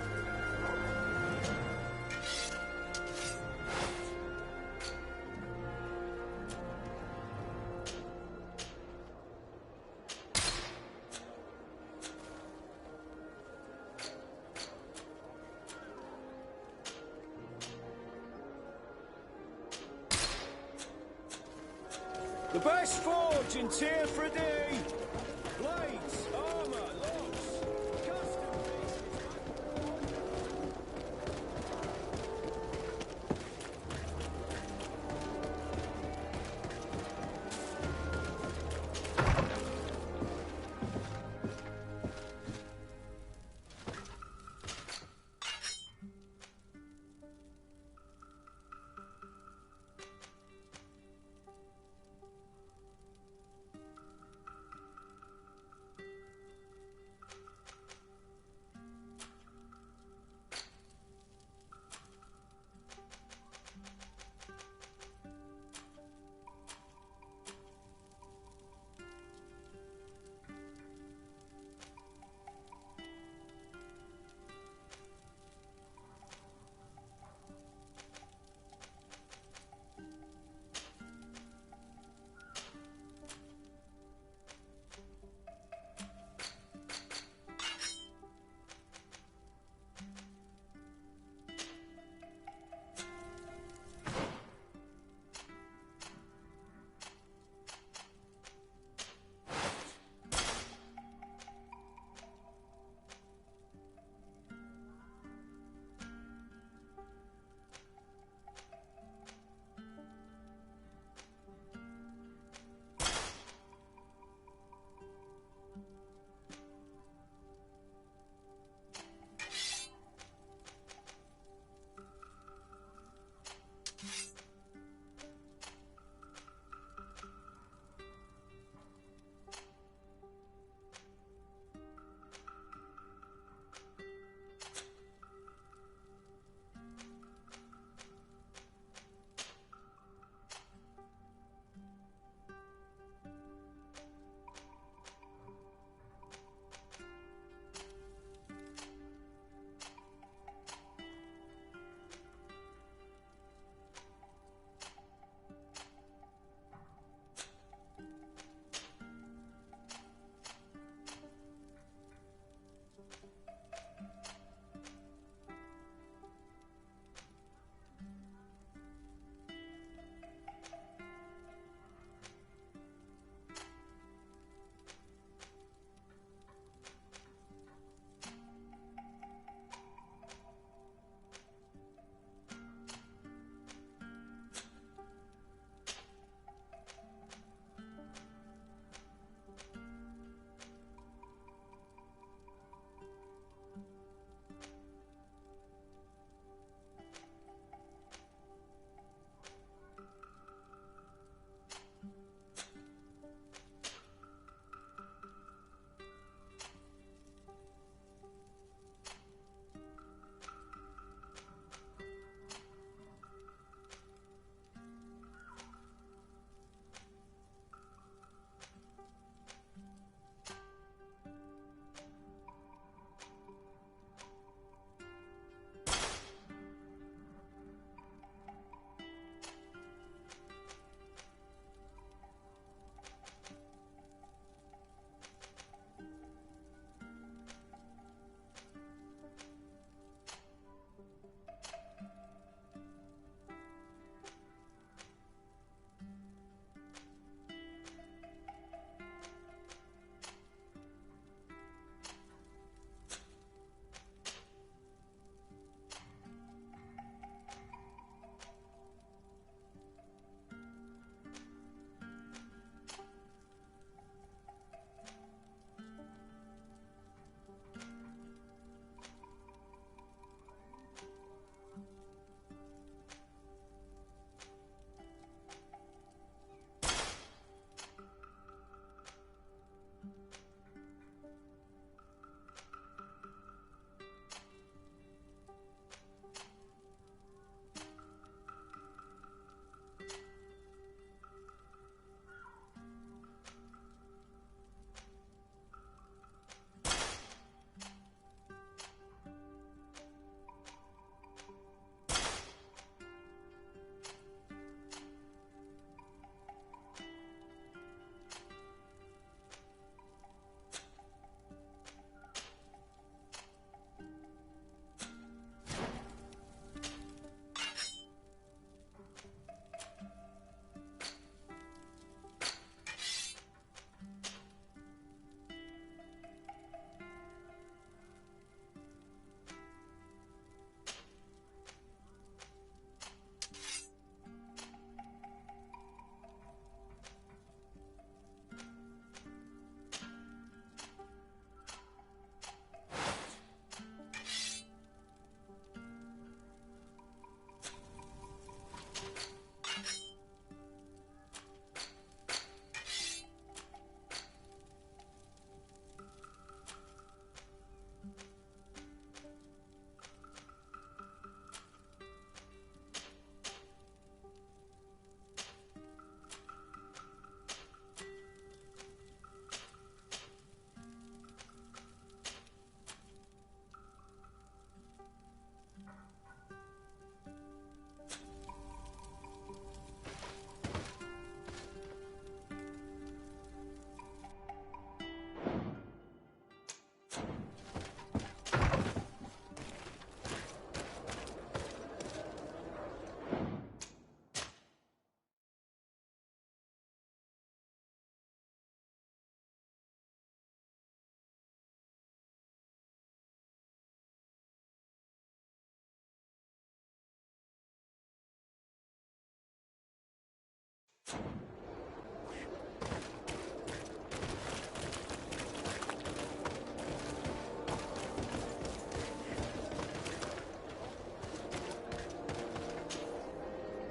The best forge in Tier 3D! Blades, armor, locks, custom pieces.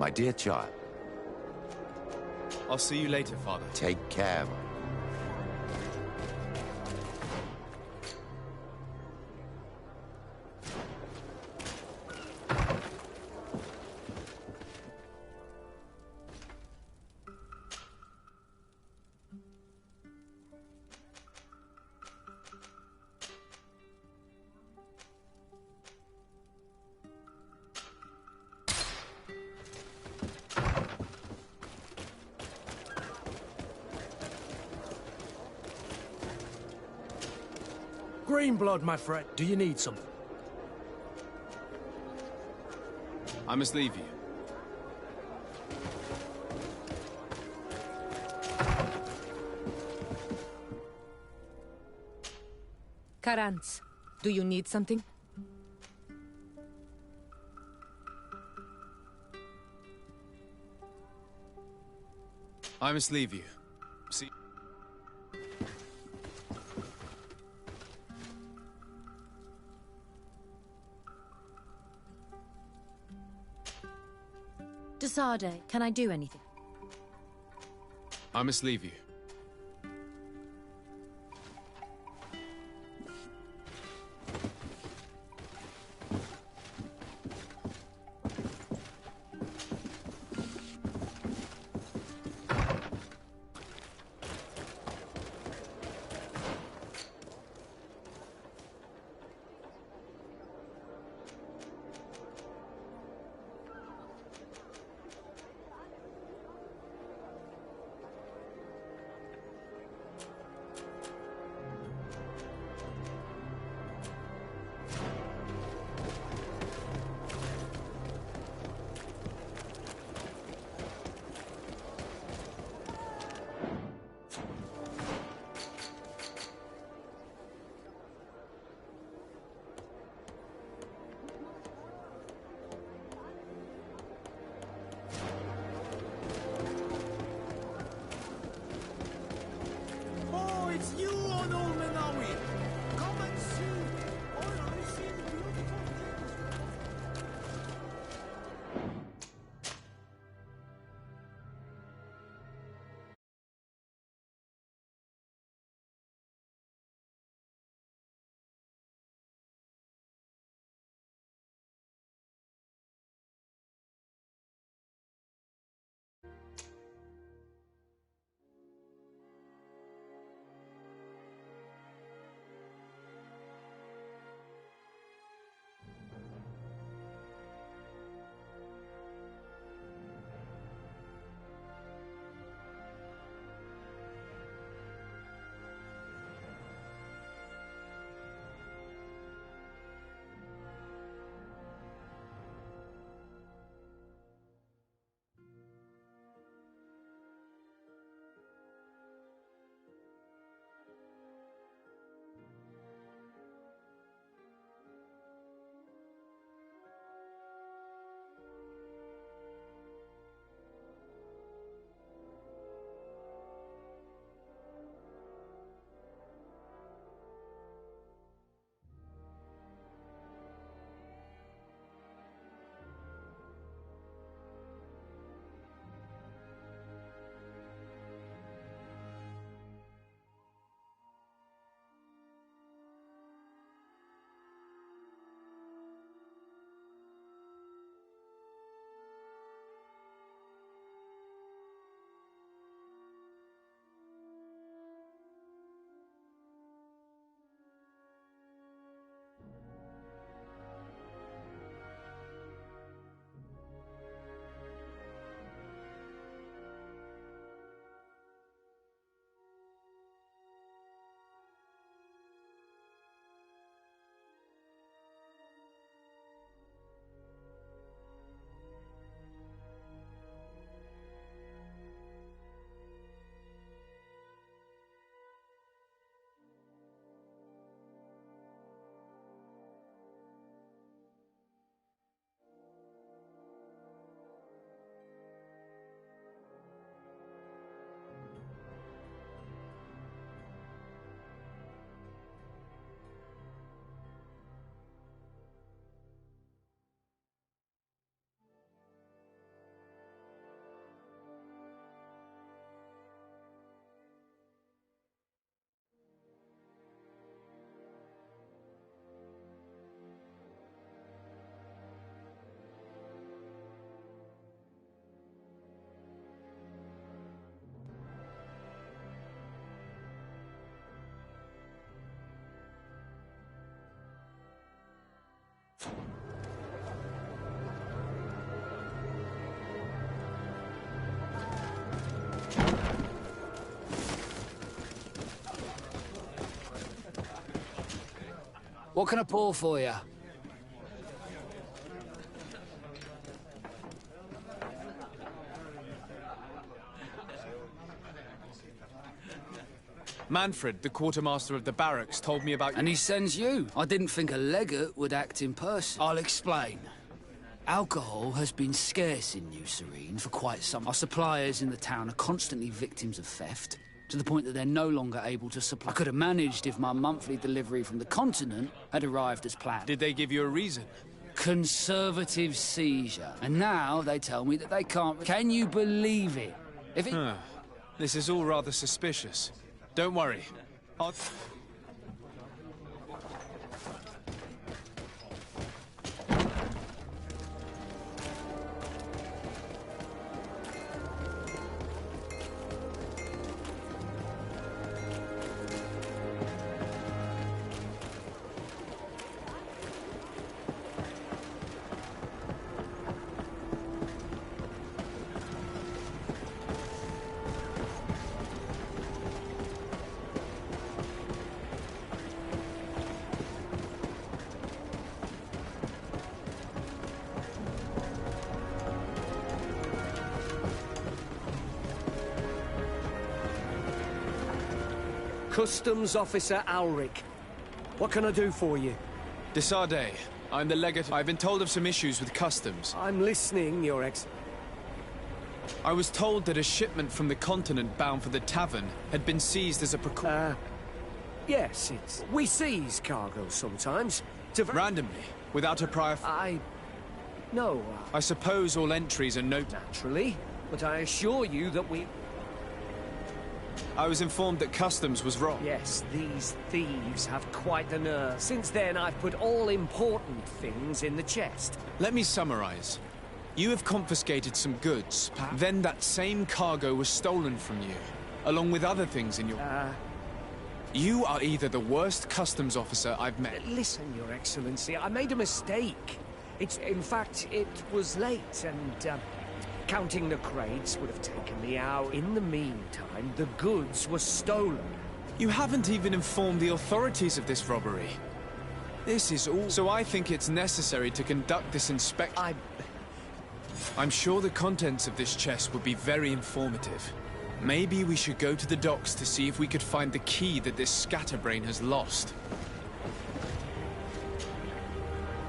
My dear child, I'll see you later, Father. take care. Green blood, my friend. Do you need something? I must leave you. Karantz, do you need something? I must leave you. See. Desade, can I do anything? I must leave you. Oh, it's you, old Menawi! Come and see me! All I see the beautiful things. What can I pour for you? Manfred, the quartermaster of the barracks, told me about you. And he sends you? I didn't think a legate would act in person. I'll explain. Alcohol has been scarce in New Serene for quite some. Our suppliers in the town are constantly victims of theft, to the point that they're no longer able to supply. I could have managed if my monthly delivery from the continent had arrived as planned. Did they give you a reason? Conservative seizure. And now they tell me that they can't... Can you believe it? If it... This is all rather suspicious. Don't worry. I'll... Customs Officer Alric. What can I do for you? Desarde, I'm the legate. I've been told of some issues with customs. I'm listening, Your Ex... I was told that a shipment from the continent bound for the tavern had been seized as a precaution. Yes, we seize cargo sometimes. Randomly, without a prior... No. I suppose all entries are Naturally, but I assure you that we... I was informed that customs was wrong. Yes, these thieves have quite the nerve. Since then, I've put all important things in the chest. Let me summarize. You have confiscated some goods. Then that same cargo was stolen from you, along with other things in your... You are either the worst customs officer I've met... Listen, Your Excellency, I made a mistake. In fact, it was late, and, counting the crates would have taken me out. In the meantime, the goods were stolen. You haven't even informed the authorities of this robbery. This is all... So I think it's necessary to conduct this inspection. I'm sure the contents of this chest would be very informative. Maybe we should go to the docks to see if we could find the key that this scatterbrain has lost.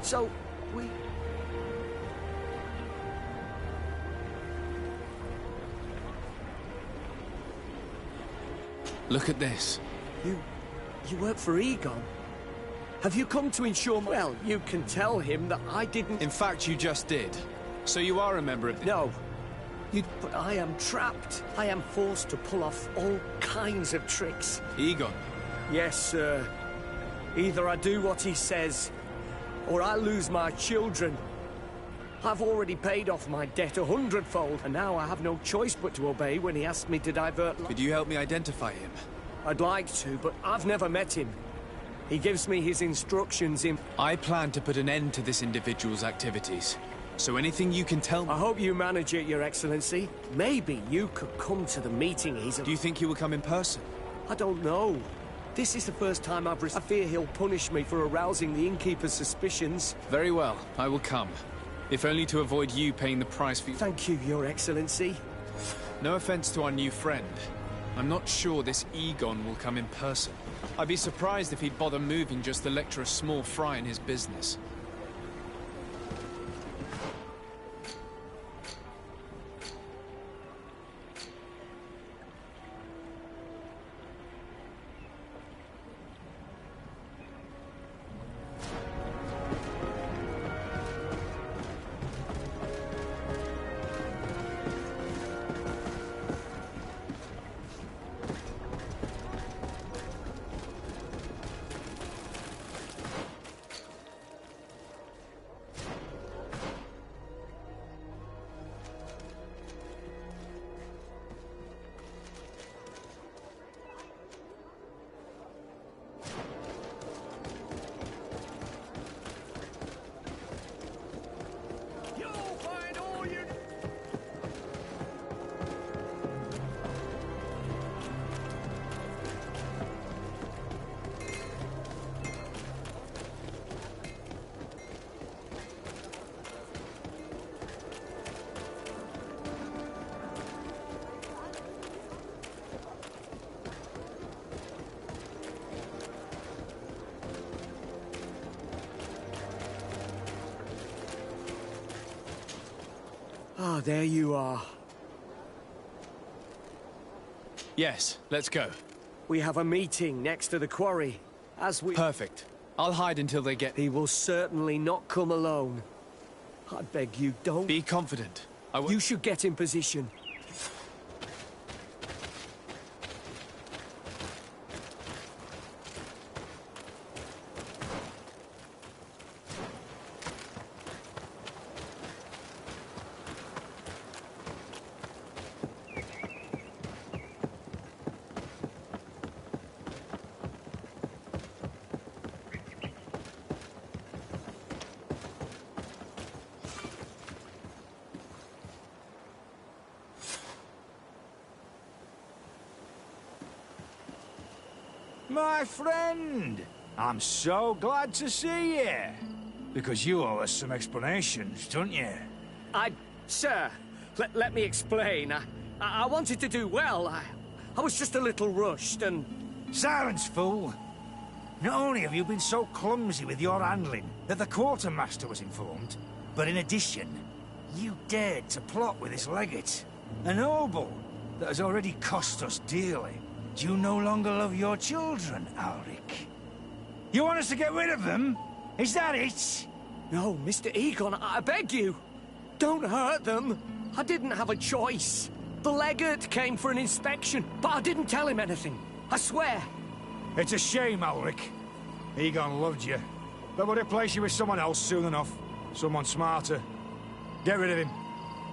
So, we... Look at this. You work for Egon? Have you come to ensure my... Well, you can tell him that I didn't... In fact, you just did. So you are a member of the... No. But I am trapped. I am forced to pull off all kinds of tricks. Egon? Yes, sir. Either I do what he says, or I lose my children. I've already paid off my debt 100-fold, and now I have no choice but to obey when he asks me to divert... Could you help me identify him? I'd like to, but I've never met him. He gives me his instructions in... I plan to put an end to this individual's activities. So anything you can tell me... I hope you manage it, Your Excellency. Maybe you could come to the meeting he's... Do you think he will come in person? I don't know. This is the first time I fear he'll punish me for arousing the innkeeper's suspicions. Very well, I will come. If only to avoid you paying the price for... Thank you, Your Excellency. No offense to our new friend. I'm not sure this Egon will come in person. I'd be surprised if he'd bother moving just to lecture a small fry in his business. Ah, there you are. Yes, let's go. We have a meeting next to the quarry. As we... Perfect. I'll hide until they get... He will certainly not come alone. I beg you, don't... Be confident. You should get in position. My friend! I'm so glad to see you. Because you owe us some explanations, don't you? Sir, let me explain. I wanted to do well. I was just a little rushed and... Silence, fool! Not only have you been so clumsy with your handling that the quartermaster was informed, but in addition, you dared to plot with this legate. A noble that has already cost us dearly. Do you no longer love your children, Alric? You want us to get rid of them? Is that it? No, Mr. Egon, I beg you. Don't hurt them. I didn't have a choice. The legate came for an inspection, but I didn't tell him anything. I swear. It's a shame, Alric. Egon loved you, but would replace you with someone else soon enough. Someone smarter. Get rid of him.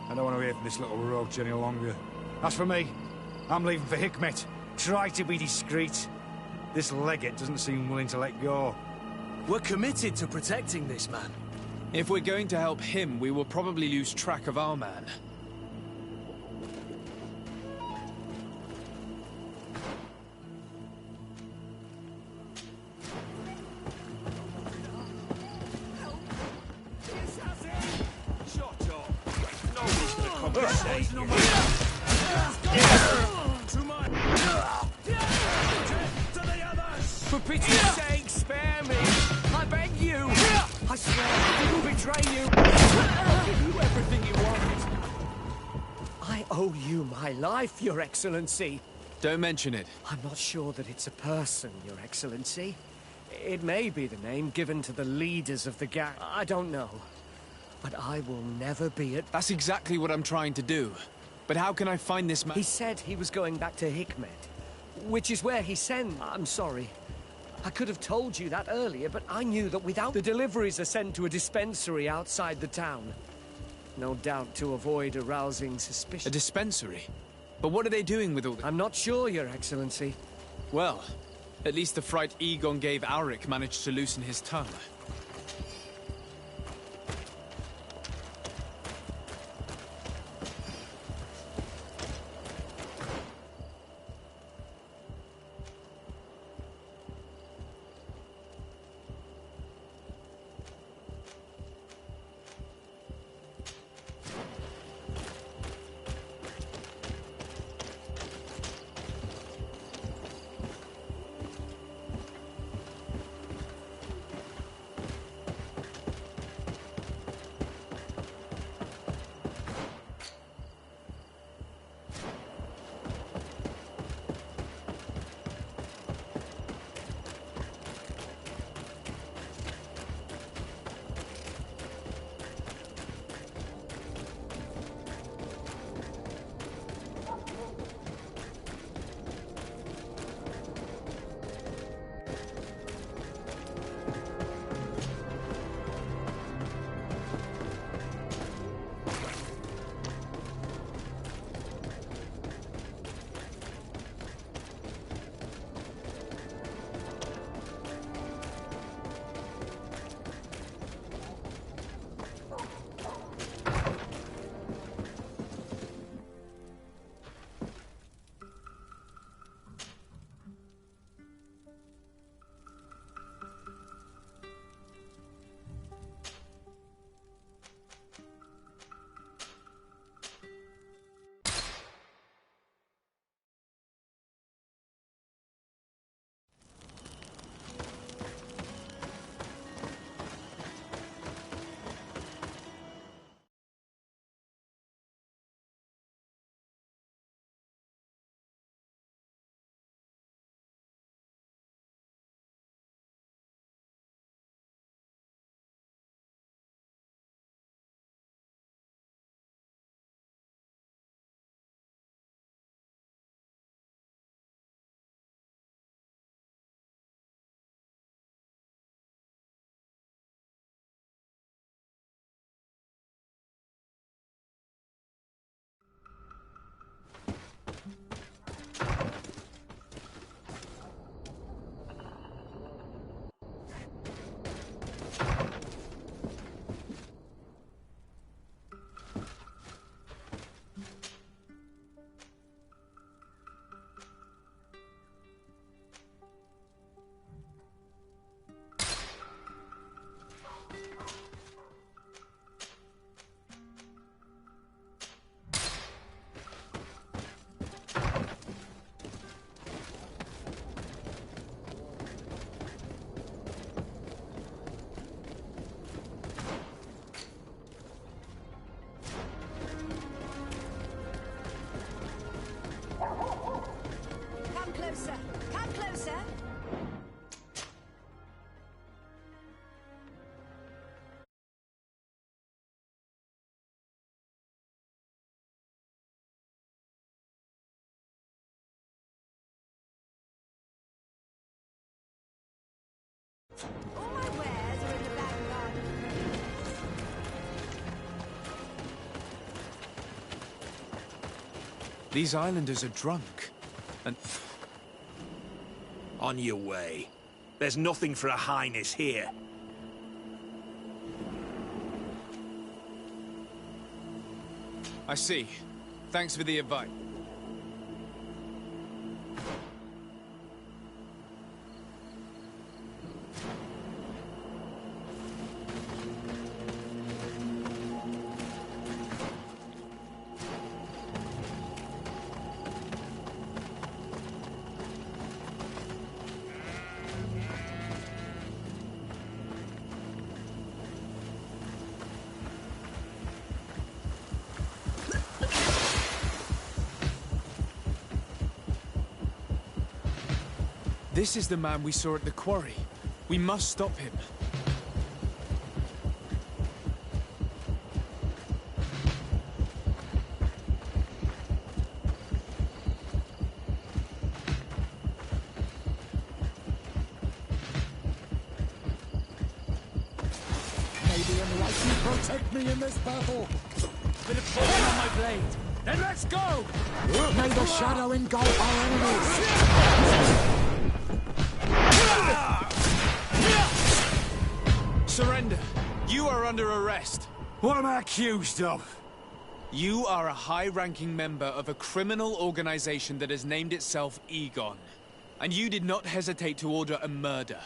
I don't want to hear from this little roach any longer. As for me, I'm leaving for Hikmet. Try to be discreet. This legate doesn't seem willing to let go. We're committed to protecting this man. If we're going to help him, we will probably lose track of our man. For pity's sake, spare me! I beg you! I swear I didn't betray you! I'll give you everything you want! I owe you my life, Your Excellency! Don't mention it. I'm not sure that it's a person, Your Excellency. It may be the name given to the leaders of the gang. I don't know. But I will never be at... That's exactly what I'm trying to do. But how can I find this man? He said he was going back to Hikmet, which is where he sent... I'm sorry. I could have told you that earlier, but I knew that without... The deliveries are sent to a dispensary outside the town. No doubt to avoid arousing suspicion. A dispensary? But what are they doing with all the... I'm not sure, Your Excellency. Well, at least the fright Egon gave Alric managed to loosen his tongue. closer. Come closer. All my wares are in the back garden. These islanders are drunk, and... On your way. There's nothing for a highness here. I see. Thanks for the advice. This is the man we saw at the quarry. We must stop him. Maybe enlighten protect me in this battle. Bit of poison on my blade. Then let's go! May the shadow engulf our enemies. Surrender! You are under arrest. What am I accused of? You are a high-ranking member of a criminal organization that has named itself Egon. And you did not hesitate to order a murder.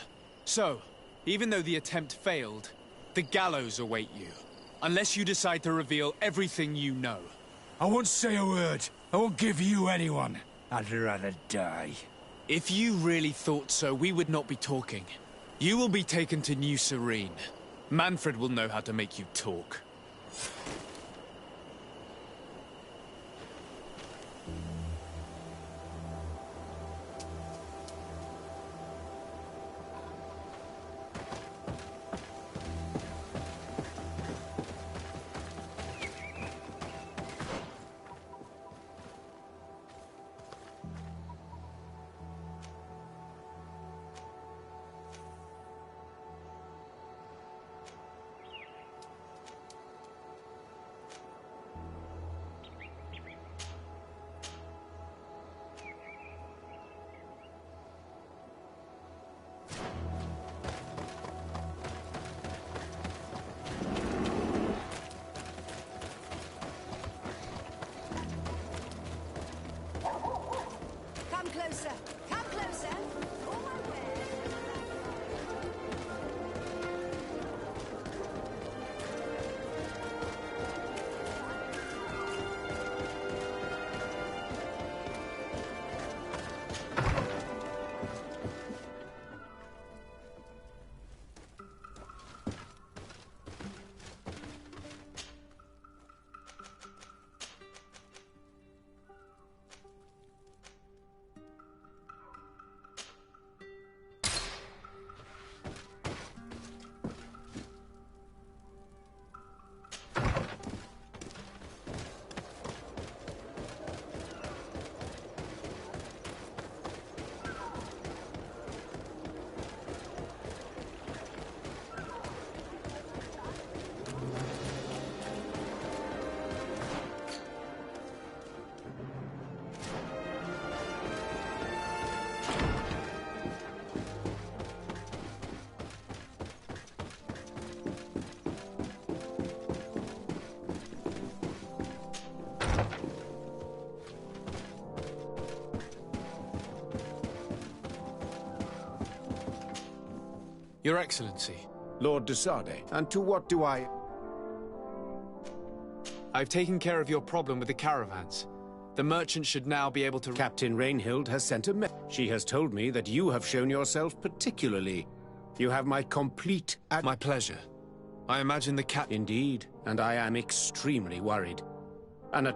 So, even though the attempt failed, the gallows await you. Unless you decide to reveal everything you know. I won't say a word. I won't give you anyone. I'd rather die. If you really thought so, we would not be talking. You will be taken to New Serene. Manfred will know how to make you talk. Come closer. Come closer. All my wares. Your Excellency. Lord de Sardet, and to what do I... I've taken care of your problem with the caravans. The merchant should now be able to... Captain Rainhild has sent a message. She has told me that you have shown yourself particularly. You have my complete... My pleasure. I imagine the cap... Indeed, and I am extremely worried.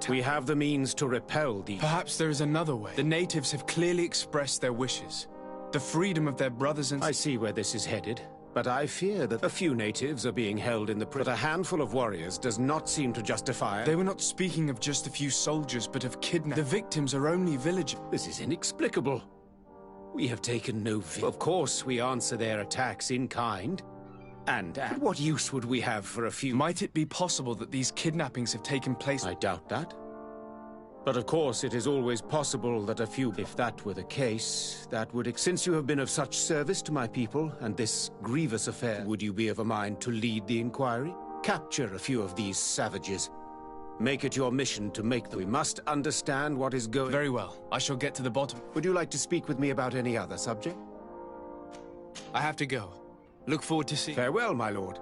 We have the means to repel these. Perhaps there is another way. The natives have clearly expressed their wishes. The freedom of their brothers and... I see where this is headed, but I fear that a few natives are being held in the prison. But a handful of warriors does not seem to justify... They were not speaking of just a few soldiers, but of kidnapping. The victims are only villagers. This is inexplicable. We have taken no... Of course, we answer their attacks in kind. And what use would we have for a few... Might it be possible that these kidnappings have taken place... I doubt that. But of course, it is always possible that a few... If that were the case, that would... Since you have been of such service to my people, and this grievous affair, would you be of a mind to lead the inquiry? Capture a few of these savages. Make it your mission to make them... We must understand what is going... Very well. I shall get to the bottom. Would you like to speak with me about any other subject? I have to go. Look forward to seeing... Farewell, my lord.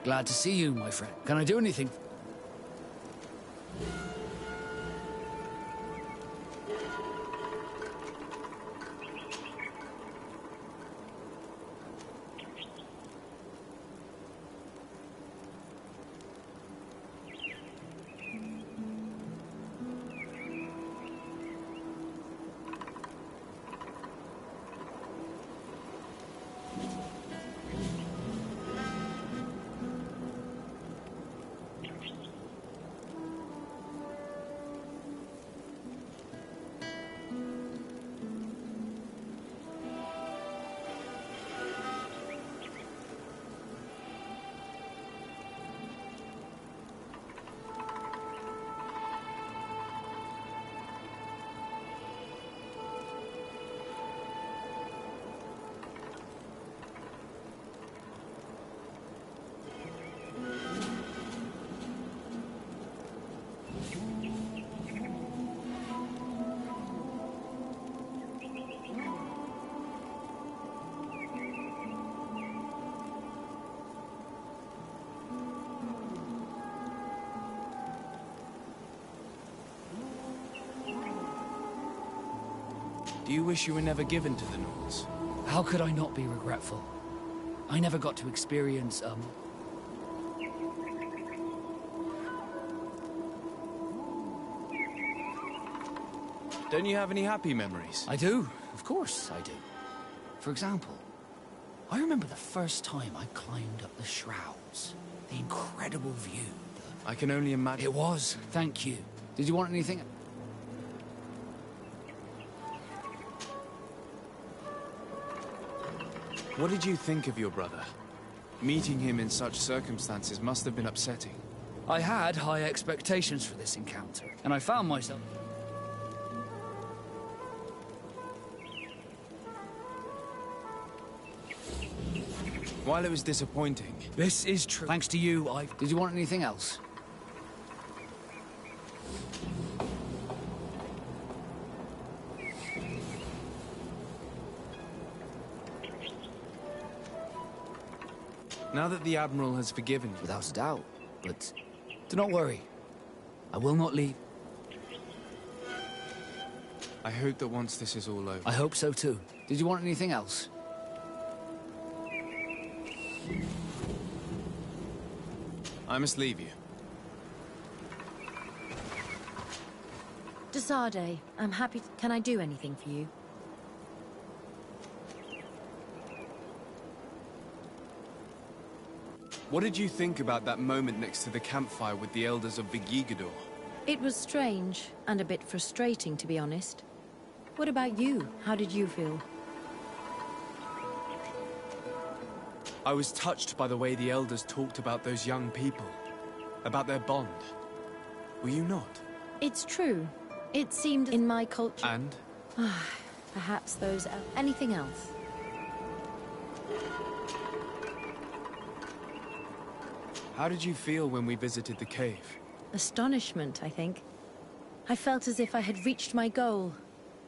Glad to see you, my friend. Can I do anything? Do you wish you were never given to the Nords? How could I not be regretful? I never got to experience, Don't you have any happy memories? I do. Of course I do. For example, I remember the first time I climbed up the shrouds. The incredible view. I can only imagine. It was. Thank you. Did you want anything? What did you think of your brother? Meeting him in such circumstances must have been upsetting. I had high expectations for this encounter, and I found myself... While it was disappointing... This is true. Thanks to you, Did you want anything else? Now that the Admiral has forgiven you... Without a doubt, but do not worry. I will not leave. I hope that once this is all over... I hope so too. Did you want anything else? I must leave you. Desade, I'm happy. Can I do anything for you? What did you think about that moment next to the campfire with the elders of Vigigador? It was strange, and a bit frustrating, to be honest. What about you? How did you feel? I was touched by the way the elders talked about those young people. About their bond. Were you not? It's true. It seemed in my culture... And? Perhaps those... anything else? How did you feel when we visited the cave? Astonishment, I think. I felt as if I had reached my goal.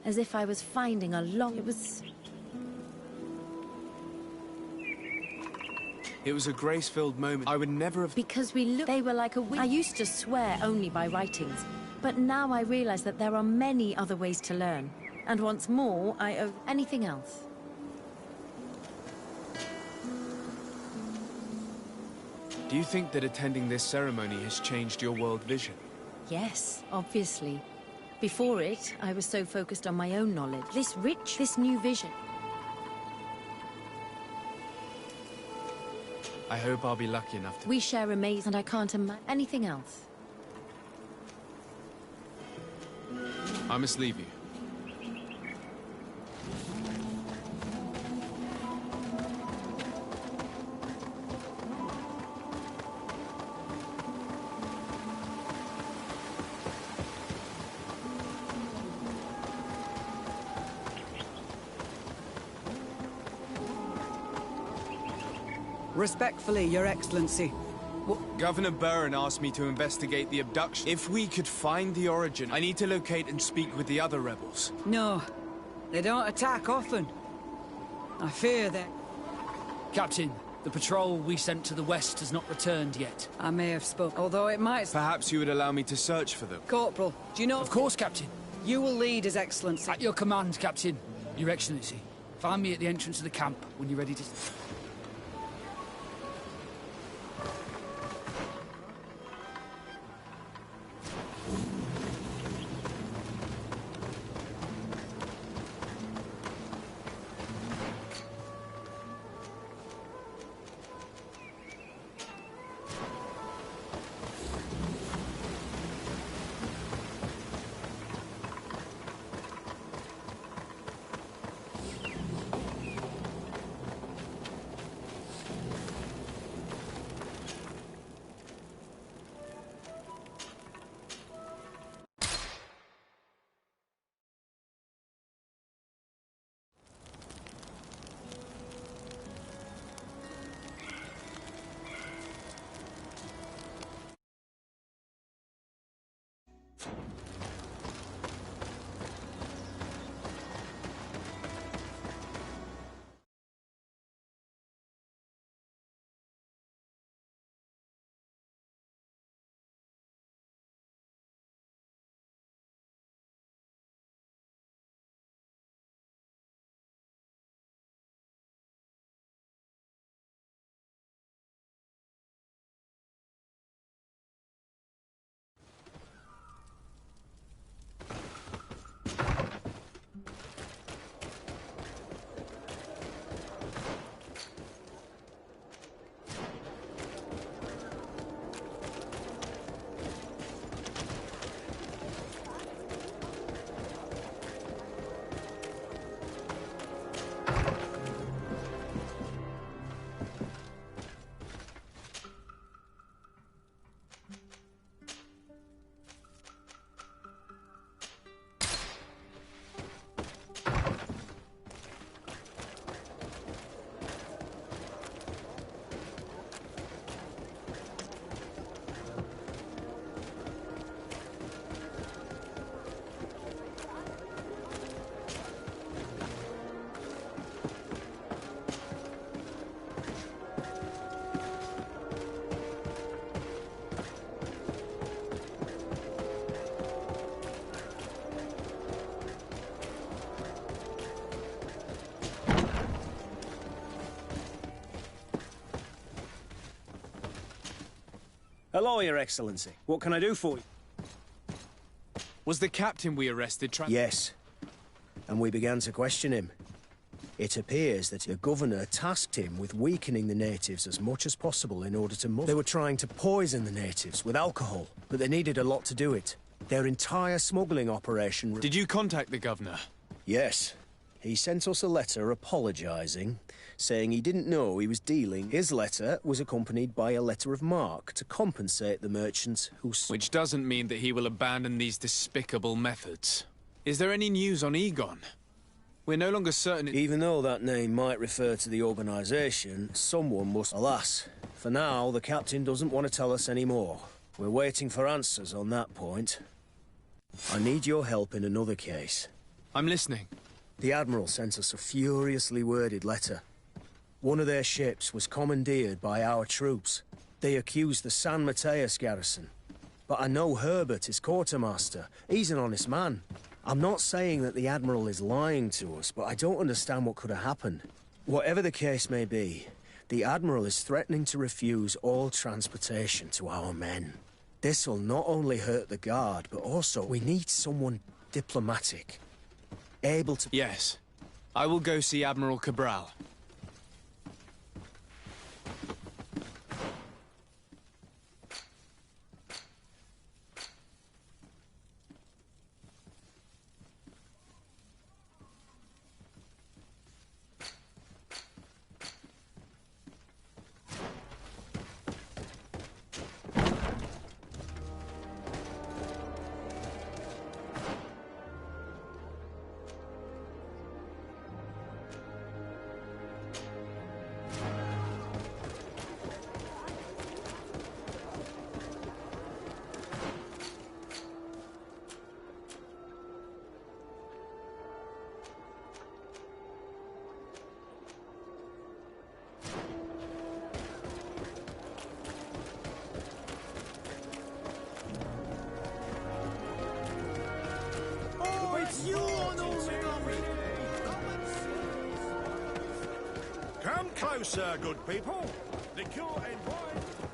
As if I was finding a long... It was... It was a grace-filled moment. I would never have... Because we looked... They were like a wind. I used to swear only by writings. But now I realize that there are many other ways to learn. And once more, I owe... anything else. Do you think that attending this ceremony has changed your world vision? Yes, obviously. Before it, I was so focused on my own knowledge. This new vision. I hope I'll be lucky enough to... We share amazing, and I can't imagine anything else. I must leave you. Respectfully, Your Excellency. Governor Burren asked me to investigate the abduction. If we could find the origin, I need to locate and speak with the other rebels. No, they don't attack often. I fear that... Captain, the patrol we sent to the west has not returned yet. I may have spoken, although it might... Perhaps you would allow me to search for them. Corporal, do you know... Of course, Captain. You will lead His Excellency. At your command, Captain. Your Excellency. Find me at the entrance of the camp when you're ready to... Hello, Your Excellency. What can I do for you? Was the captain we arrested trying... Yes. And we began to question him. It appears that the governor tasked him with weakening the natives as much as possible in order to They were trying to poison the natives with alcohol, but they needed a lot to do it. Their entire smuggling operation... Did you contact the governor? Yes. He sent us a letter apologising, saying he didn't know he was dealing. His letter was accompanied by a letter of marque to compensate the merchants who... Which doesn't mean that he will abandon these despicable methods. Is there any news on Egon? We're no longer certain... Even though that name might refer to the organisation, someone must... Alas, for now, the captain doesn't want to tell us any more. We're waiting for answers on that point. I need your help in another case. I'm listening. The Admiral sent us a furiously worded letter. One of their ships was commandeered by our troops. They accused the San Mateus garrison. But I know Herbert is quartermaster. He's an honest man. I'm not saying that the Admiral is lying to us, but I don't understand what could have happened. Whatever the case may be, the Admiral is threatening to refuse all transportation to our men. This will not only hurt the Guard, but also we need someone diplomatic. Able to... Yes. I will go see Admiral Cabral. Come closer, good people. Liqueur and wine.